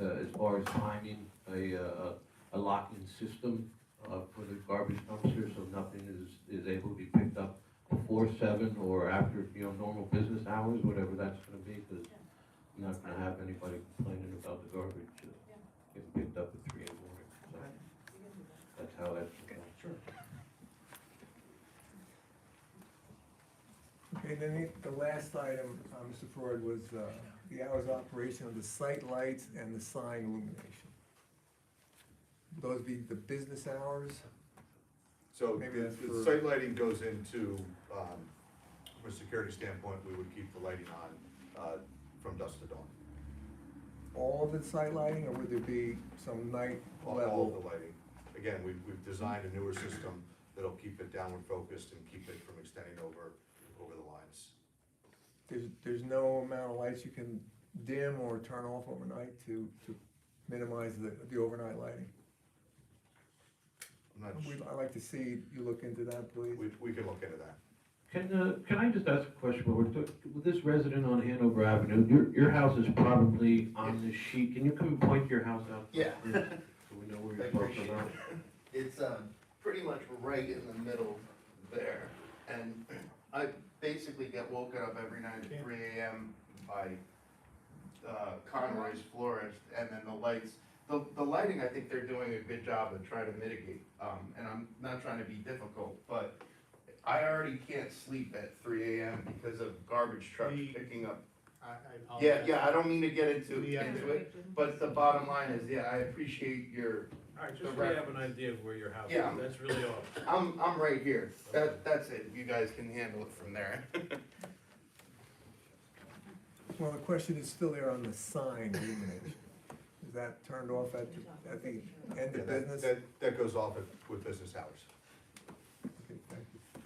as far as timing, a lock-in system, for the garbage dumpster, so nothing is able to be picked up before 7 or after, normal business hours, whatever that's gonna be, because I'm not gonna have anybody complaining about the garbage, getting picked up at 3 in the morning, so that's how that's. Sure. Okay, then the last item, Mr. Freud, was the hours of operation of the site lights and the sign illumination. Those be the business hours? So Maybe that's the for- site lighting goes into, from a security standpoint, we would keep the lighting on, from dusk to dawn. All of the site lighting, or would there be some night All level? of the lighting. Again, we've designed a newer system that'll keep it downward focused and keep it from extending over the lines. There's no amount of lights you can dim or turn off overnight to minimize the overnight lighting? I'm not sure, I'd like to see you look into that, please. we can look into that. Can I just ask a question? With this resident on Hanover Avenue, your house is probably on this sheet. Can you come and point your house out? Yeah. So we know where I you're talking appreciate about. it. It's pretty much right in the middle there. And I basically get woken up every night at 3 AM by Conroy's florist, and then the lights. The lighting, I think they're doing a good job of trying to mitigate, and I'm not trying to be difficult, but I already can't sleep at 3 AM because of garbage trucks picking up. Yeah, I don't mean to get into it, but the bottom line is, yeah, I appreciate your. All right, just so we have an idea of where your house is, Yeah. that's really all. I'm right here, that's it, you guys can handle it from there. Well, the question is still there on the sign illumination. Is that turned off at the end Yeah, of business? that goes off with business hours. Okay, thank you.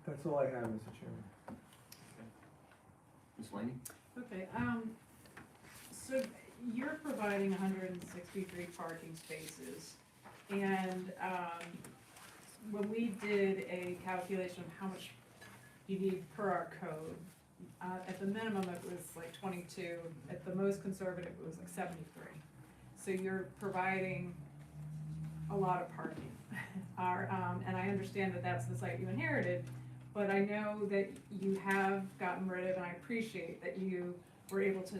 That's all I have, Mr. Chairman. Ms. Laney? Okay, so you're providing 163 parking spaces, and, when we did a calculation of how much you need per our code, at the minimum, it was like 22, at the most conservative, it was like 73. So you're providing a lot of parking. And I understand that that's the site you inherited, but I know that you have gotten rid of, and I appreciate that you were able to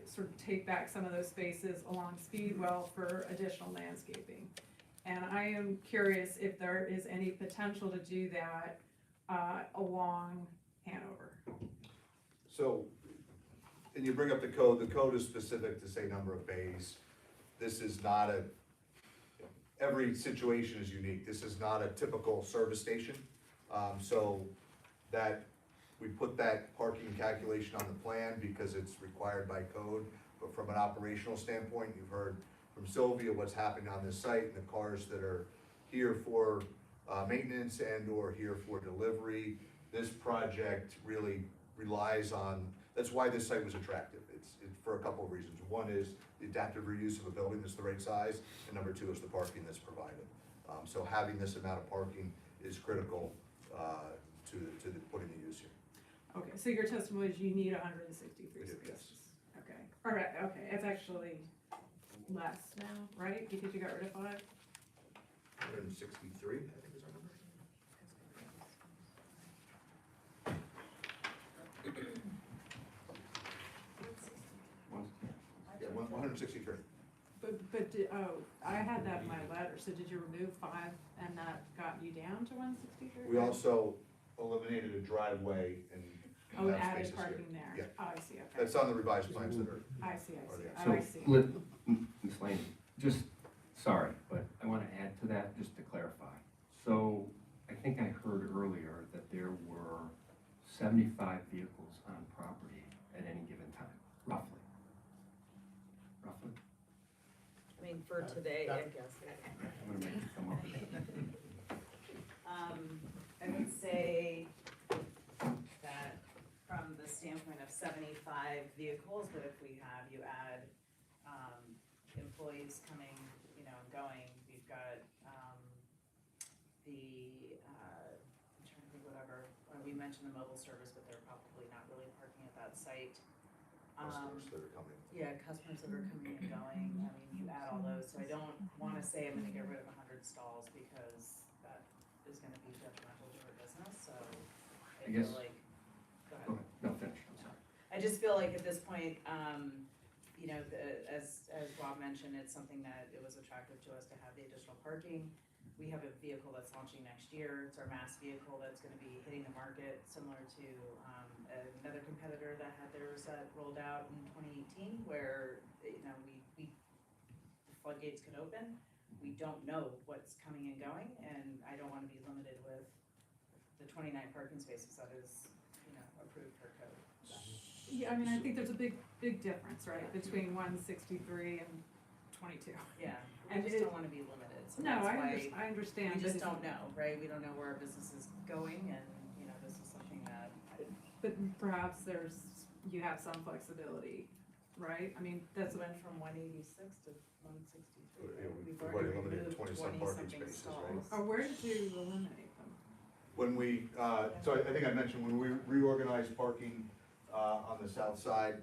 sort of take back some of those spaces along Speedwell for additional landscaping. And I am curious if there is any potential to do that along Hanover. So, and you bring up the code is specific to say number of bays. This is not every situation is unique, this is not a typical service station. So that, we put that parking calculation on the plan because it's required by code, but from an operational standpoint, you've heard from Sylvia what's happening on this site and the cars that are here for maintenance and or here for delivery. This project really relies on, that's why this site was attractive. It's for a couple of reasons. One is the adaptive reuse of a building that's the right size, and number two is the parking that's provided. So having this amount of parking is critical to the putting the use here. Okay, so your testimony is you need 163 We do, spaces? Okay, all right, okay, it's actually less now, right? Because you got rid of 5? 163, I think is our number. Yeah, 163. I had that in my letter, so did you remove 5 and that got you down to 163? We also eliminated a driveway and Oh, have added spaces here. parking there? Yeah. Oh, I see, okay. That's on the revised plans that are. I see, are there. oh, I see. Ms. Laney, just, sorry, but I want to add to that, just to clarify. So I think I heard earlier that there were 75 vehicles on property at any given time, roughly. Roughly? I mean, for today, I guess. I'm gonna make you come up with it. I would say that from the standpoint of 75 vehicles, but if we have, you add, employees coming, you know, and going, we've got, I'm trying to think whatever, we mentioned the mobile service, but they're probably not really parking at that site. Customers that are coming. Yeah, customers that are coming and going, I mean, you add all those, so I don't wanna say I'm gonna get rid of 100 stalls, because that is gonna be detrimental to our business, so I I guess- feel like, go ahead. Go ahead, no, finish, I'm sorry. I just feel like at this point, you know, as Rob mentioned, it's something that it was attractive to us to have the additional parking. We have a vehicle that's launching next year, it's our mass vehicle that's gonna be hitting the market, similar to, another competitor that had theirs rolled out in 2018, where, you know, the floodgates could open. We don't know what's coming and going, and I don't wanna be limited with the 29 parking spaces that is, you know, approved per code. Yeah, I mean, I think there's a big difference, right, between 163 and 22. Yeah, I And just it- don't wanna be limited, so No, that's I why understand. we just but- don't know, right? We don't know where our business is going, and, you know, this is something that, But perhaps you have some flexibility, right? I mean, that's, went from 186 to 163. Yeah, We've we've already already eliminated removed 20-some parking 20-something spaces, stalls. or where did you eliminate them? When we, so I think I mentioned, when we reorganized parking on the south side,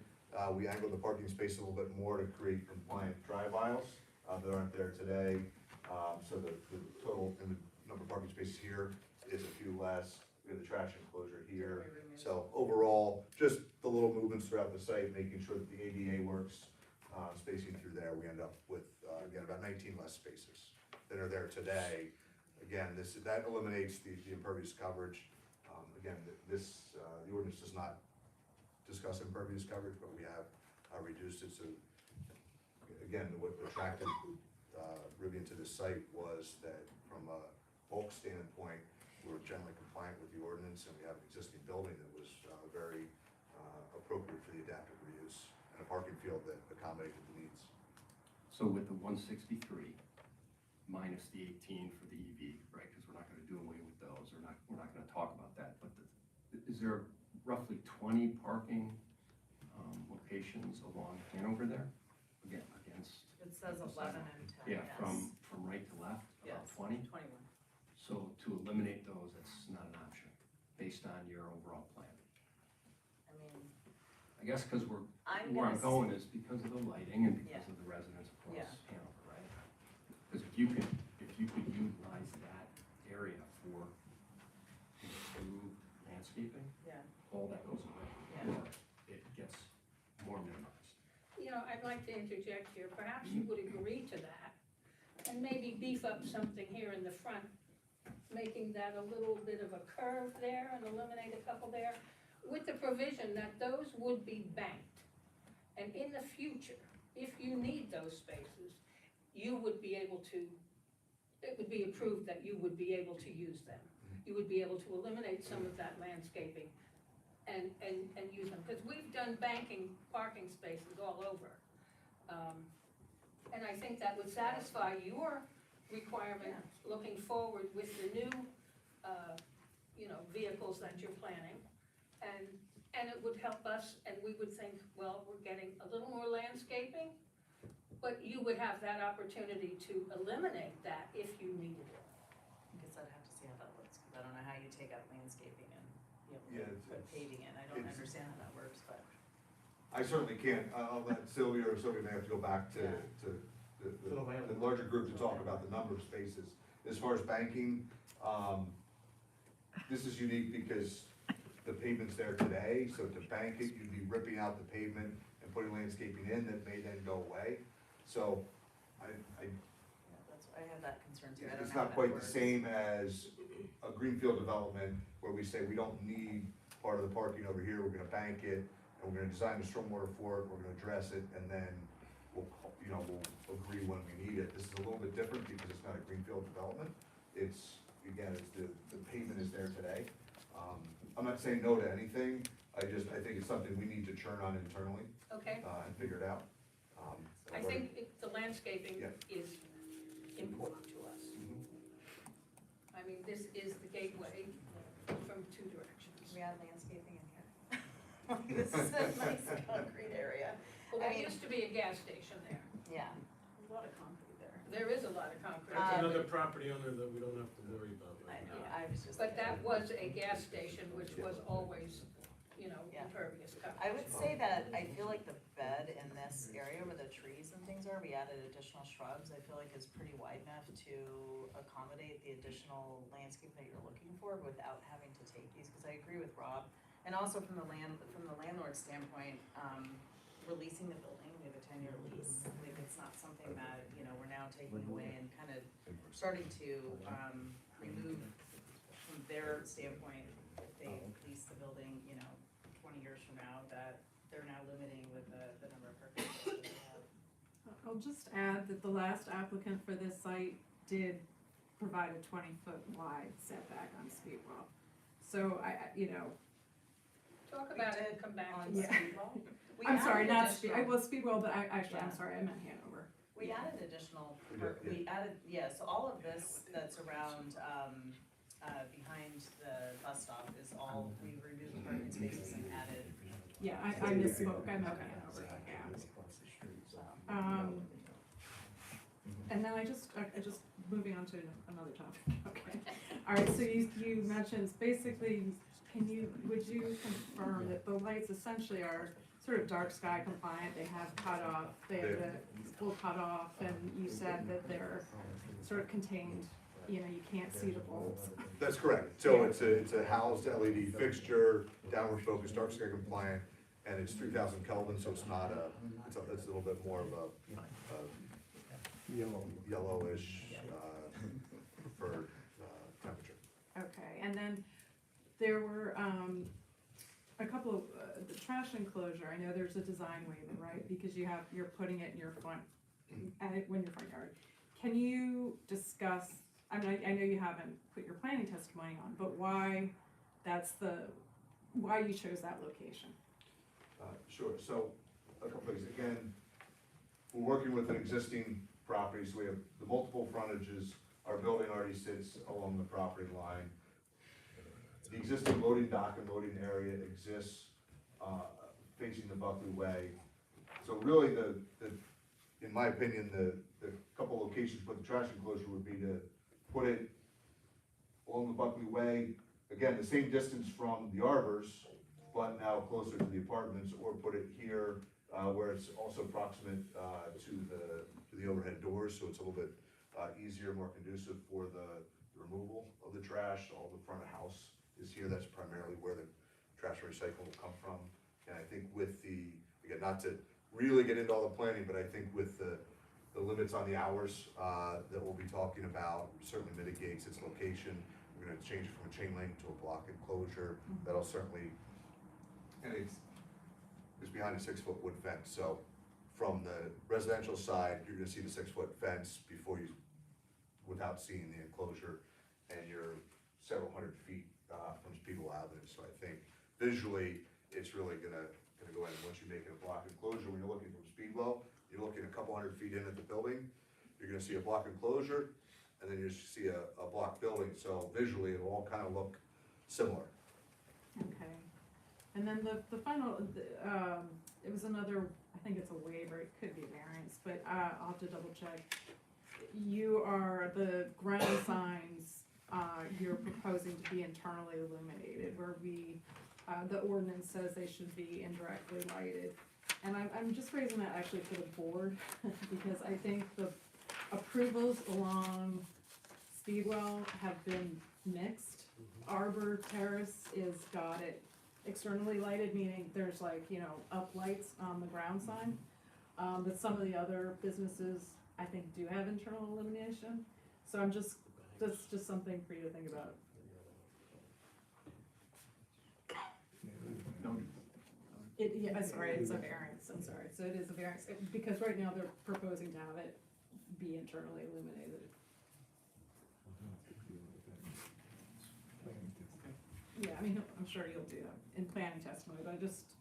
we angled the parking space a little bit more to create compliant drive aisles that aren't there today. So the total in the number of parking spaces here is a few less. We have the trash enclosure here. So overall, just the little movements throughout the site, making sure that the ADA works, spacing through there, we end up with, again, about 19 less spaces that are there today. Again, that eliminates the impervious coverage. Again, the ordinance does not discuss impervious coverage, but we have reduced it. So again, what attracted Rivian to this site was that from a bulk standpoint, we're generally compliant with the ordinance, and we have an existing building that was very appropriate for the adaptive reuse, and a parking field that accommodated the needs. So with the 163 minus the 18 for the EV, right, because we're not gonna do away with those, we're not gonna talk about that, but is there roughly 20 parking locations along Hanover there? Again, against. It says 11 and 10, Yeah, yes. from right to left, about Yes. 20? 21. So to eliminate those, that's not an option, based on your overall plan. I mean, I guess because where I'm gonna going is because of the lighting and because Yeah. of the residents across Yeah. Hanover, right? Because if you could utilize that area for improved landscaping, Yeah. all that goes away, Yeah. or it gets more minimized. You know, I'd like to interject here, perhaps you would agree to that, and maybe beef up something here in the front, making that a little bit of a curve there and eliminate a couple there, with the provision that those would be banked. And in the future, if you need those spaces, you would be able to, it would be approved that you would be able to use them. You would be able to eliminate some of that landscaping and use them, because we've done banking parking spaces all over. And I think that would satisfy your requirement looking forward with the new, you know, vehicles that you're planning. And it would help us, and we would think, well, we're getting a little more landscaping, but you would have that opportunity to eliminate that if you needed it. I guess I'd have to see how that looks landscaping and be able Yeah, to it's- put paving in. I don't it's- understand how that works, but. I certainly can't, I'll let Sylvia or Sylvia may have to go back to, Yeah. to the larger group to talk about the number of spaces. As far as banking, this is unique because the pavement's there today, so to bank it, you'd be ripping out the pavement and putting landscaping in that may then go away. So, I, Yeah, that's, I have that concern too. I don't it's know how not that quite the works. same as a greenfield development where we say we don't need part of the parking over here, we're gonna bank it, and we're gonna design the stormwater for it, we're gonna address it, and then we'll agree when we need it. This is a little bit different because it's not a greenfield development. It's, again, it's the pavement is there today. I'm not saying no to anything, I think it's something we need to churn on internally, Okay, and figure it out. I think the landscaping Yeah. is important to us. I mean, this is the gateway from two directions. Can we add landscaping in here? This is a nice concrete area. Well, I there mean- used to be a gas station there. Yeah, a lot of concrete there. There is a lot of concrete. That's Um, another property owner that we don't have to worry about right now. Yeah, I was just. But that was a gas station, which was always, Yeah. impervious coverage. I would say that I feel like the bed in this area where the trees and things are, we added additional shrubs, I feel like is pretty wide enough to accommodate the additional landscape that you're looking for without having to take these, because I agree with Rob. And also from the landlord standpoint, releasing the building, we have a 10-year lease, like it's not something that, we're now taking away and kind of starting to, remove from their standpoint, if they lease the building, 20 years from now, that they're now limiting with the number of parking spaces that they have. I'll just add that the last applicant for this site did provide a 20-foot wide setback on Speedwell. So Talk about it and come back On to it. Yeah. Speedwell? We I'm sorry, added not additional- Speedwell, but I'm Yeah. sorry, I meant Hanover. We added additional, We did, yeah. we added, so all of this that's around, behind the bus stop is all, we removed the parking spaces and added. Yeah, I misspoke, I meant Hanover, yeah. And then I just moving on to another topic, okay. All right, so you mentioned, basically, would you confirm that the lights essentially are sort of dark sky compliant, they have cutoff, they have the full cutoff, and you said that they're sort of contained, you can't see the bulbs. That's correct, so it's a housed LED fixture, downward focused, dark sky compliant, and it's 3,000 Kelvin, so it's not it's a little bit more of a yellowish, preferred, temperature. Okay, and then there were, a couple of, the trash enclosure, I know there's a design waiver, right? Because you're putting it in your front, when your front yard. Can you discuss, I mean, I know you haven't put your planning testimony on, but why why you chose that location? Sure, so a couple things, again, we're working with an existing property, so we have the multiple frontages, our building already sits along the property line. The existing loading dock and loading area exists, facing the Buckley Way. So really in my opinion, the couple locations for the trash enclosure would be to put it along the Buckley Way, again, the same distance from the arbors, but now closer to the apartments, or put it here, where it's also proximate, to the overhead doors, so it's a little bit, easier, more conducive for the removal of the trash. All the front of house is here, that's primarily where the trash recycle will come from. And I think with again, not to really get into all the planning, but I think with the limits on the hours, that we'll be talking about, certainly mitigates its location. We're gonna change it from a chain link to a block enclosure, that'll certainly, and it's behind a 6-foot wood fence, so from the residential side, you're gonna see the 6-foot fence without seeing the enclosure, and you're several hundred feet, from Speedwell Avenue, so I think visually, it's really gonna go in, once you make it a block enclosure, when you're looking from Speedwell, you're looking a couple hundred feet in at the building, you're gonna see a block enclosure, and then you see a block building, so visually, it'll all kind of look similar. Okay, and then the final, it was another, I think it's a waiver, it could be a variance, but I'll have to double check. The ground signs you're proposing to be internally illuminated, where the ordinance says they should be indirectly lighted. And I'm just raising that actually for the board, because I think the approvals along Speedwell have been mixed. Arbor Terrace is got it externally lighted, meaning there's like, up lights on the ground sign. But some of the other businesses, I think, do have internal illumination. So that's just something for you to think about. Sorry, it's a variance, I'm sorry. So it is a variance, because right now they're proposing to have it be internally illuminated. Yeah, I mean, I'm sure you'll do that in planning testimony, but I just,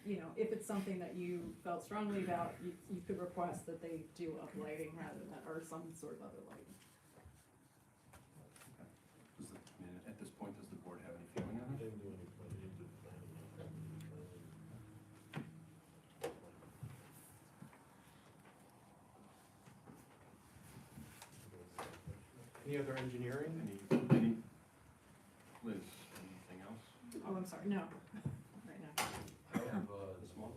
if it's something that you felt strongly about, you could request that they do uplighting rather than, or some sort of other lighting. At this point, does the board have any feeling on it? Any other engineering? Any, Liz, anything else? Oh, I'm sorry, no, right now. I have, Small.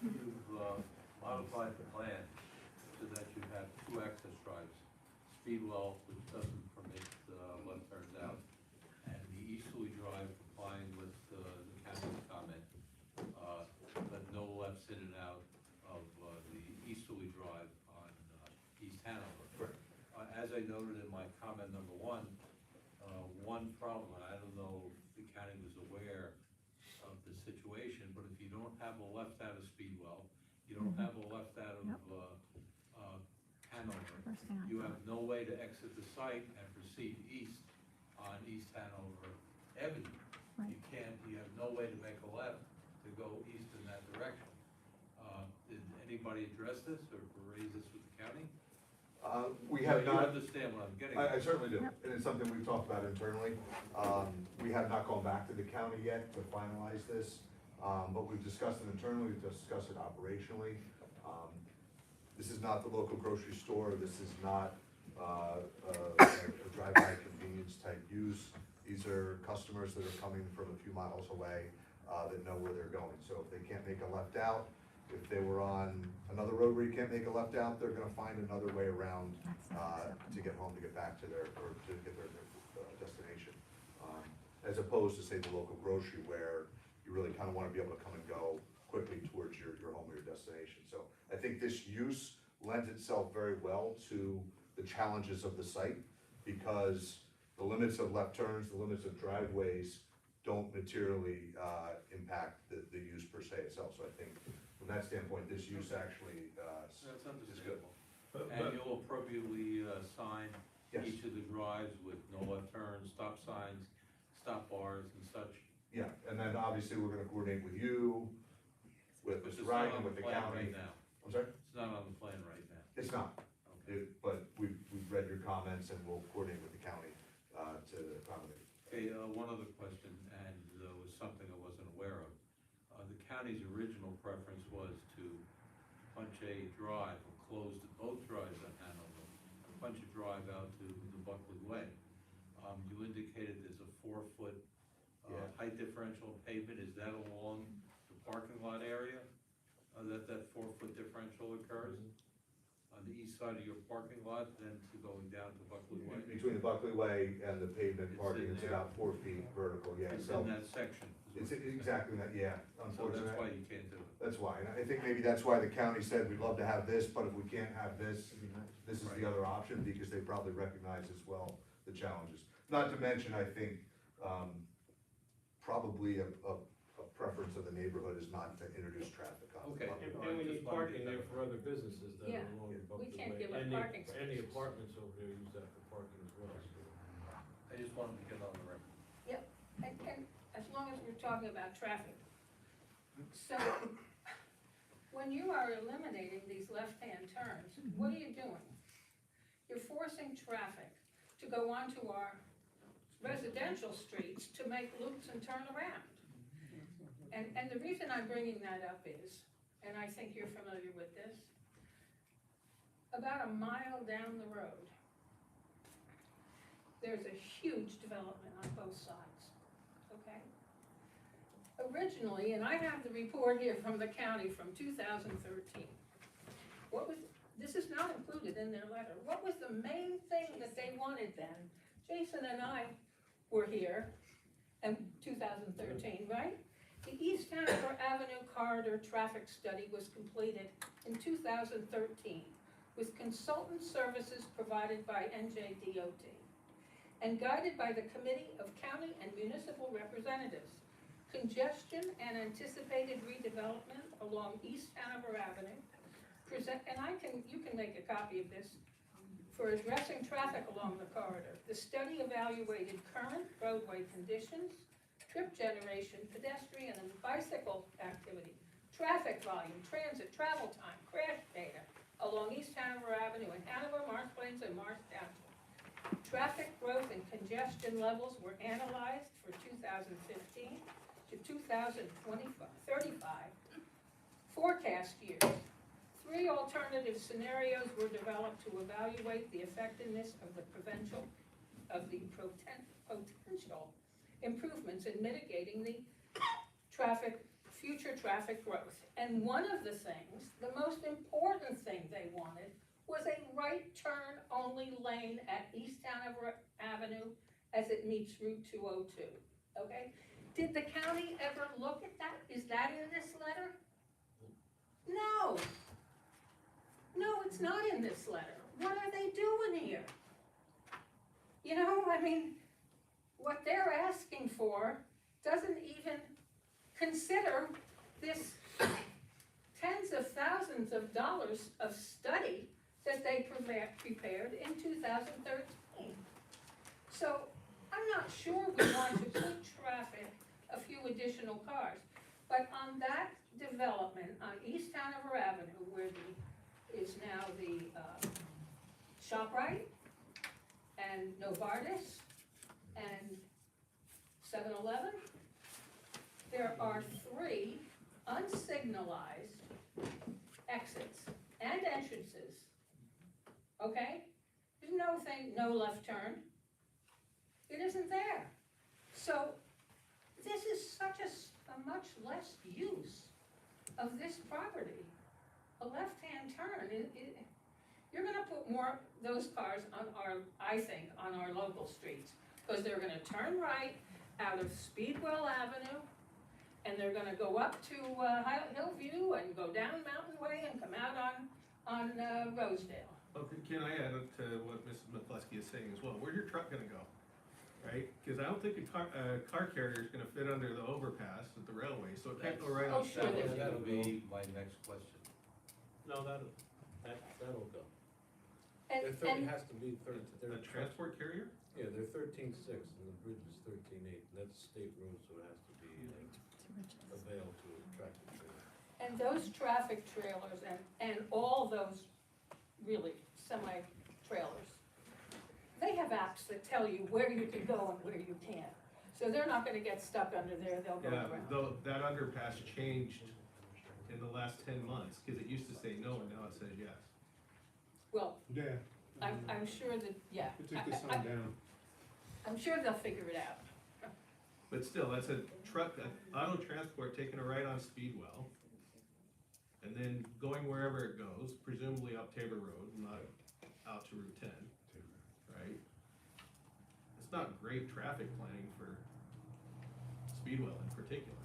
You've modified the plan so that you have two access drives, Speedwell, which doesn't permit left turns out, and the Easterly Drive complying with the county's comment, but no lefts in and out of the Easterly Drive on East Hanover. Correct. As I noted in my comment number one problem, and I don't know if the county was aware of the situation, but if you don't have a left out of Speedwell, you don't have a left out of Hanover, you have no way to exit the site and proceed east on East Hanover Avenue. You have no way to make a left to go east in that direction. Did anybody address this or raise this with the county? We have You not. understand what I'm getting I at? certainly do, and it's something we've talked about internally. We have not gone back to the county yet to finalize this, but we've discussed it internally, we've discussed it operationally. This is not the local grocery store, this is not a drive-by convenience type use. These are customers that are coming from a few miles away that know where they're going. So if they can't make a left out, if they were on another road where you can't make a left out, they're gonna find another way around to get home, to get back to their, or to get their destination. As opposed to, say, the local grocery where you really kinda wanna be able to come and go quickly towards your home or your destination. So I think this use lends itself very well to the challenges of the site, because the limits of left turns, the limits of driveways don't materially impact the use per se itself. So I think from that standpoint, this use actually That's is good. understandable. And you'll appropriately sign Yes. each of the drives with no left turns, stop signs, stop bars and such. Yeah, and then obviously we're gonna coordinate with you, with Which Mr. is not Ryan, on with the plan county. right now. I'm sorry? It's not on the plan right now. It's not, but we've read your comments and we'll coordinate with the county to accommodate. Okay, one other question, and was something I wasn't aware of. The county's original preference was to punch a drive, or close both drives on Hanover, and punch a drive out to the Buckley Way. You indicated there's a 4-foot height differential in pavement, is that along the parking lot area? That 4-foot differential occurs? On the east side of your parking lot, then to going down to Buckley Way? Between the Buckley Way and the pavement It's parking, in it's there. about 4 feet vertical, yeah. It's So in that section. is it's what you're saying. exactly that, yeah, So unfortunately. that's why you can't do it. That's why, and I think maybe that's why the county said, we'd love to have this, but if we can't have this, this is the other option, because they probably recognize as well the challenges. Not to mention, I think, probably a preference of the neighborhood is not to introduce traffic on. Okay. And we need parking there for other businesses that Yeah, are along the Buckley we can't Way. give up And the- parking And the spaces. apartments over there use that for parking as well, so. I just wanted to get on the record. Yep, and as long as we're talking about traffic. So, when you are eliminating these left-hand turns, what are you doing? You're forcing traffic to go onto our residential streets to make loops and turn around. And the reason I'm bringing that up is, and I think you're familiar with this, about a mile down the road, there's a huge development on both sides, okay? Originally, and I have the report here from the county from 2013. This is not included in their letter. What was the main thing that they wanted then? Jason and I were here in 2013, right? The East Hanover Avenue Corridor Traffic Study was completed in 2013 with consultant services provided by NJDOT and guided by the Committee of County and Municipal Representatives. Congestion and anticipated redevelopment along East Hanover Avenue you can make a copy of this, for addressing traffic along the corridor. The study evaluated current roadway conditions, trip generation, pedestrian and bicycle activity, traffic volume, transit, travel time, crash data along East Hanover Avenue in Hanover, Marsh Plains, and Marsh Township. Traffic growth and congestion levels were analyzed for 2015 to 2035 forecast years. 3 alternative scenarios were developed to evaluate the effectiveness of the potential improvements in mitigating the future traffic growth. And one of the things, the most important thing they wanted, was a right turn only lane at East Hanover Avenue as it meets Route 202, okay? Did the county ever look at that? Is that in this letter? No. No, it's not in this letter. What are they doing here? You know, I mean, what they're asking for doesn't even consider this tens of thousands of dollars of study that they prepared in 2013. So I'm not sure we want to put traffic, a few additional cars, but on that development on East Hanover Avenue, where is now the ShopRite and Novartis and 7-Eleven, there are 3 unsignalized exits and entrances, okay? There's no left turn. It isn't there. So this is such a much less use of this property. A left-hand turn, you're gonna put more those cars on I think, on our local streets, because they're gonna turn right out of Speedwell Avenue, and they're gonna go up to Hillview and go down Mountain Way and come out on Rosedale. Okay, can I add to what Mrs. McCluskey is saying as well? Where's your truck gonna go? Right? Because I don't think a car carrier is gonna fit under the overpass at the railway, so it can't go right on. Sure That'll be my next question. No, that'll go. And It has to be A transport carrier? Yeah, they're 13.6 and the bridge is 13.8, and that's state road, so it has to be available to a tractor trailer. And those traffic trailers and all those really semi-trailers, they have apps that tell you where you can go and where you can't. So they're not gonna get stuck under there, they'll go around. Though that underpass changed in the last 10 months, because it used to say no and now it says yes. Well, Yeah. I'm sure that, yeah. It took the sign down. I'm sure they'll figure it out. But still, that's a truck, auto transport taking a right on Speedwell, and then going wherever it goes, presumably up Tabor Road, not out to Route 10, right? It's not great traffic planning for Speedwell in particular.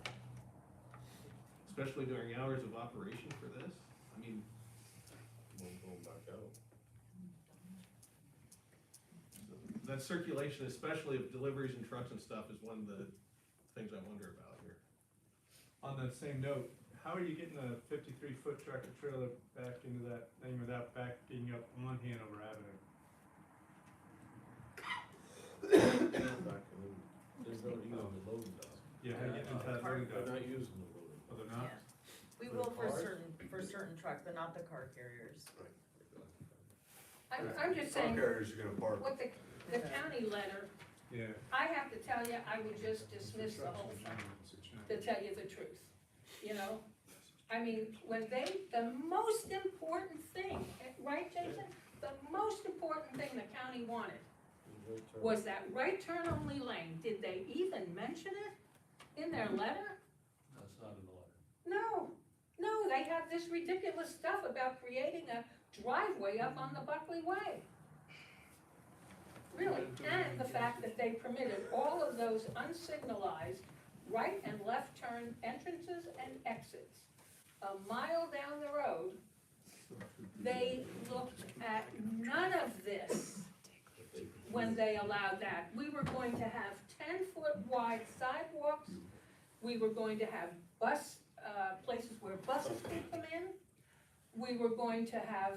Especially during hours of operation for this, I mean. Won't go back out. That circulation, especially of deliveries and trucks and stuff, is one of the things I wonder about here. On that same note, how are you getting a 53-foot tractor trailer back into that thing without backing up on Hanover Avenue? There's no using the loading dock. Yeah, how you getting into that loading dock? They're not using the loading. Oh, they're not? We For will for cars? certain trucks, but not the car carriers. I'm just saying, Car carriers are gonna park. what the county letter, Yeah. I have to tell you, I would just dismiss the whole thing, to tell you the truth, you know? I mean, the most important thing, right right, Jason? The most important thing the county wanted was that right turn only lane. Did they even mention it in their letter? That's not in the letter. No, they have this ridiculous stuff about creating a driveway up on the Buckley Way. Really, and the fact that they permitted all of those unsignalized right and left turn entrances and exits a mile down the road. They looked at none of this when they allowed that. We were going to have 10-foot wide sidewalks. We were going to have bus, places where buses could come in. We were going to have,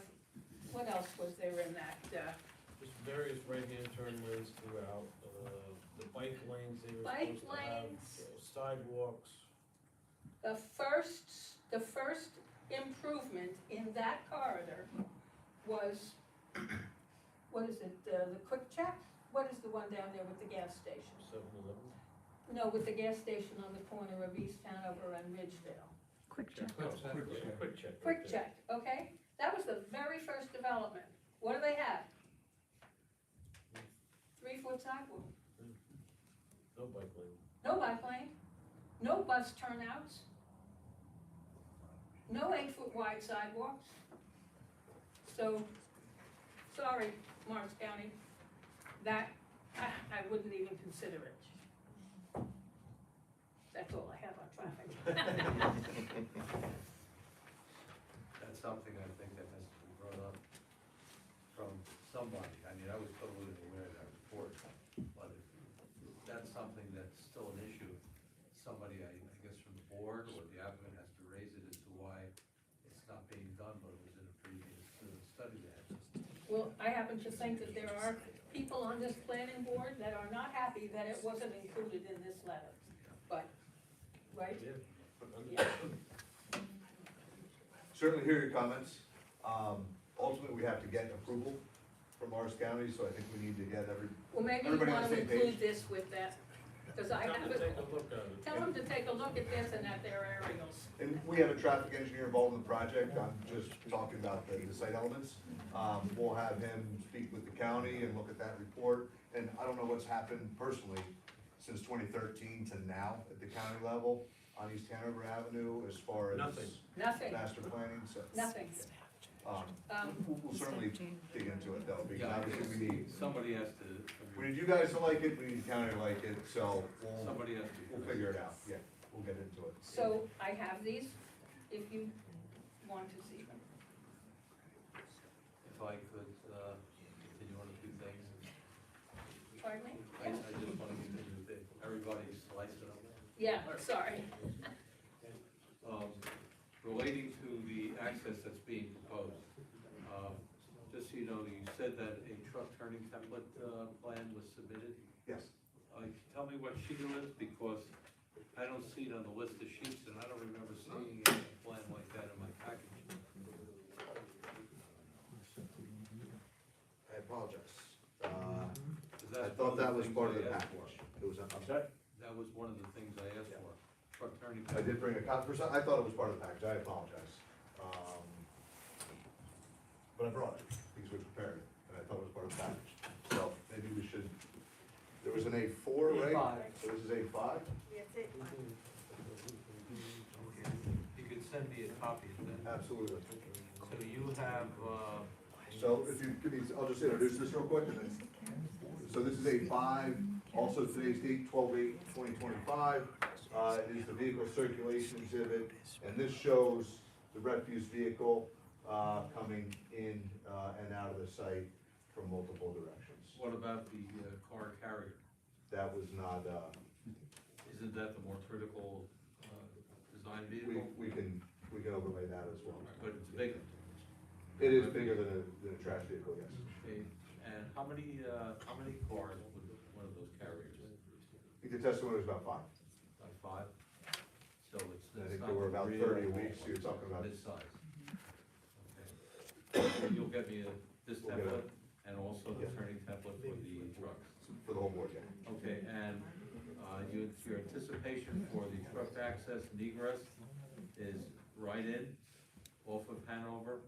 what else was there in that, There's various right-hand turn lanes throughout, the bike lanes they were Bike supposed to have, lanes. sidewalks. the first improvement in that corridor was, what is it, the Quick Check? What is the one down there with the gas station? 7-Eleven. No, with the gas station on the corner of East Hanover and Ridgeville. Quick check. Quick check. Quick Check, okay? That was the very first development. What do they have? 3-foot sidewalk, No bike lane. no bike lane, no bus turnouts, no 8-foot wide sidewalks. So, sorry, Morris County, that, I wouldn't even consider it. That's all I have on traffic. That's something I think that has to be brought up from somebody. I mean, I was totally unaware of that report, but if that's something that's still an issue, somebody, I guess from the board or the applicant has to raise it as to why it's not being done, but it was in a previous study that. Well, I happen to think that there are people on this planning board that are not happy that it wasn't included in this letter, but, right? Yeah. Certainly hear your comments. Ultimately, we have to get approval from Morris County, so I think we need to get Well, maybe you everybody on want the to same page. include this with that, because I Tell them have to it, take a look at it. tell them to take a look at this and at their aerials. And we have a traffic engineer involved in the project, I'm just talking about the site elements. We'll have him speak with the county and look at that report, and I don't know what's happened personally since 2013 to now at the county level on East Hanover Avenue as far as Nothing, master planning, so. nothing. We'll certainly dig into it though, because obviously Somebody has to. we need you guys to like it, we need the county to like it, so Somebody has to. we'll figure it out, yeah, we'll get into it. So I have these, if you want to see them. If I could, continue on a few things. Pardon me? I just want to continue with everybody's slicing up. Yeah, sorry. Relating to the access that's being proposed, just so you know, you said that a truck turning template, plan was submitted. Yes. Tell me what sheet it is, because I don't see it on the list of sheets, and I don't remember seeing a plan like that in my package. I apologize. I That's thought that was part of the one of the package. things It was, I'm sorry? That was one of the things I asked for, truck turning. I did bring a copy, for some, I thought it was part of the package, I apologize. But I brought it, because we prepared it, and I thought it was part of the package. So maybe we should, there was an A4, right? A5. So this is A5? That's it. You could send me a copy of that. Absolutely. So you have, So if you give me, I'll just introduce this real quick, and then, so this is A5, also today's date, 12/8/2025. It is the vehicle circulation exhibit, and this shows the refuse vehicle, coming in, and out of the site from multiple directions. what about the car carrier? That was not, Isn't that the more critical design vehicle? we can overlay that as well. But it's bigger. It is bigger than a trash vehicle, yes. Okay, and how many cars would one of those carriers? I think the testimony was about 5. About 5? So it's. I think there were about 30 a week, so you're talking about. This size. Okay. So you'll get me this We'll get it. template and also the turning template for the trucks. For the whole board, yeah. Okay, and, your anticipation for the truck access and egress is right in, off of Hanover,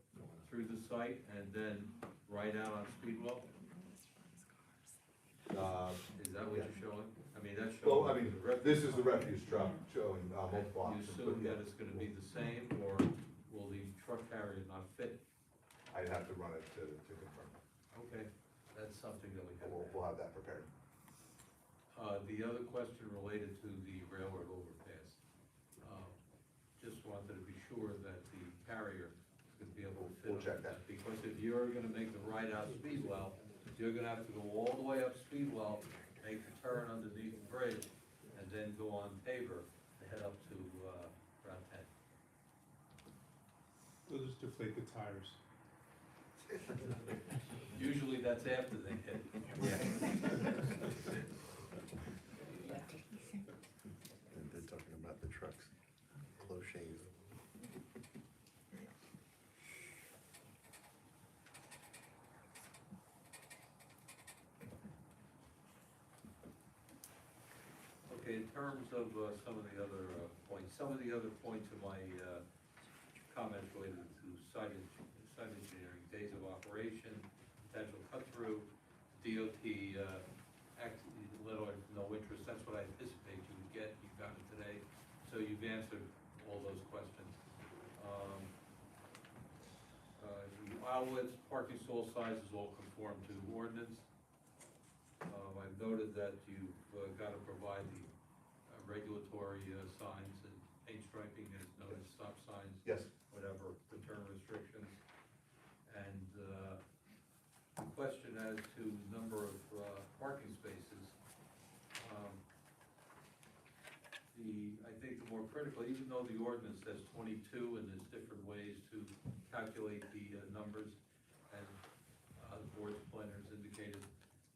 through the site and then right out on Speedwell? Is that what you're showing? I mean, that's showing. Well, I mean, the refuse this is the truck. refuse truck showing multiple You options. assume but yeah, that it's gonna be the same, or will the truck carrier not fit? I'd have to run it to confirm. Okay, that's something that we have. We'll have that prepared. The other question related to the railroad overpass. Just wanted to be sure that the carrier is gonna be able to fit. We'll check on that. Because if you're gonna make the ride out Speedwell, you're gonna have to go all the way up Speedwell, make the turn underneath the bridge, and then go on paver to head up to, Route 10. They'll just deflate the tires. Usually that's after they hit. And they're talking about the trucks, close shave. Okay, in terms of some of the other points in my comments related to site engineering, days of operation, potential cut-through, DOT, letter of no interest, that's what I anticipate you would get, you got it today, so you've answered all those questions. The outlets, parking stall sizes all conform to ordinance. I've noted that you've got to provide the regulatory signs and paint striping as known as stop signs. Yes. Whatever, return restrictions. And the question as to number of parking spaces. I think the more critical, even though the ordinance says 22 and there's different ways to calculate the numbers, and the board's planners indicated,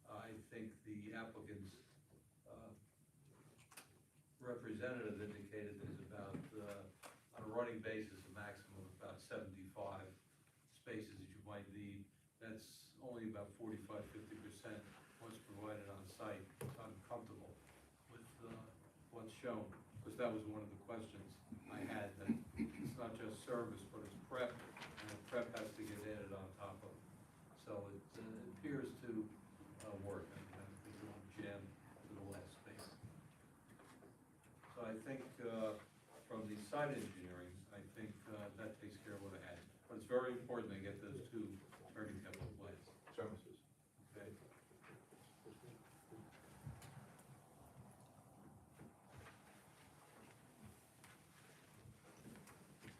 I think the applicant's representative indicated there's about, on a running basis, a maximum of about 75 spaces that you might need. That's only about 45–50% what's provided on site. So I'm comfortable with what's shown, because that was one of the questions I had, that it's not just service, but it's prep, and the prep has to get added on top of it. So it appears to work. I don't think it won't jam to the last space. So I think, from the site engineering, I think that takes care of what I had. But it's very important they get those two turning template plans. Services. Okay?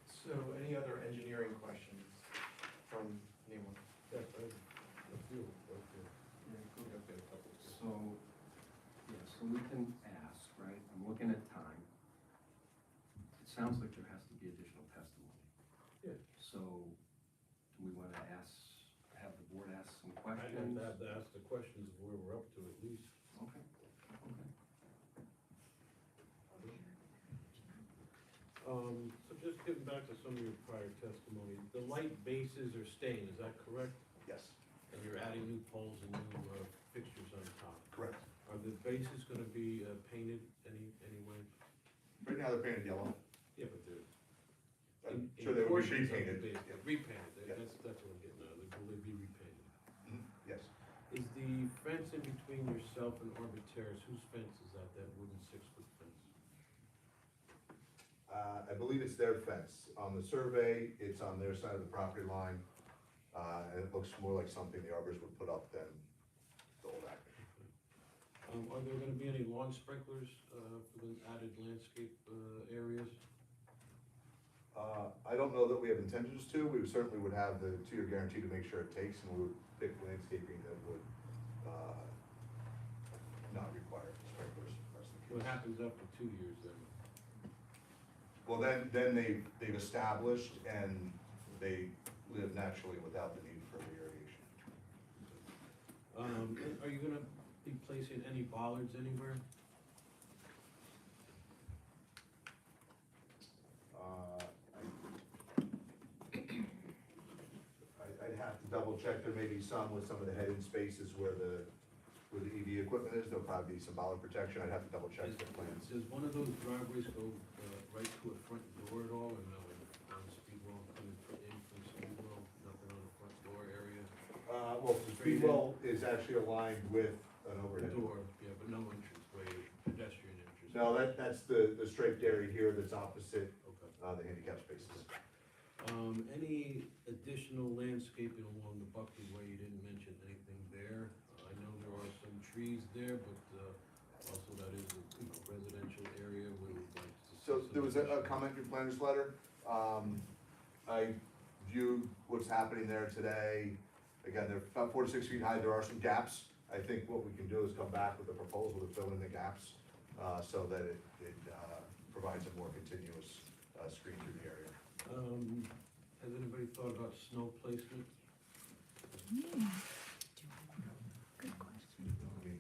So any other engineering questions from anyone? Yes, I have a few, okay. I've got a couple. So, yeah, so we can ask, right, I'm looking at time. It sounds like there has to be additional testimony. Yeah. So, do we wanna have the board ask some I'd questions? have to ask the questions of where we're up to at least. Okay, okay. So just getting back to some of your prior testimony, the light bases are staying, is that correct? Yes, And you're adding new poles and new fixtures on top? correct. Are the bases gonna be painted any way? Right now they're painted yellow. Yeah, but they're. I'm in sure they would be portions of the repainted. base, Yeah. Repainted, Yeah. that's what I'm getting at, will they be repainted? Yes. Is the fence in between yourself and Arbor Terrace, whose fence is that wooden 6-foot fence? I believe it's their fence. On the survey, it's on their side of the property line, and it looks more like something the arbors would put up than the old Acme. Are there gonna be any lawn sprinklers, for the added landscape, areas? I don't know that we have intentions to. We certainly would have the 2-year guarantee to make sure it takes, and we would pick landscaping that would, not require sprinklers. What happens after 2 years then? Well, then they've established and they live naturally without the need for irrigation. Are you gonna be placing any bollards anywhere? I'd have to double check. There may be some with some of the head-in spaces where the EV equipment is. There'll probably be some bollard protection. I'd have to double check the plans. Does one of those driveways go right to a front door at all, or no, on Speedwell, coming in from Speedwell, nothing straight in? Speedwell is actually aligned with an overhead door. Door, yeah, but no entranceway, pedestrian entrance. No, that's the striped area here that's opposite, Okay. the handicap spaces. Any additional landscaping along the Buckley Way? You didn't mention anything there. I know there are some trees there, but, also that is a, residential area where we'd like to see So some there was a additional- comment in your planner's letter. I viewed what's happening there today. Again, they're about 4 to 6 feet high. There are some gaps. I think what we can do is come back with a proposal to fill in the gaps, so that it provides a more continuous, screen through the area. Has anybody thought about snow placement? I mean,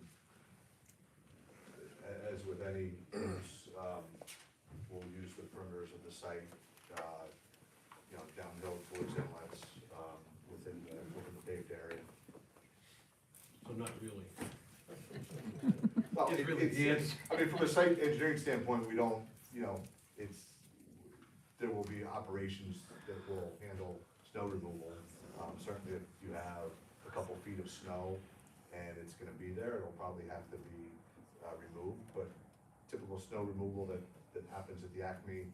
as with any use, we'll use the perimeters of the site, downhill towards inlets, within the paved area. So not really. Well, It's really it's, I mean, from a site engineering standpoint, we don't, there will be operations that will handle snow removal. Certainly if you have a couple feet of snow and it's gonna be there, it'll probably have to be, removed, but typical snow removal that happens at the Acme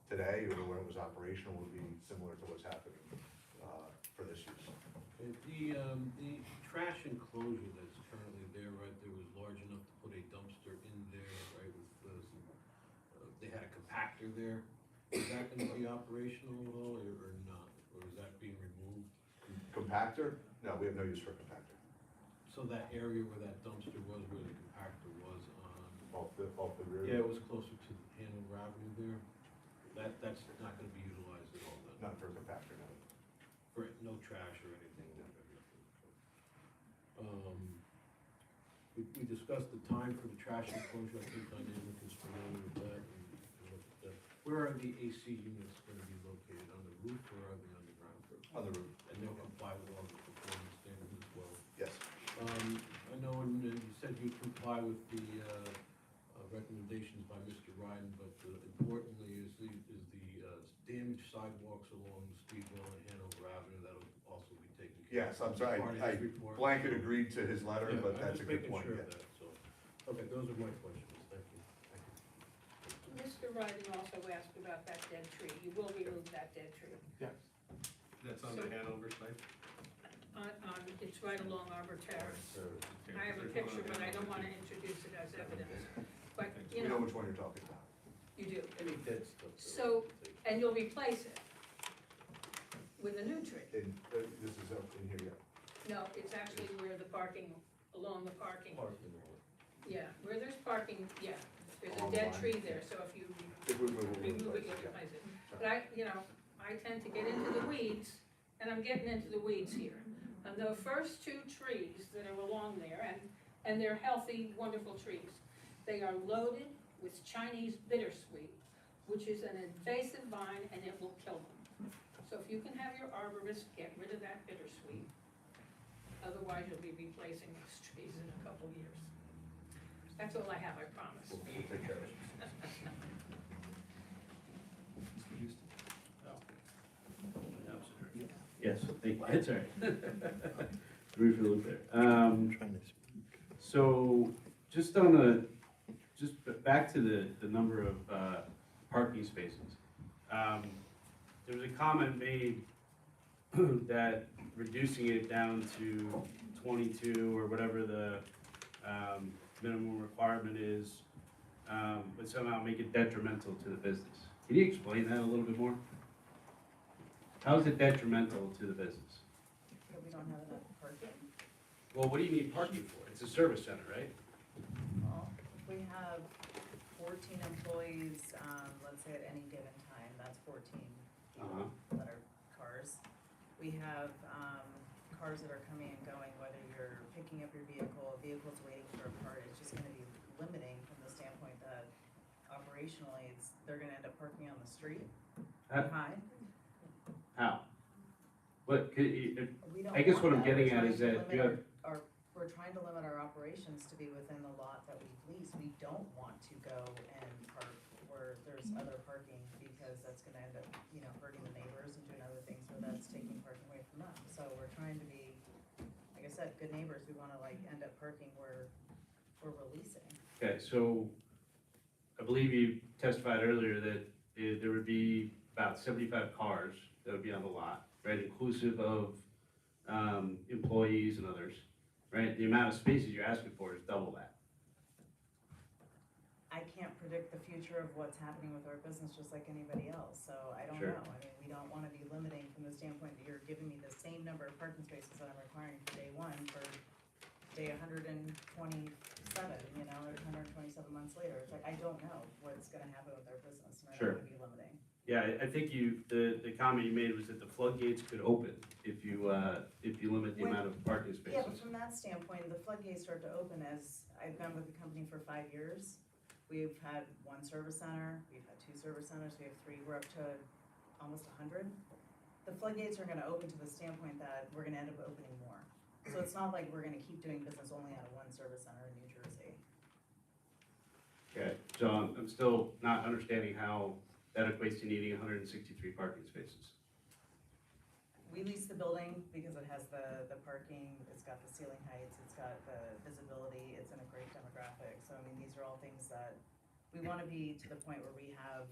today, or when it was operational, would be similar to what's happening, for this use. The trash enclosure that's currently there, right, there was large enough to put a dumpster in there, right, with they had a compactor there. Is that gonna be operational at all, or not, or is that being removed? Compactor? No, we have no use for a compactor. So that area where that dumpster was, where the compactor was on, Off the rear? yeah, it was closer to Hanover Avenue there. That's not gonna be utilized at all then? Not for a compactor, no. For no trash or anything? We discussed the time for the trash enclosure, I think Dynamic is familiar with that. Where are the AC units gonna be located, on the roof or are they on the ground? On the roof. And they'll comply with all the performance standards as well? Yes. I know, and you said you comply with the, recommendations by Mr. Ryan, but importantly is the damaged sidewalks along Speedwell and Hanover Avenue, that'll also be taken care of. Yes, I'm sorry, Part of I his report. blanket agreed to his letter, Yeah, but that's a good I'm point, just yeah. making sure of that, so, okay, those are my questions, thank you. Mr. Ryden also asked about that dead tree. You will remove that dead tree. That's on the Hanover site? It's right along Arbor Terrace. I have a picture, but I don't wanna introduce it as evidence. But, We know which one you're talking about. you do. Any dead stuff. So, and you'll replace it with a new tree. And, this is up in here, yeah. No, it's actually where the parking, along the parking. Parking lot. Yeah, where there's parking, yeah, there's a Along dead the line, tree yeah. there, so if you If we move it, remove it, you'll yeah. replace it. But I tend to get into the weeds, and I'm getting into the weeds here. And the first two trees that are along there, and they're healthy, wonderful trees, they are loaded with Chinese bittersweet, which is an invasive vine and it will kill them. So if you can have your arborist get rid of that bittersweet, otherwise you'll be replacing those trees in a couple years. That's all I have, I promise. We'll take care of it. Yes, thank you, it's all right. Threw you for a loop there. So, just on back to the number of, parking spaces. There was a comment made that reducing it down to 22 or whatever the, minimum requirement is, would somehow make it detrimental to the business. Can you explain that a little bit more? How is it detrimental to the business? But we don't have enough parking. Well, what do you need parking for? It's a service center, right? Well, we have 14 employees, let's say at any given time, that's 14 Uh-huh. that are cars. We have, cars that are coming and going, whether you're picking up your vehicle, a vehicle's waiting for a part, it's just gonna be limiting from the standpoint that operationally, they're gonna end up parking on the street behind. How? What, We don't I guess want what I'm that. getting We're at is trying to that you limit have, we're trying to limit our operations to be within the lot that we've leased. We don't want to go and park where there's other parking because that's gonna end up, hurting the neighbors and doing other things where that's taking parking away from them. So we're trying to be, I guess, said, good neighbors, we wanna like end up parking where we're releasing. Okay, so I believe you testified earlier that there would be about 75 cars that would be on the lot, right, inclusive of employees and others, right? The amount of spaces you're asking for is double that. I can't predict the future of what's happening with our business just like anybody else, so I don't Sure. know. I mean, we don't wanna be limiting from the standpoint that you're giving me the same number of parking spaces that I'm requiring for day one for day 127, you know, or 127 months later. It's like, I don't know what's gonna happen with our business, and I Sure. don't wanna be limiting. Yeah, I think the comment you made was that the floodgates could open if you limit the When- amount of parking Yeah, but spaces. from that standpoint, the floodgates start to open as I've been with the company for 5 years. We've had 1 service center, we've had 2 service centers, we have 3, we're up to almost 100. The floodgates are gonna open to the standpoint that we're gonna end up opening more. So it's not like we're gonna keep doing business only out of 1 service center in New Jersey. Okay, so I'm still not understanding how that equates to needing 163 parking spaces. We lease the building because it has the parking, it's got the ceiling heights, it's got the visibility, it's in a great demographic. So I mean, these are all things that we wanna be to the point where we have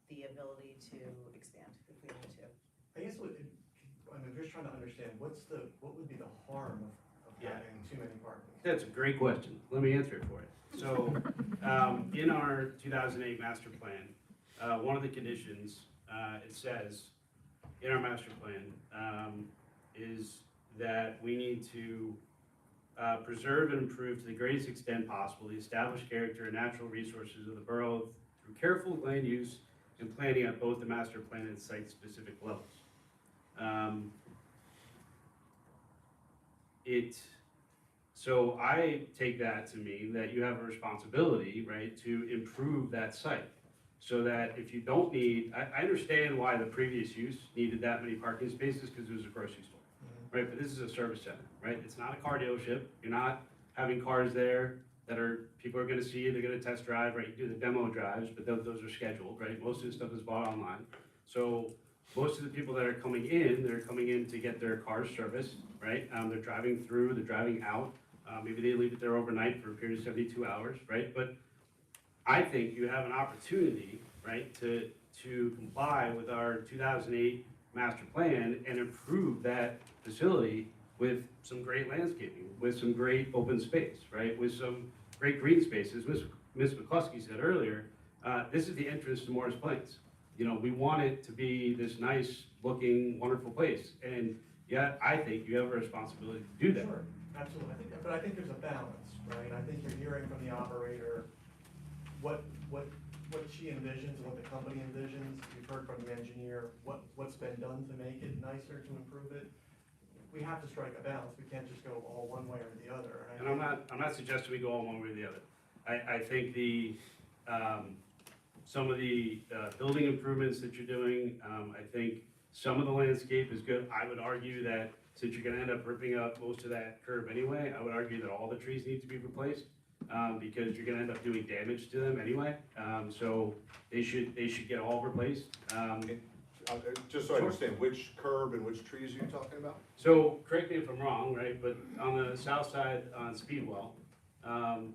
the ability to expand if we need to. I guess I'm just trying to understand, what would be the harm of having too many parking? That's a great question. Let me answer it for you. So, in our 2008 master plan, one of the conditions, it says, in our master plan, is that we need to preserve and improve to the greatest extent possible the established character and natural resources of the borough through careful land use and planning at both the master plan and site-specific levels. So I take that to mean that you have a responsibility, right, to improve that site. So that if you don't need, I understand why the previous use needed that many parking spaces because it was a grocery store, right? But this is a service center, right? It's not a car dealership. You're not having cars there that people are gonna see, they're gonna test drive, right? You do the demo drives, but those are scheduled, right? Most of the stuff is bought online. So most of the people that are coming in, they're coming in to get their cars serviced, right? They're driving through, they're driving out. Maybe they leave it there overnight for a period of 72 hours, right? But I think you have an opportunity, right, to comply with our 2008 master plan and improve that facility with some great landscaping, with some great open space, right, with some great green spaces. Ms. McCluskey said earlier, this is the entrance to Morris Plains. You know, we want it to be this nice looking, wonderful place. And yet, I think you have a responsibility to do that. Sure, absolutely, but I think there's a balance, right? I think you're hearing from the operator what she envisions, what the company envisions. You've heard from the engineer, what's been done to make it nicer, to improve it. We have to strike a balance, we can't just go all one way or the other. And I'm not suggesting we go all one way or the other. I think some of the building improvements that you're doing, I think some of the landscape is good. I would argue that since you're gonna end up ripping up most of that curb anyway, I would argue that all the trees need to be replaced, because you're gonna end up doing damage to them anyway. So they should get all replaced. Just so I understand, which curb and which trees are you talking about? So, correct me if I'm wrong, right, but on the south side on Speedwell,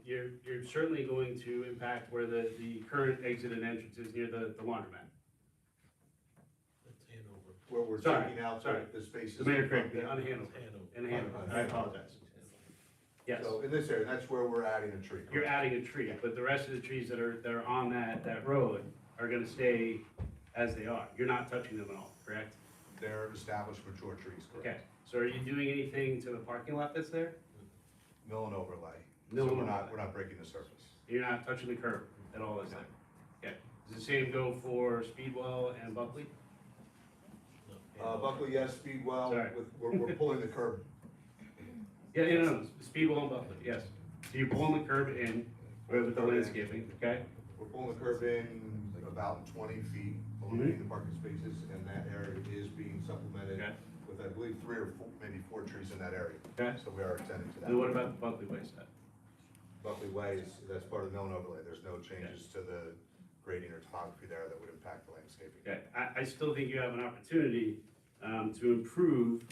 you're certainly going to impact where the current exit and entrance is near the laundromat. That's Hanover. Where we're Sorry, taking out sorry. the spaces. The mayor in front corrected me, there? on Hanover, in Hanover, I apologize. Yes, So in this area, that's where we're adding a tree. you're correct? adding a tree, but the rest of the trees that are on that road are gonna stay as they are. You're not touching them at all, correct? They're established mature trees, Okay, correct? so are you doing anything to the parking lot that's there? Mill and overlay. Mill So and we're overlay. not breaking the surface. You're not touching the curb at all that's there? Okay, does the same go for Speedwell and Buckley? Buckley, yes, Speedwell, Sorry. we're pulling the curb. Yeah, no, Speedwell and Buckley, yes. So you're pulling the curb in with the landscaping, okay? We're pulling the curb in about 20 feet, eliminating the parking spaces, and that area is being supplemented Okay. with, I believe, 3 or 4, maybe 4 trees in that area. Okay. So we are attending to that. And what about the Buckley Way side? Buckley Way that's part of the mill and overlay. There's no changes to the grading or topography there that would impact the landscaping. Okay, I still think you have an opportunity to improve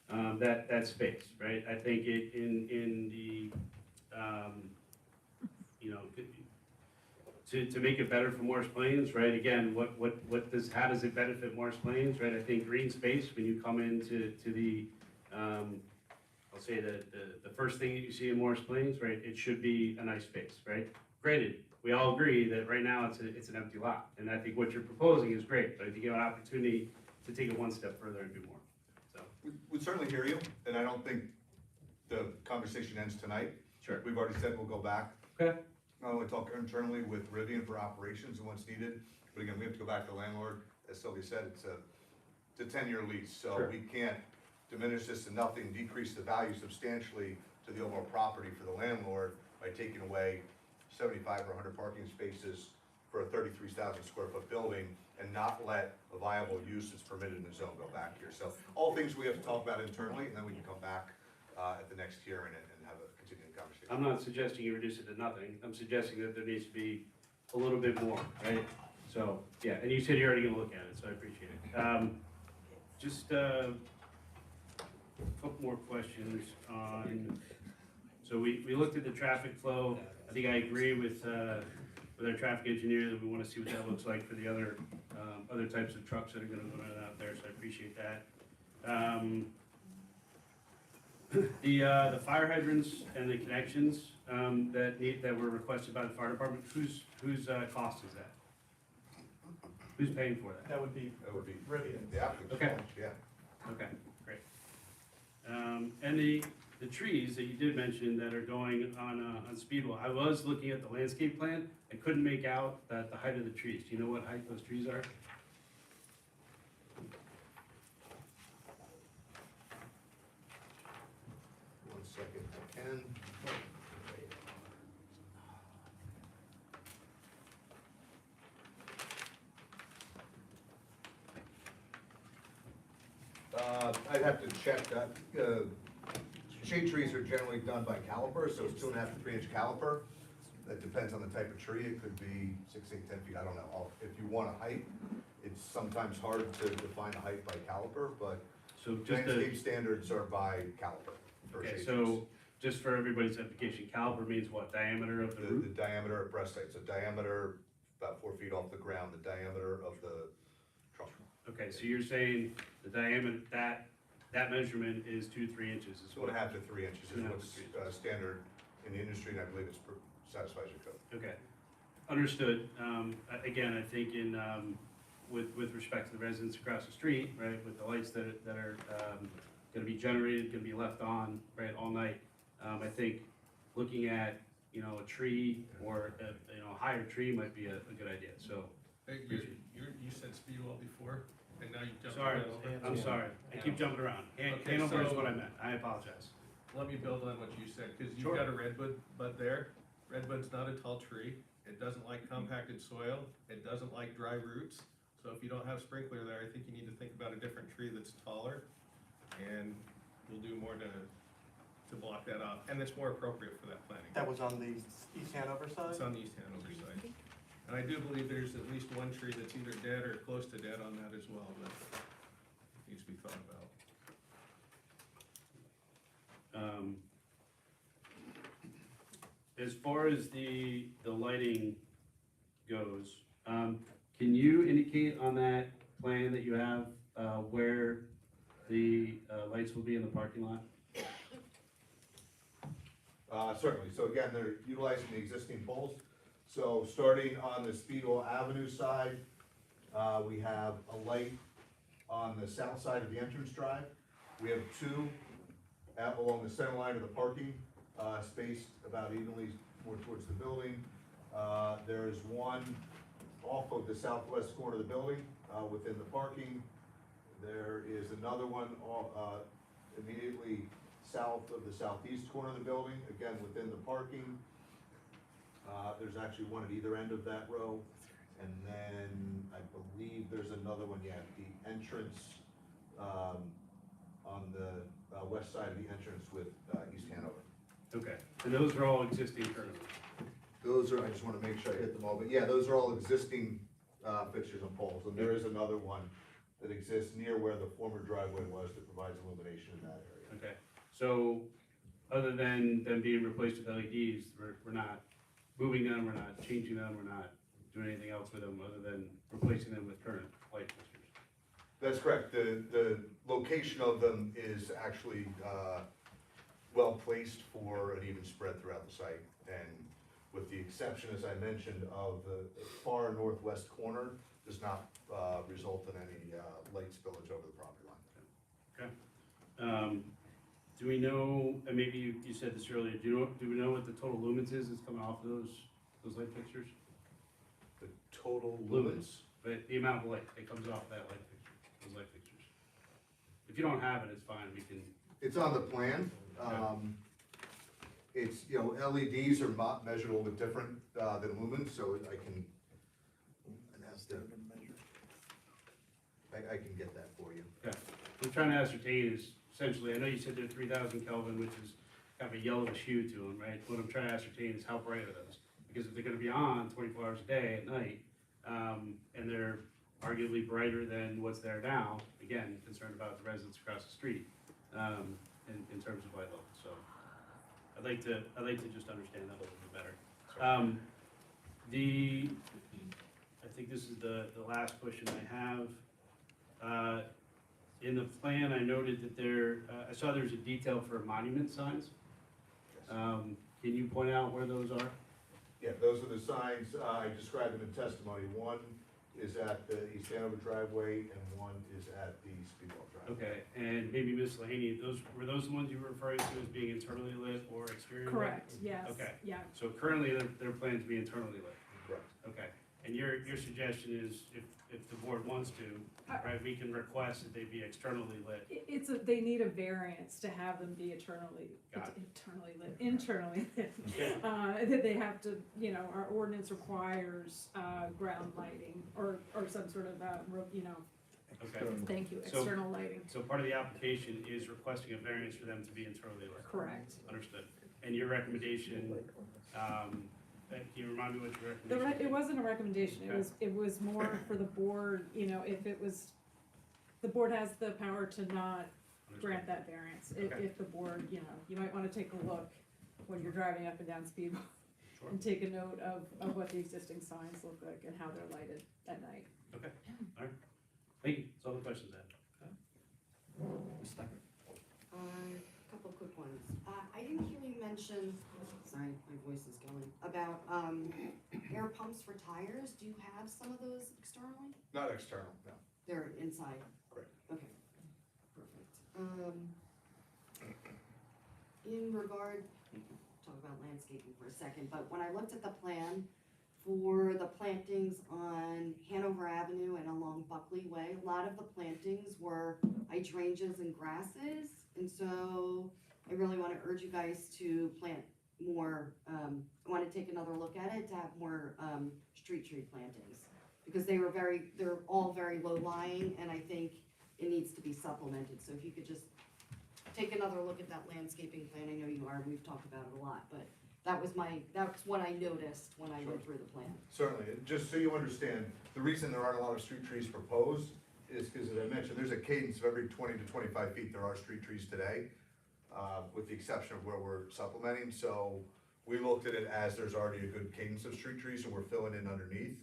that space, right? I think in the, you know, to make it better for Morris Plains, right? Again, how does it benefit Morris Plains, right? I think green space, when you come into the, I'll say the first thing that you see in Morris Plains, right? It should be a nice space, right? Granted, we all agree that right now it's an empty lot, and I think what you're proposing is great, but I think you have an opportunity to take it one step further and do more, so. We certainly hear you, and I don't think the conversation ends tonight. Sure. We've already said we'll go back. Okay. Not only talk internally with Rivian for operations and what's needed, but again, we have to go back to the landlord. As Sylvia said, it's a 10-year lease, so Sure. we can't diminish this to nothing, decrease the value substantially to the overall property for the landlord by taking away 75 or 100 parking spaces for a 33,000 square foot building and not let a viable use that's permitted in the zone go back here. So all things we have to talk about internally, and then we can come back at the next hearing and have a continuing conversation. I'm not suggesting you reduce it to nothing, I'm suggesting that there needs to be a little bit more, right? So, yeah, and you said you're already gonna look at it, so I appreciate it. Just a couple more questions on, so we looked at the traffic flow. I think I agree with our traffic engineer that we wanna see what that looks like for the other types of trucks that are gonna go out there, so I appreciate that. The fire hydrants and the connections, that were requested by the fire department, whose cost is that? Who's paying for that? That would be Rivian. The applicant's Okay. fault, yeah. Okay, great. And the trees that you did mention that are going on Speedwell, I was looking at the landscape plan, I couldn't make out the height of the trees. Do you know what height those trees are? One second, I can. I'd have to check that. Shade trees are generally done by caliper, so it's 2.5 to 3 inch caliper. That depends on the type of tree. It could be 6, 8, 10 feet, I don't know. If you want a height, it's sometimes hard to define a height by caliper, but So just landscape standards are by caliper for Okay, shade trees. so just for everybody's edification, caliper means what, diameter of the The root? diameter at breast height, so diameter about 4 feet off the ground, the diameter of the trunk. Okay, so you're saying the diameter, that measurement is 2 to 3 inches is what? 2.5 to 3 inches is 2.5 to what's 3 inches. standard in the industry, and I believe it's satisfies your code. Okay, understood. Again, I think with respect to the residents across the street, right, with the lights that are gonna be generated, gonna be left on, right, all night, I think looking at, you know, a tree or a higher tree might be a good idea, so. Hey, you said Speedwell before, and now you jumped. Sorry, right over. I'm sorry, I keep jumping around. Okay, Hanover is so- what I meant, I apologize. Let me build on what you said, because you've Sure. got a redwood bud there. Redwood's not a tall tree. It doesn't like compacted soil. It doesn't like dry roots. So if you don't have sprinkler there, I think you need to think about a different tree that's taller. And we'll do more to block that off. And it's more appropriate for that planting. That was on the East Hanover side? It's on the East Hanover side. And I do believe there's at least one tree that's either dead or close to dead on that as well, that needs to be thought about. As far as the lighting goes, can you indicate on that plan that you have, where the lights will be in the parking lot? Certainly, so again, they're utilizing the existing poles. So starting on the Speedwell Avenue side, we have a light on the south side of the entrance drive. We have 2 along the center line of the parking, spaced about evenly more towards the building. There's one off of the southwest corner of the building, within the parking. There is another one immediately south of the southeast corner of the building, again within the parking. There's actually one at either end of that row. And then I believe there's another one, yeah, at the entrance, on the west side of the entrance with East Hanover. Okay, and those are all existing currently? Those are, I just wanna make sure I hit them all, but yeah, those are all existing fixtures and poles, and there is another one that exists near where the former driveway was that provides illumination in that area. Okay, so other than them being replaced with LEDs, we're not moving them, we're not changing them, we're not doing anything else with them other than replacing them with current light fixtures? That's correct. The location of them is actually well placed for an even spread throughout the site. And with the exception, as I mentioned, of the far northwest corner, does not result in any light spillage over the property line. Okay. Do we know, and maybe you said this earlier, do we know what the total lumens is that's coming off of those light fixtures? The total lumens? But the amount of light that comes off that light fixture, those light fixtures. If you don't have it, it's fine, we can. It's on the plan. It's, you know, LEDs are measured a little bit different than lumens, so I can, I can get that for you. Okay. What I'm trying to ascertain is, essentially, I know you said they're 3,000 Kelvin, which is kind of a yellowish hue to them, right? What I'm trying to ascertain is how bright are those? Because if they're gonna be on 24 hours a day at night, and they're arguably brighter than what's there now, again, concerned about the residents across the street, in terms of light level, so. I'd like to just understand that a little bit better. I think this is the last question I have. In the plan, I noted that I saw there's a detail for monument signs. Can you point out where those are? Yeah, those are the signs, I described them in testimony. One is at the East Hanover driveway and one is at the Speedwell driveway. Okay, and maybe Ms. Lehaney, were those the ones you were referring to as being internally lit or exteriorly lit? Correct, yes, Okay. yeah. So currently, they're planned to be internally lit? Correct. Okay, and your suggestion is if the board wants to, right, we can request that they be externally lit? They need a variance to have them be internally lit. That they have to, you know, our ordinance requires, ground lighting or some sort of, Okay. thank you, So- external lighting. So part of the application is requesting a variance for them to be internally lit? Correct. Understood. And your recommendation, can you remind me what your recommendation? It wasn't a recommendation, Okay. it was more for the board, you know, if it was, the board has the power to not grant that variance. Okay. If the board, you know, you might wanna take a look when you're driving up and down Speedwell Sure. and take a note of what the existing signs look like and how they're lighted at night. Okay, all right. Thank you, that's all the questions I have. A couple quick ones. I didn't hear you mention, sorry, my voice is going, about, air pumps for tires. Do you have some of those externally? Not external, no. They're inside? Correct. Okay, perfect. In regard, talk about landscaping for a second, but when I looked at the plan for the plantings on Hanover Avenue and along Buckley Way, a lot of the plantings were hydrangeas and grasses, and so I really wanna urge you guys to plant more, I wanna take another look at it, to have more, street tree plantings. Because they're all very low lying, and I think it needs to be supplemented, so if you could just take another look at that landscaping plan, I know you are, we've talked about it a lot, but that's what I noticed when I went through the plan. Certainly, and just so you understand, the reason there aren't a lot of street trees proposed is because, as I mentioned, there's a cadence of every 20 to 25 feet there are street trees today, with the exception of where we're supplementing. So we looked at it as there's already a good cadence of street trees and we're filling in underneath.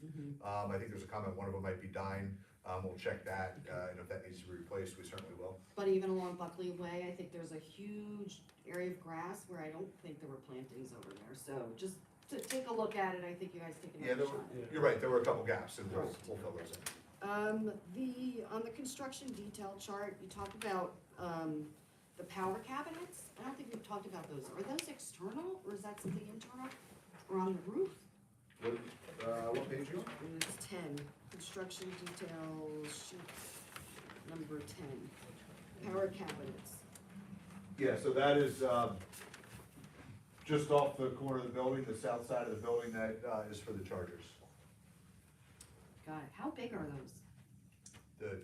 I think there's a comment, one of them might be dying. We'll check that, and if that needs to be replaced, we certainly will. But even along Buckley Way, I think there's a huge area of grass where I don't think there were plantings over there, so just to take a look at it, I think you guys take Yeah, another shot. you're right, there were a couple gaps and we'll fill those in. On the construction detail chart, you talked about, the power cabinets. I don't think we've talked about those. Are those external, or is that something internal, or on the roof? What page are you on? It's 10, construction details, sheet number 10, power cabinets. Yeah, so that is, just off the corner of the building, the south side of the building, that, is for the chargers. Got it. How big are those? The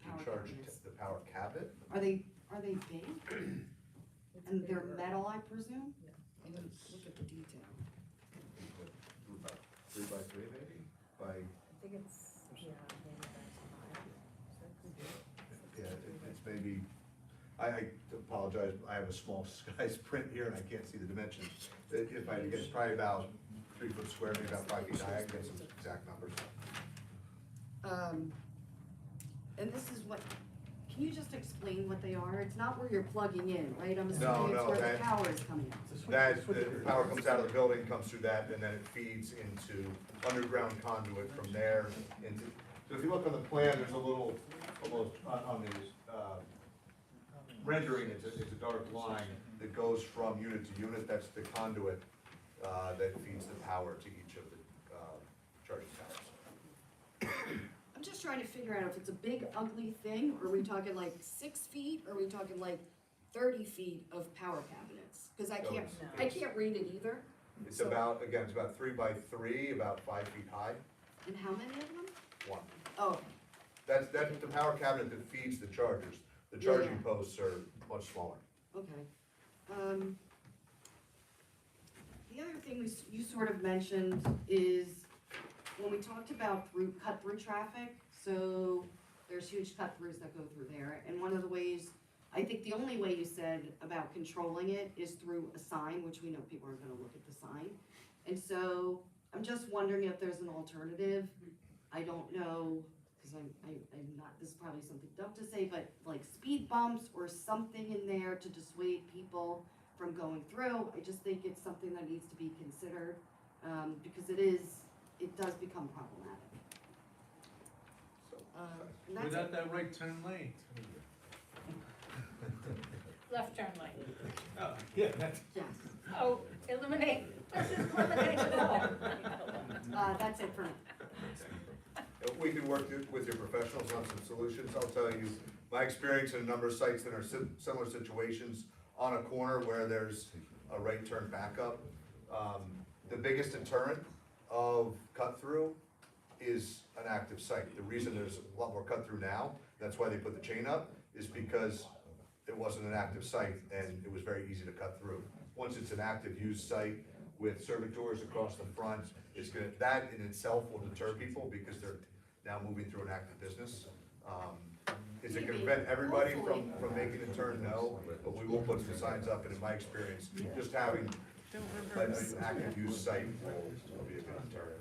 power charge, cabinets. the power cabinet? Are they big? And they're metal, I presume? Look at the detail. About 3 by 3 maybe, by, I think it's, yeah, maybe that's 5. So it could I apologize, I have a small size print here and I can't see the dimensions. If I had to get, it's probably about 3 foot square, maybe about 5 feet high, I can get some exact numbers. And this is what, can you just explain what they are? It's not where you're plugging in, right? I'm No, assuming it's no, where the that- power is coming out. That, the power comes out of the building, comes through that, and then it feeds into underground conduit from there into, so if you look on the plan, there's a little, almost, on the, rendering, it's a dark line that goes from unit to unit, that's the conduit, that feeds the power to each of the, charging towers. I'm just trying to figure out if it's a big ugly thing, or are we talking like 6 feet, or are we talking like 30 feet of power cabinets? Cause I can't read it either. It's So- about, again, it's about 3 by 3, about 5 feet high, And how many of them? 1. Oh, That's the power cabinet that feeds the chargers. The Yeah, charging yeah. posts are much smaller. okay. The other thing you sort of mentioned is when we talked about cut-through traffic, so there's huge cut-throughs that go through there, and one of the ways, I think the only way you said about controlling it is through a sign, which we know people aren't gonna look at the sign. And so, I'm just wondering if there's an alternative. I don't know, cause I'm not, this is probably something dumb to say, but like speed bumps or something in there to dissuade people from going through. I just think it's something that needs to be considered, because it does become problematic. And that's Without it. that right turn lane. Left turn lane. Oh, yeah, that's. Yes, Oh, eliminate, let's just eliminate it all. that's it for me. We can work with your professionals on some solutions. I'll tell you, my experience in a number of sites that are similar situations on a corner where there's a right turn backup. The biggest deterrent of cut-through is an active site. The reason there's a lot more cut-through now, that's why they put the chain up, is because it wasn't an active site and it was very easy to cut through. Once it's an active used site with serving doors across the front, it's gonna, that in itself will deter people because they're now moving through an active business. Is it gonna prevent everybody from making a turn? No, but we will put some signs up, and in my experience, just having an active use site will be a good deterrent.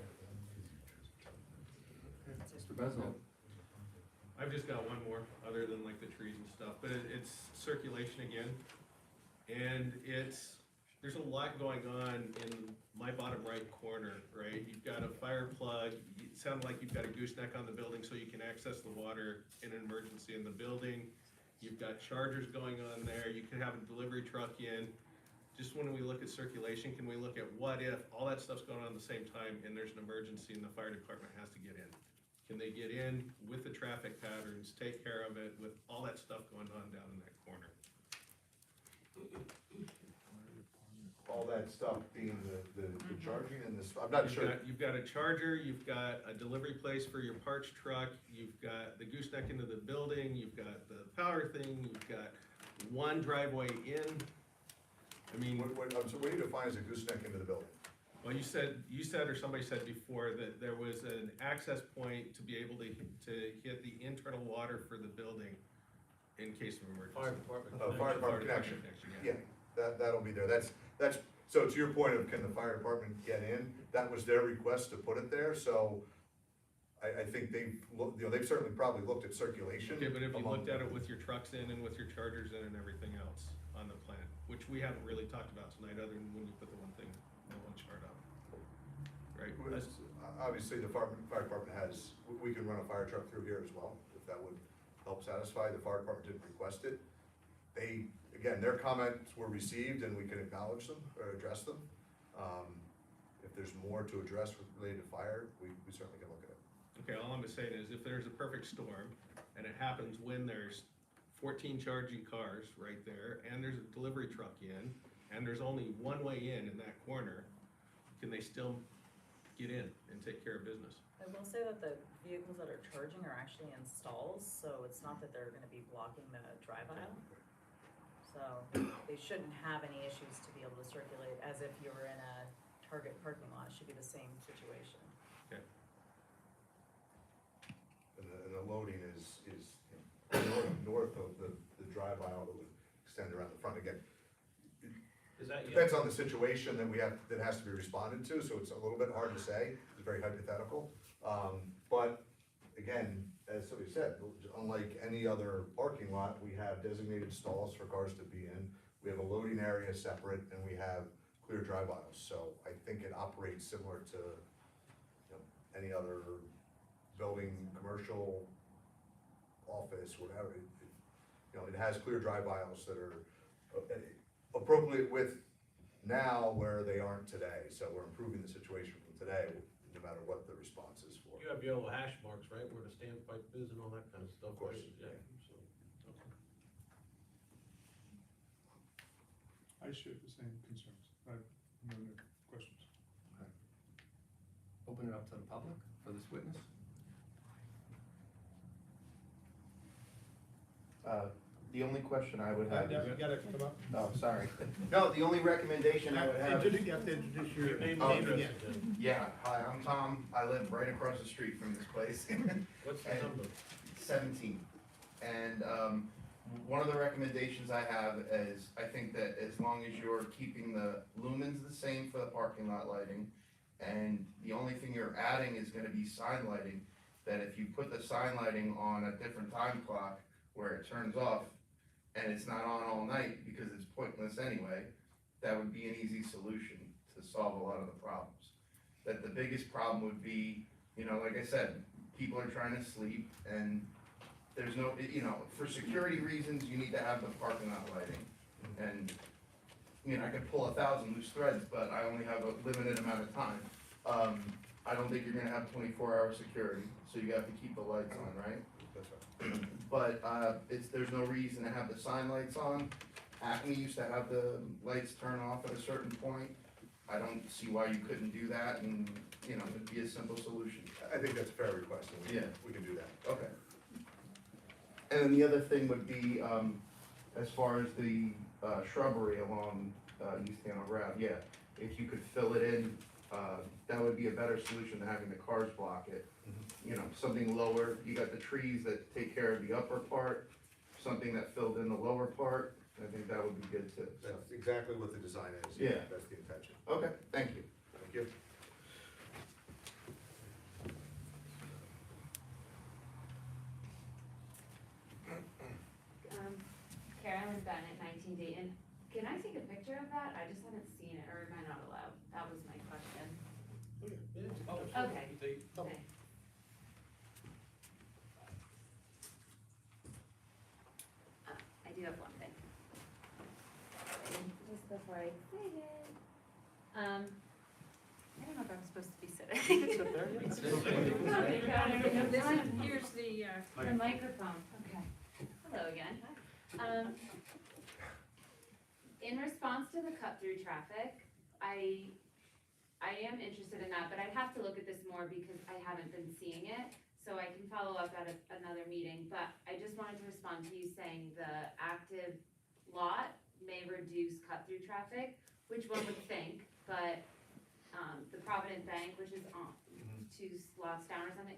Mr. Bezel. I've just got one more, other than like the trees and stuff, but it's circulation again. And there's a lot going on in my bottom right corner, right? You've got a fire plug, it sounded like you've got a gooseneck on the building so you can access the water in an emergency in the building. You've got chargers going on there, you could have a delivery truck in. Just when we look at circulation, can we look at what if all that stuff's going on at the same time and there's an emergency and the fire department has to get in? Can they get in with the traffic patterns, take care of it with all that stuff going on down in that corner? All that stuff being the charging and this, I'm not sure. You've got a charger, you've got a delivery place for your parts truck, you've got the gooseneck into the building, you've got the power thing, you've got one driveway in. I mean, So what do you define as a gooseneck into the building? well, you said or somebody said before that there was an access point to be able to hit the internal water for the building in case of emergency. Fire department. Fire department connection. Yeah, that'll be there. That's, so to your point of can the fire department get in, that was their request to put it there, so I think they've certainly probably looked at circulation. Okay, but if you among- looked at it with your trucks in and with your chargers in and everything else on the plan, which we haven't really talked about tonight, other than when you put the one chart up. Right? Obviously, the fire department has, we can run a fire truck through here as well, if that would help satisfy. The fire department didn't request it. They, again, their comments were received and we can acknowledge them or address them. If there's more to address related to fire, we certainly can look at it. Okay, all I'm saying is if there's a perfect storm and it happens when there's 14 charging cars right there and there's a delivery truck in and there's only one way in that corner, can they still get in and take care of business? I will say that the vehicles that are charging are actually in stalls, so it's not that they're gonna be blocking the drive aisle. So they shouldn't have any issues to be able to circulate as if you were in a Target parking lot. It should be the same situation. Okay. And the loading is north of the drive aisle that would extend around the front again. Is that, Depends on the situation that has to be responded to, so it's a little bit hard to say, it's very hypothetical. But again, as somebody said, unlike any other parking lot, we have designated stalls for cars to be in. We have a loading area separate, and we have clear drive aisles, so I think it operates similar to, any other building, commercial, office, whatever. It has clear drive aisles that are appropriate with now where they aren't today, so we're improving the situation from today, no matter what the response is for. You have yellow hash marks, right, where the standpipe is and all that kind of stuff? Of course, right? yeah. So, okay. I share the same concerns. I have no new questions. Open it up to the public for this witness. The only question I would have You is, gotta come up. oh, sorry. No, the only recommendation I would have is. You have to introduce your name Oh, and again. Yeah, hi, I'm Tom, I live right across the street from this place. What's the And- number? 17. And one of the recommendations I have is, I think that as long as you're keeping the lumens the same for the parking lot lighting, and the only thing you're adding is gonna be sign lighting, that if you put the sign lighting on a different time clock where it turns off, and it's not on all night because it's pointless anyway, that would be an easy solution to solve a lot of the problems. That the biggest problem would be, like I said, people are trying to sleep and there's no, for security reasons, you need to have the parking lot lighting. And, I could pull 1,000 loose threads, but I only have a limited amount of time. I don't think you're gonna have 24-hour security, so you have to keep the lights on, right? That's right. But, there's no reason to have the sign lights on. Acme used to have the lights turn off at a certain point. I don't see why you couldn't do that and, it'd be a simple solution. I think that's a fair request, and Yeah. we can do that. Okay. And then the other thing would be, as far as the shrubbery along East Hanover Ave, yeah, if you could fill it in, that would be a better solution than having the cars block it. Something lower, you got the trees that take care of the upper part, something that filled in the lower part, I think that would be good too. So. That's exactly what the design is. Yeah. That's the intention. Okay, thank you. Thank you. Carolyn Bennett, 19 Dayton. Can I take a picture of that? I just haven't seen it, or am I not allowed? That was my question. Okay. Okay. I do have one thing. Just before I say it, I don't know if I'm supposed to be sitting. Here's the, The microphone, okay. Hello again. In response to the cut-through traffic, I am interested in that, but I'd have to look at this more because I haven't been seeing it. So I can follow up at another meeting, but I just wanted to respond to you saying the active lot may reduce cut-through traffic, which one would think, but, the Provident Bank, which is on 2 lots down or something,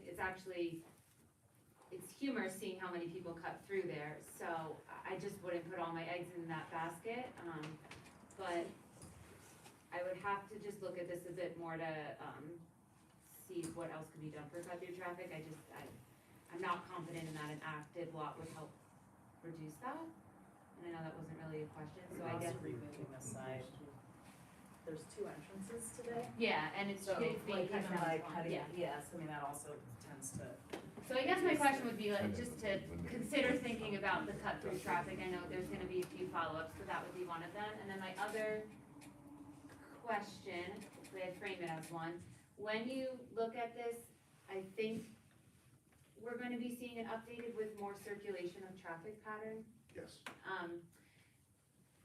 it's humorous seeing how many people cut through there, so I just wouldn't put all my eggs in that basket, but I would have to just look at this a bit more to, see what else could be done for cut-through traffic. I'm not confident in that an active lot would help reduce that, and I know that wasn't really a question, so I guess. Also removing the side, there's 2 entrances today. Yeah, and it's So, being like, cut even down by to one, cutting, yeah. yes, I mean, that also tends to. So I guess my question would be like, just to consider thinking about the cut-through traffic, I know there's gonna be a few follow-ups, but that would be one of them. And then my other question, hopefully I frame it as one, when you look at this, I think we're gonna be seeing it updated with more circulation of traffic pattern. Yes.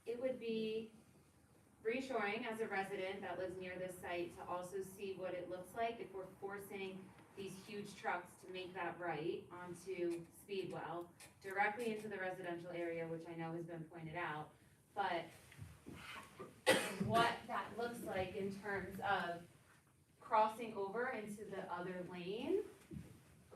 It would be reassuring as a resident that lives near this site to also see what it looks like if we're forcing these huge trucks to make that right onto Speedwell, directly into the residential area, which I know has been pointed out, but what that looks like in terms of crossing over into the other lane,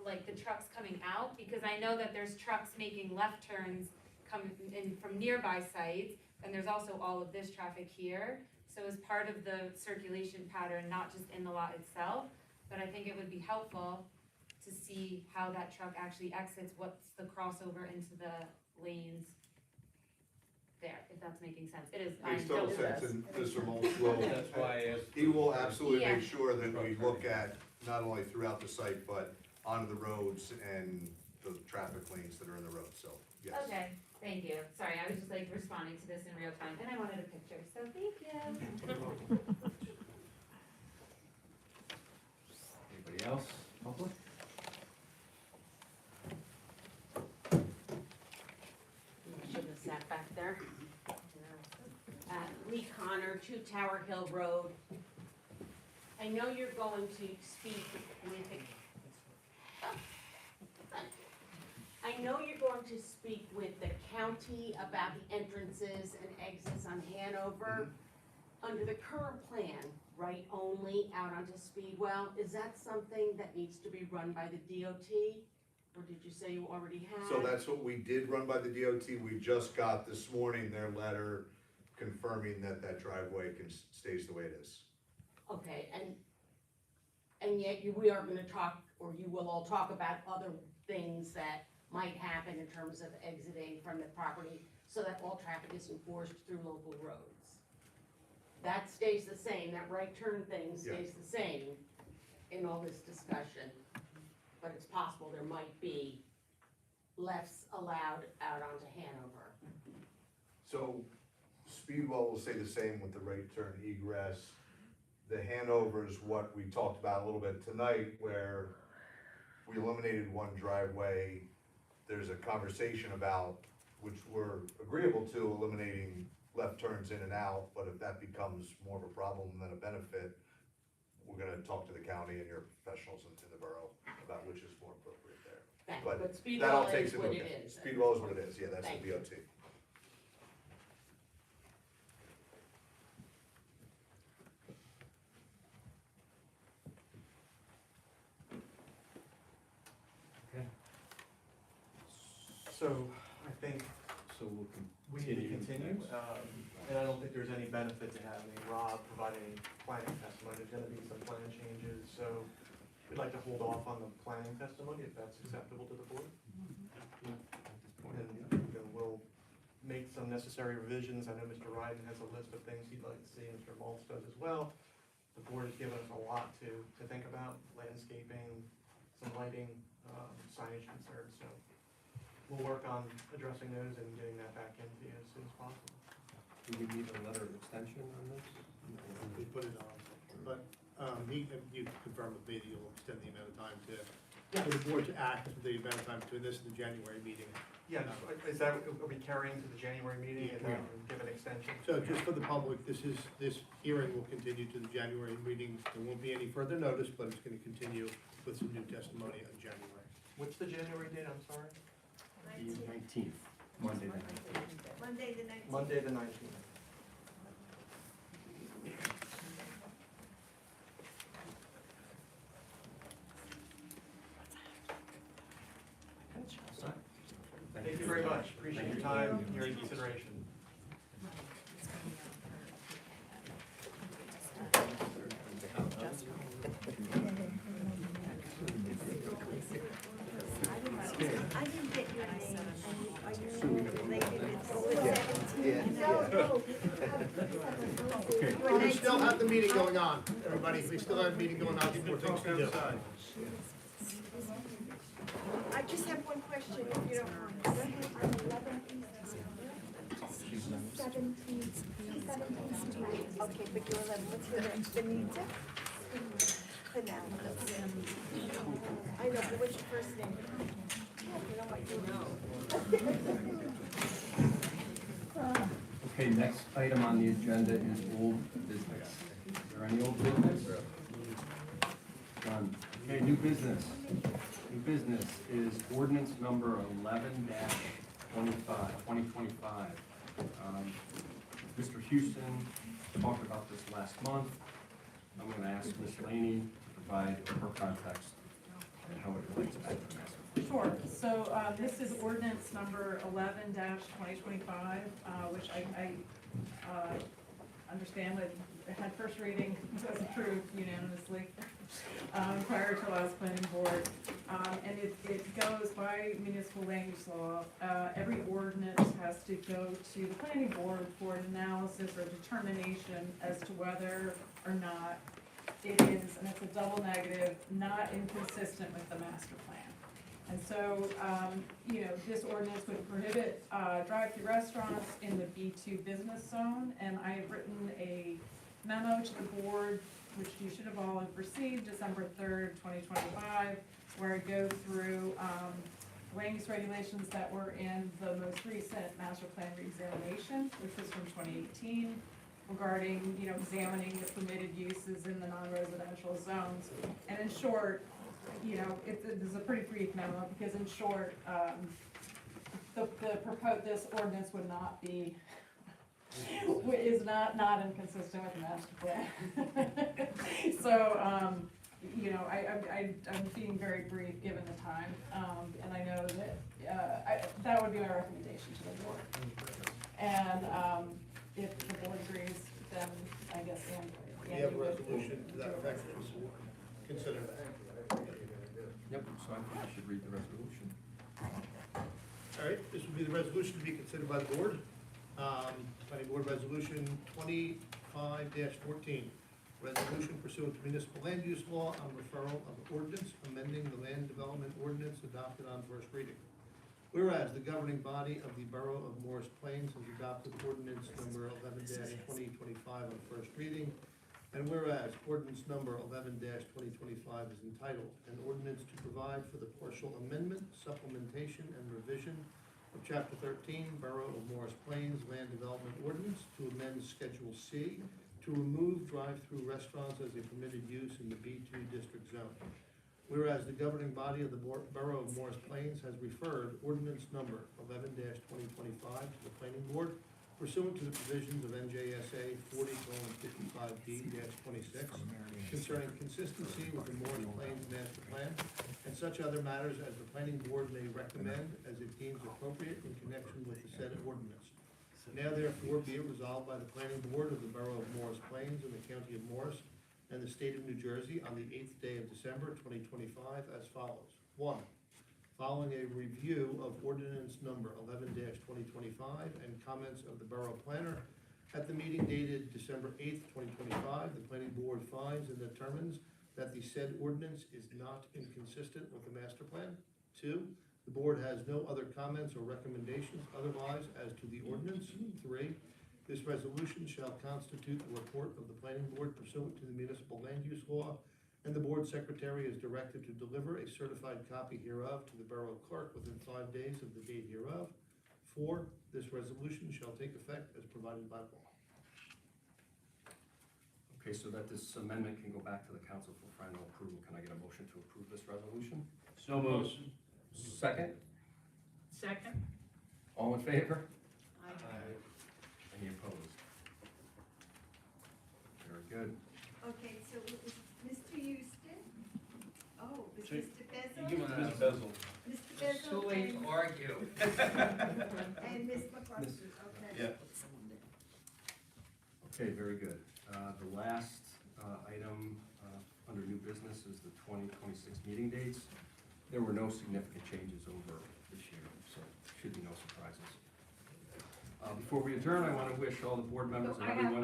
like the trucks coming out, because I know that there's trucks making left turns come in from nearby sites, and there's also all of this traffic here. So as part of the circulation pattern, not just in the lot itself, but I think it would be helpful to see how that truck actually exits, what's the crossover into the lanes there, if that's making sense. It is. Makes total sense, and Mr. Moltz will, That's why I asked. he will absolutely Yeah. make sure that we look at not only throughout the site, but onto the roads and the traffic lanes that are in the road, so, yes. Okay, thank you. Sorry, I was just like responding to this in real time, and I wanted a picture, so thank you. Anybody else? Public? Should have sat back there. Lee Connor, 2 Tower Hill Road. I know you're going to speak with the, I know you're going to speak with the county about the entrances and exits on Hanover. Under the current plan, right only out onto Speedwell, is that something that needs to be run by the DOT? Or did you say you already have? So that's what we did run by the DOT, we just got this morning their letter confirming that that driveway stays the way it is. Okay, and yet we are gonna talk, or you will all talk about other things that might happen in terms of exiting from the property so that all traffic is enforced through local roads. That stays the same, that right turn thing stays the same in all this discussion. But it's possible there might be lefts allowed out onto Hanover. So Speedwell will stay the same with the right turn egress. The Hanover is what we talked about a little bit tonight, where we eliminated one driveway. There's a conversation about, which we're agreeable to, eliminating left turns in and out, but if that becomes more of a problem than a benefit, we're gonna talk to the county and your professionals in the borough about which is more appropriate there. Thanks, But but that all Speedwell takes is into what it account. is. Speedwell is what it is, yeah, that's Thank the you. DOT. So I think So we'll we need to continue. continue, and I don't think there's any benefit to having Rob provide any planning testimony. There's gonna be some plan changes, so we'd like to hold off on the planning testimony if that's acceptable to the board. And then we'll make some necessary revisions. I know Mr. Ryden has a list of things he'd like to see, Mr. Maltz does as well. The board has given us a lot to think about, landscaping, some lighting, signage concerns, so we'll work on addressing those and getting that back into you as soon as possible. Do we need a letter of extension on this? We put it on, but, you confirm with me that you'll extend the amount of time for the board to act, the amount of time between this and the January meeting. Yeah, is that, are we carrying to the January meeting and then give an extension? So just for the public, this hearing will continue to the January meeting. There won't be any further notice, but it's gonna continue with some new testimony on January. What's the January date, I'm sorry? The 19th, Monday the 19th. Monday the 19th. Monday the 19th. Thank you very much, appreciate your time, your consideration. I didn't get your name. Are you related with 417? Okay. We still have the meeting going on, everybody, we still have the meeting going on, before things to do. I just have one question, if you don't mind. Go ahead. 17th Street. Okay, but you're 11, what's your name? Benita? Fernandez. I know, but what's your first name? You know what you know. Okay, next item on the agenda is old business. Is there any old business? None. Okay, new business. New business is ordinance number 11-2025. Mr. Houston talked about this last month. I'm gonna ask Ms. Laney to provide her context and how it relates back to the master Sure, so, this is ordinance number 11-2025, which I understand that it had first reading, was approved unanimously, prior to last planning board. And it goes by municipal land use law. Every ordinance has to go to the planning board for an analysis or determination as to whether or not it is, and it's a double negative, not inconsistent with the master plan. And so, this ordinance would prohibit drive-through restaurants in the B2 business zone, and I have written a memo to the board, which you should have all received, December 3rd, 2025, where I go through land use regulations that were in the most recent master plan reexamination, which was from 2018, regarding, examining the permitted uses in the non-residential zones. And in short, it's a pretty brief memo, because in short, this ordinance would not be, is not inconsistent with the master plan. So, I'm being very brief given the time, and I know that, that would be my recommendation to the board. And, if the board agrees, then I guess We have a resolution to that effect, consider. Yep, so I think I should read the resolution. All right, this will be the resolution to be considered by the board. Planning Board Resolution 25-14. Resolution pursuant to municipal land use law on referral of ordinance amending the land development ordinance adopted on first reading. Whereas the governing body of the Borough of Morris Plains has adopted ordinance number 11-2025 on first reading, and whereas ordinance number 11-2025 is entitled, an ordinance to provide for the partial amendment, supplementation, and revision of Chapter 13, Borough of Morris Plains Land Development Ordinance to amend Schedule C to remove drive-through restaurants as a permitted use in the B2 district zone. Whereas the governing body of the Borough of Morris Plains has referred ordinance number 11-2025 to the planning board pursuant to the provisions of NJSA 40:55D-26 concerning consistency with the Morris Plains master plan and such other matters as the planning board may recommend as it deems appropriate in connection with the said ordinance. Now therefore be it resolved by the planning board of the Borough of Morris Plains in the county of Morris and the state of New Jersey on the 8th day of December 2025 as follows. 1. Following a review of ordinance number 11-2025 and comments of the borough planner at the meeting dated December 8th, 2025, the planning board finds and determines that the said ordinance is not inconsistent with the master plan. 2. The board has no other comments or recommendations otherwise as to the ordinance. 3. This resolution shall constitute the report of the planning board pursuant to the municipal land use law, and the board secretary is directed to deliver a certified copy hereof to the borough clerk within 5 days of the date hereof. 4. This resolution shall take effect as provided by law. Okay, so that this amendment can go back to the council for final approval, can I get a motion to approve this resolution? So moved. Second? Second? All in favor? Aye. Any opposed? Very good. Okay, so it was Mr. Houston? Oh, was So Mr. Bezel? You give it to Ms. Bezel. Mr. Bezel? Too late to and- argue. And Ms. McCarthy, okay. Yeah. Okay, very good. The last item under new business is the 2026 meeting dates. There were no significant changes over this year, so should be no surprises. Before we adjourn, I want to wish all the board members So and everyone.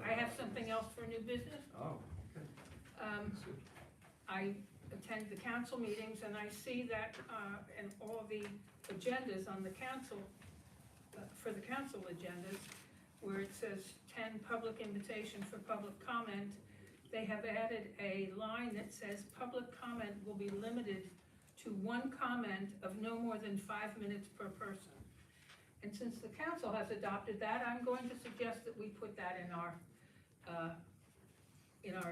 I have something else for new business. Oh, okay. I attend the council meetings and I see that, in all the agendas on the council, for the council agendas, where it says 10 public invitation for public comment, they have added a line that says public comment will be limited to one comment of no more than 5 minutes per person. And since the council has adopted that, I'm going to suggest that we put that in our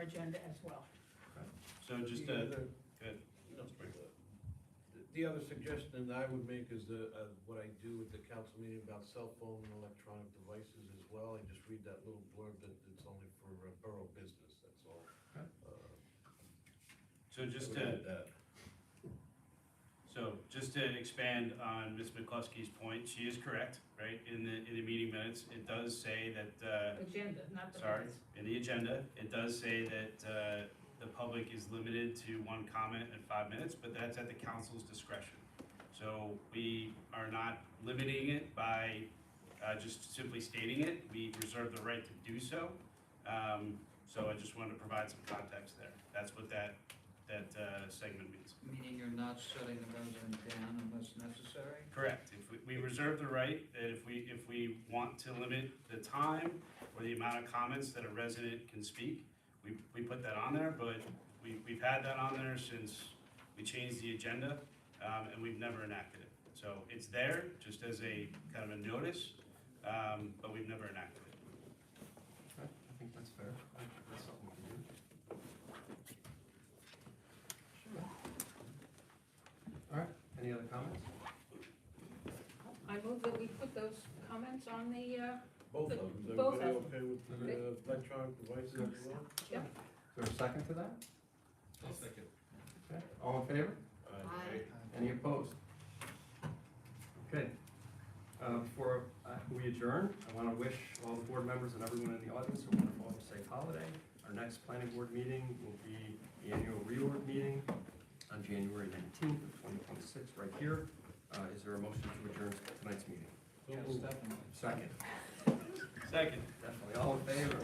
agenda as well. So just, good. The other suggestion that I would make is what I do with the council meeting about cell phone and electronic devices as well. I just read that little blurb that it's only for borough business, that's all. So just I would add that. just to expand on Ms. McCluskey's point, she is correct, right? In the meeting minutes, it does say that, Agenda, not the sorry, minutes. in the agenda, it does say that, the public is limited to one comment at 5 minutes, but that's at the council's discretion. So we are not limiting it by, just simply stating it. We reserve the right to do so. So I just wanted to provide some context there. That's what that segment means. Meaning you're not shutting the resident down unless necessary? Correct. If we reserve the right that if we want to limit the time or the amount of comments that a resident can speak, we put that on there, but we've had that on there since we changed the agenda, and we've never enacted it. So it's there just as a kind of a notice, but we've never enacted it. Okay, I think that's fair. I think that's something we can do. Sure. All right, any other comments? I move that we put those comments on the, Both of them, is Both everybody of okay with the electronic devices as well? Yep. Is there a second to that? I'll second. Okay, all in favor? Aye. Any opposed? Okay. Before we adjourn, I want to wish all the board members and everyone in the audience a wonderful and safe holiday. Our next planning board meeting will be the annual reorg meeting on January 19th of 2026, right here. Is there a motion to adjourn tonight's meeting? Yes, definitely. Second. Second. Definitely. All in favor?